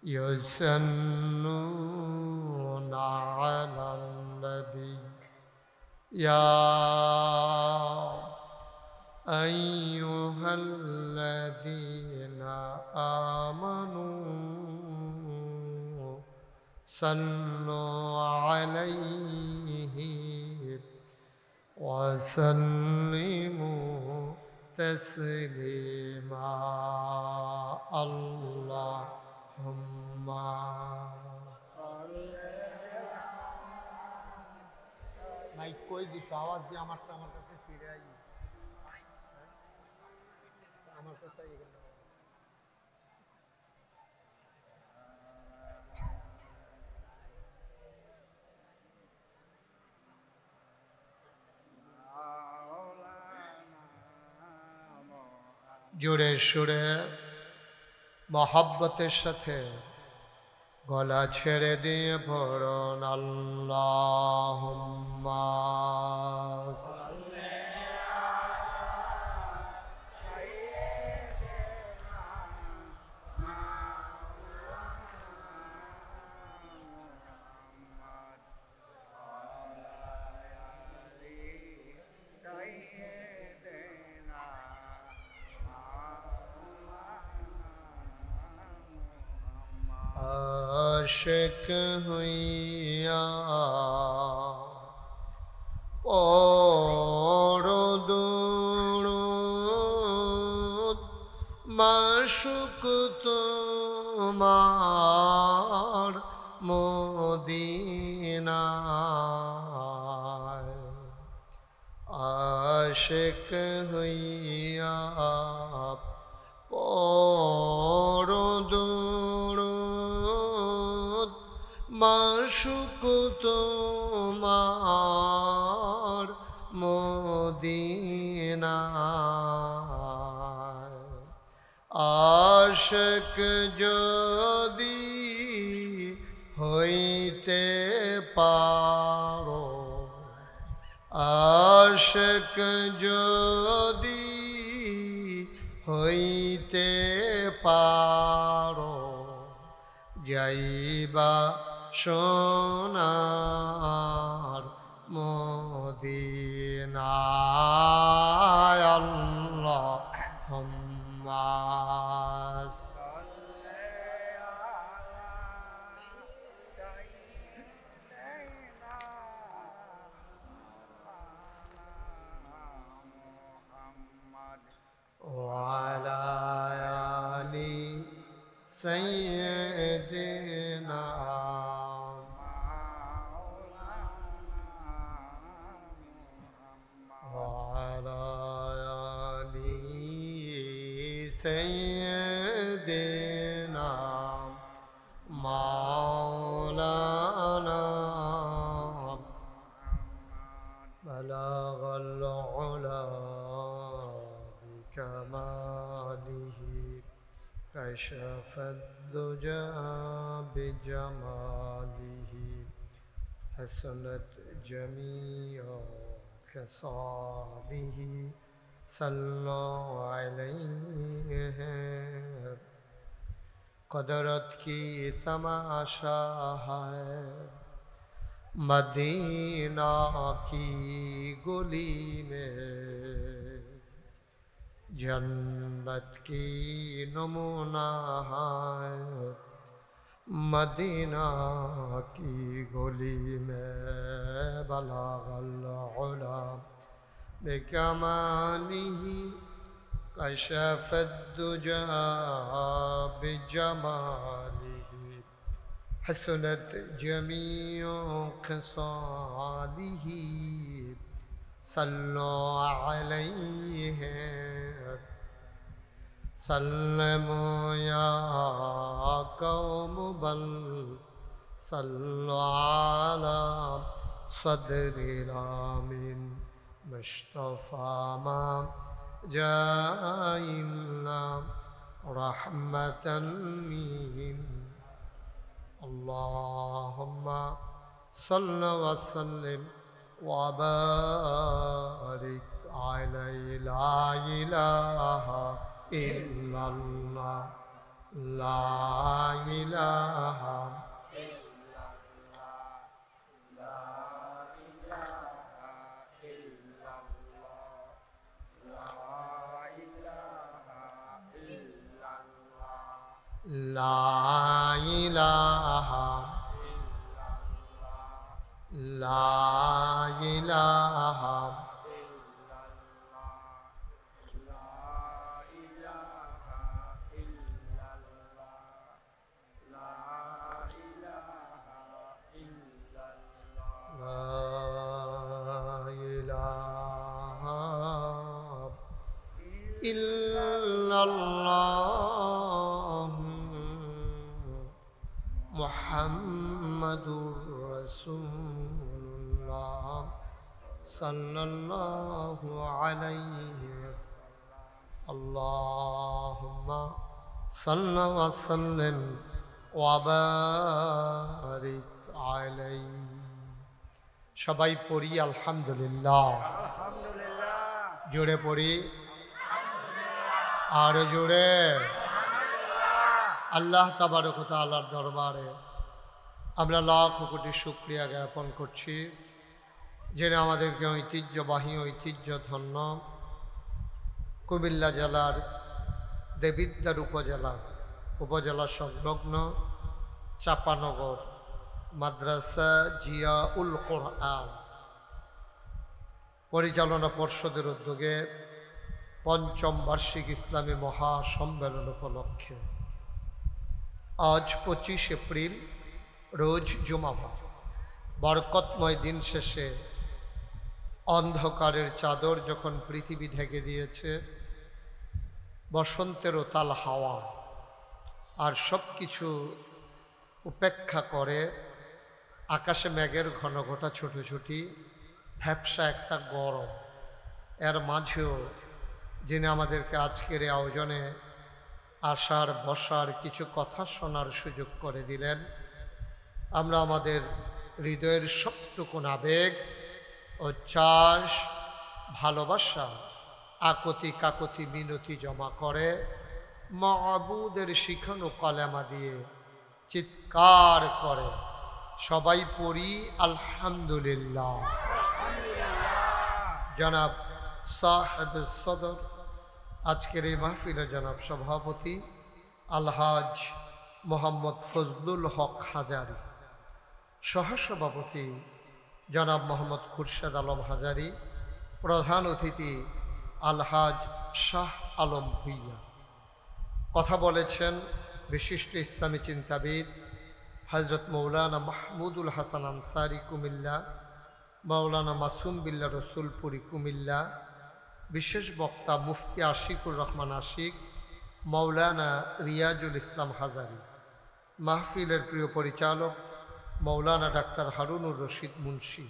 يصلون على النبي يا أيها الذين آمنوا صلوا عليه وسلموا تسليما اللهم মাইক কই দিছ আওয়াজ দিয়ে আমার কাছে ফিরে আই আমার কাছে এগুলো জোরে সুরে মহব্বতের সাথে গলা ছেড়ে দিয়ে পড়ুন আল্লাহুম্মা আশিক হইয়া পড়ো দুরূদ মাশুক তোমার মদিনায় আশিক হইয়া পড়ো দুরূদ মাশুক তোমার মদিনায় আশিক যদি হইতে পারো আশিক যদি হইতে পারো যাইবা সোনার মদিনায় আল্লাহুম্মা وعلى آل سيدنا وعلى آل سيدنا مولانا بلغ العلا كماله كشف الدجى بجماله حسنت جميع خصاله صلوا عليه قدرت کی تماشا ہے مدینہ کی گلی میں जन्नत की नमूना है मदीना की गली में बलागल उला बिकमालिही कशफ الدجى بجماलिही हसनत जमीउ खसालिही सल्लु अलैहि सल्लमु या कौम बल सल्लु अला सदरिल आमीन मुस्तफा मा जाइल्ला रहमतन लिल अल्लाहुम्मा सल्लि व सल्लिम وبارك عليه لا إله إلا الله لا إله إلا الله لا إله লা ইলাহা লা ইলাহা ইল্লাল্লাহ মুহাম্মাদুর রাসূলুল্লাহ সাল্লাল্লাহু আলাইহি ওয়াসাল্লাম আল্লাহুম্মা সাল্লি ওয়া সাল্লিম ওয়া বারিক আলাইহি। সবাই পড়ি আলহামদুলিল্লাহ। জোরে পড়ি আর জোরে। আল্লাহ তাবারক ওয়া তাআলার দরবারে আমরা লাখ কোটি শুকরিয়া জ্ঞাপন করছি, যিনি আমাদেরকে ঐতিহ্যবাহী ঐতিহ্যধন্য কুমিল্লা জেলার দেবিদ্বার উপজেলা সংলগ্ন চাপানগর মাদ্রাসা জিয়াউল কোরআন পরিচালনা পর্ষদের উদ্যোগে পঞ্চম বার্ষিক ইসলামী মহাসম্মেলন উপলক্ষে আজ 25 এপ্রিল রোজ জুমাবার বরকতময় দিন শেষে অন্ধকারের চাদর যখন পৃথিবী ঢেকে দিয়েছে, বসন্তের উতাল হাওয়া আর সব কিছু উপেক্ষা করে আকাশে মেঘের ঘন ঘটা ছোটাছুটি, ভ্যাপসা একটা গরম, এর মাঝেও যিনি আমাদেরকে আজকের এই আয়োজনে আসার বসার কিছু কথা শোনার সুযোগ করে দিলেন, আমরা আমাদের হৃদয়ের সবটুকুন আবেগ ও চাষ ভালোবাসা আকতি কাকতি মিনতি জমা করে মাবুদের শিখানো কলেমা দিয়ে চিৎকার করে সবাই পড়ি আলহামদুলিল্লাহ। জনাব সাহেব সদর আজকের এই মাহফিলে জনাব সভাপতি আলহাজ মোহাম্মদ ফজলুল হক হাজারি, সহসভাপতি জনাব মোহাম্মদ খুরশেদ আলম হাজারি, প্রধান অতিথি আলহাজ শাহ আলম ভুইয়া। কথা বলেছেন বিশিষ্ট ইসলামী চিন্তাবিদ হজরত মৌলানা মাহমুদুল হাসান আনসারি কুমিল্লা, মৌলানা মাসুম বিল্লাহ রসুলপুরি কুমিল্লা, বিশেষ বক্তা মুফতি আশিকুর রহমান আশিক, মৌলানা রিয়াজুল ইসলাম হাজারি, মাহফিলের প্রিয় পরিচালক মৌলানা ডাক্তার হারুনুর রশিদ মুন্সি।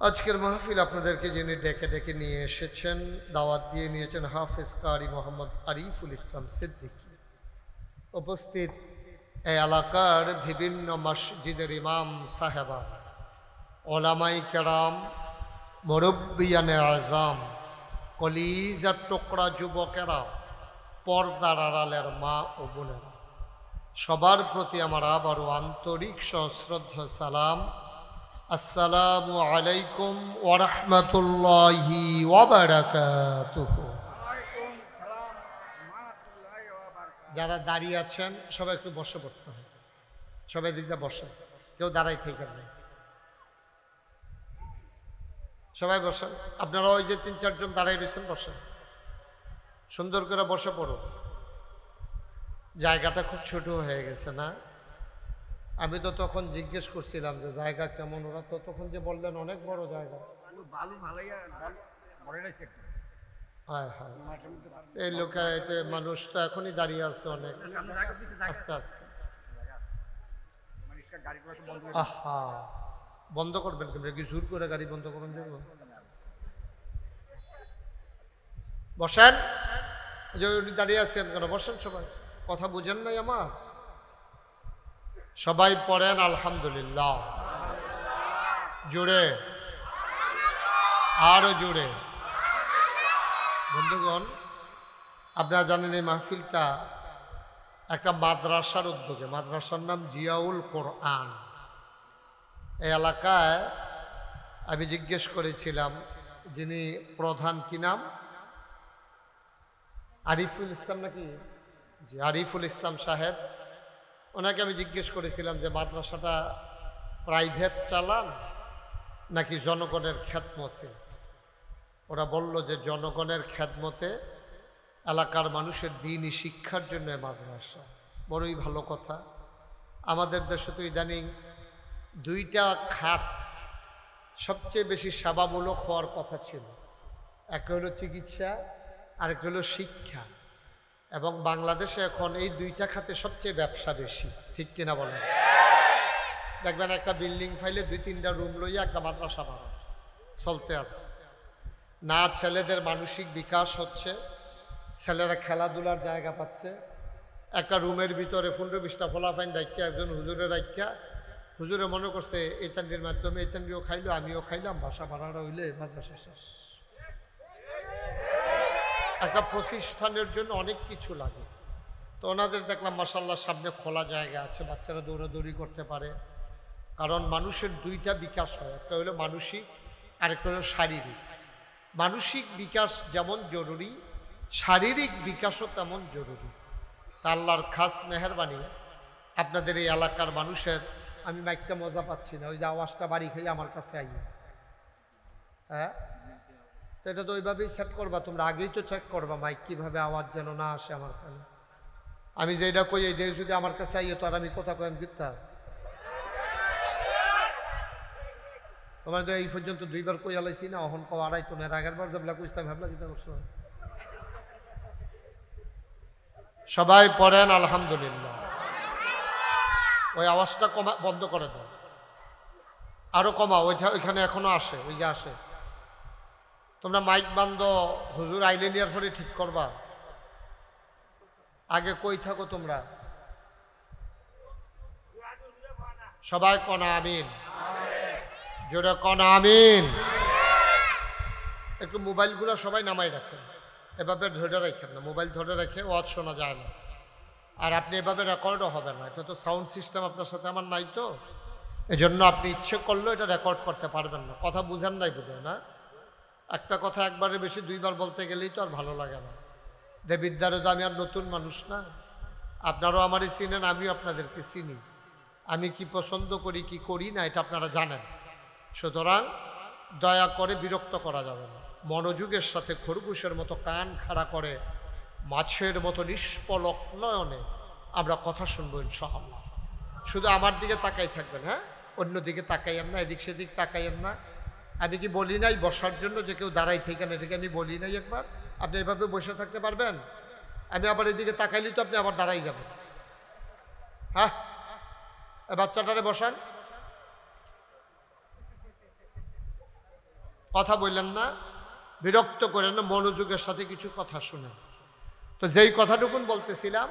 আজকের মাহফিল আপনাদেরকে যিনি ডেকে ডেকে নিয়ে এসেছেন, দাওয়াত দিয়ে নিয়েছেন হাফেজ কারি মোহাম্মদ আরিফুল ইসলাম সিদ্দিকী। উপস্থিত এই এলাকার বিভিন্ন মসজিদের ইমাম সাহেবা, ওলামাই কেরাম, মুরব্বিয়ানে আজম, কলিজার টুকরা যুবকেরা, পর্দার আড়ালের মা ও বোনেরা, সবার প্রতি আমার আবারও আন্তরিক সশ্রদ্ধ সালাম। আসসালামু আলাইকুম ওয়া রাহমাতুল্লাহি ওয়া বারাকাতুহু। যারা দাঁড়িয়ে আছেন সবাই একটু বসে পড়তে হবে, সবাই দিকটা বসে, কেউ দাঁড়াই থেকে নেই, সবাই বসেন। আপনারা ওই যে 3-4 জন দাঁড়াই রয়েছেন বসেন, সুন্দর করে বসে পড়ো। জায়গাটা খুব ছোট হয়ে গেছে না? আমি তো তখন জিজ্ঞেস করছিলাম যে জায়গা কেমন, ওরা তো তখন যে বললেন অনেক বড় জায়গা। হ্যাঁ হ্যাঁ, এই লোকে মানুষ তো এখনই দাঁড়িয়ে আছে অনেক, আস্তে আস্তে। আহা, বন্ধ করবেন কেন? কি জোর করে গাড়ি বন্ধ করবেন? দেব বসেন, উনি দাঁড়িয়ে আছেন কেন? বসেন সবাই, কথা বুঝেন নাই আমার? সবাই পড়েন আলহামদুলিল্লাহ জোরে, আরো জোরে। বন্ধুগণ, আপনারা জানেন এই মাহফিলটা একটা মাদ্রাসার উদ্যোগে, মাদ্রাসার নাম জিয়াউল কোরআন। এই এলাকায় আমি জিজ্ঞেস করেছিলাম যিনি প্রধান, কি নাম? আরিফুল ইসলাম নাকি? জি আরিফুল ইসলাম সাহেব, ওনাকে আমি জিজ্ঞেস করেছিলাম যে মাদ্রাসাটা প্রাইভেট চালান নাকি জনগণের খেদমতে। ওরা বলল যে জনগণের খেদমতে, এলাকার মানুষের দ্বীনি শিক্ষার জন্য মাদ্রাসা। বড়ই ভালো কথা। আমাদের দেশে তো ইদানিং দুইটা খাত সবচেয়ে বেশি সেবামূলক হওয়ার কথা ছিল, একটা হলো চিকিৎসা, আরেকটা হলো শিক্ষা। এবং বাংলাদেশে এখন এই দুইটা খাতে সবচেয়ে ব্যবসা বেশি, ঠিক কিনা বলেন? দেখবেন একটা বিল্ডিং ফাইলে 2-3টা রুম লইয়া একটা মাদ্রাসা বানায় চলতে আছে। না ছেলেদের মানসিক বিকাশ হচ্ছে, ছেলেরা খেলাধুলার জায়গা পাচ্ছে। একটা রুমের ভিতরে 15-20টা ফলাফাইন রাখিয়া একজন হুজুরে রাখিয়া, হুজুরে মনে করছে এই তান্ডির মাধ্যমে এই তান্ডিও খাইলো, আমিও খাইলাম, বাসা ভাড়াটা হইলে মাদ্রাসা শেষ। একটা প্রতিষ্ঠানের জন্য অনেক কিছু লাগে। তো ওনাদের দেখলাম মাশাআল্লাহ সামনে খোলা জায়গা আছে, বাচ্চারা দৌড়াদৌড়ি করতে পারে। কারণ মানুষের দুইটা বিকাশ হয়, একটা হলো মানসিক, আরেকটা হলো শারীরিক। মানসিক বিকাশ যেমন জরুরি, শারীরিক বিকাশও তেমন জরুরি। তা আল্লাহর খাস মেহেরবানি আপনাদের এই এলাকার মানুষের, আমি মাইকটা মজা পাচ্ছি না, ওই যে আওয়াজটা বাড়ি খেয়ে আমার কাছে আই। হ্যাঁ, তো এটা তো ওইভাবেই সেট করবা, তোমরা আগেই তো চেক করবা মাইক কিভাবে আওয়াজ যেন না আসে আমার কানে। আমি যেটা কই এইটাই যদি আমার কাছে আইয়ে তো আর আমি কথা কই আমি দিতাম। তোমার তো এই পর্যন্ত 2বার কই আলাইছি না, অহন কো আড়াইতো না, আগের বার যাবলা কইতাম ভাবলা কিতা করছো। সবাই পড়েন আলহামদুলিল্লাহ। ওই আওয়াজটা কমা, বন্ধ করে দাও, আরো কমা, ওইখানে এখনো আসে, ওই যে আসে। তোমরা মাইক বান্ধ, হুজুর আইলে নিয়ার পরে ঠিক করবা। আগে কই থাকো তোমরা? সবাই কনা আমিন, জোরে কনা আমিন। একটু মোবাইলগুলো সবাই নামাই রাখেন, এভাবে ধরে রাখেন না, মোবাইল ধরে রেখে ওয়াজ শোনা যায় না। আর আপনি এভাবে রেকর্ডও হবে না, এটা তো সাউন্ড সিস্টেম আপনার সাথে আমার নাই, তো এজন্য আপনি ইচ্ছে করলেও এটা রেকর্ড করতে পারবেন না। কথা বুঝেন নাই বুঝে না? একটা কথা একবারে বেশি 2বার বলতে গেলেই তো আর ভালো লাগে না। দেবিদ্যারে তো আমি আর নতুন মানুষ না, আপনারাও আমারই চিনেন, আমিও আপনাদেরকে চিনি। আমি কি পছন্দ করি কি করি না এটা আপনারা জানেন। সুতরাং দয়া করে বিরক্ত করা যাবে না। মনোযোগের সাথে খরগোশের মতো কান খাড়া করে মাছের মতো নিষ্পলক নয়নে আমরা কথা শুনবো ইনশাআল্লাহ। শুধু আমার দিকে তাকাই থাকবেন, হ্যাঁ, অন্য দিকে তাকাইয়েন না, এদিক সেদিক তাকাইয়েন না। আমি কি বলি নাই বসার জন্য যে কেউ দাঁড়াই থাকেন, এটাকে আমি বলি নাই একবার? আপনি এভাবে বসে থাকতে পারবেন? আমি আবার এদিকে তাকাইলি তো আপনি আবার দাঁড়াই যাবেন। হ্যাঁ, বাচ্চাটারে বসান, কথা বললেন না, বিরক্ত করেন না, মনোযোগের সাথে কিছু কথা শুনেন। তো যেই কথাটুকুন বলতেছিলাম,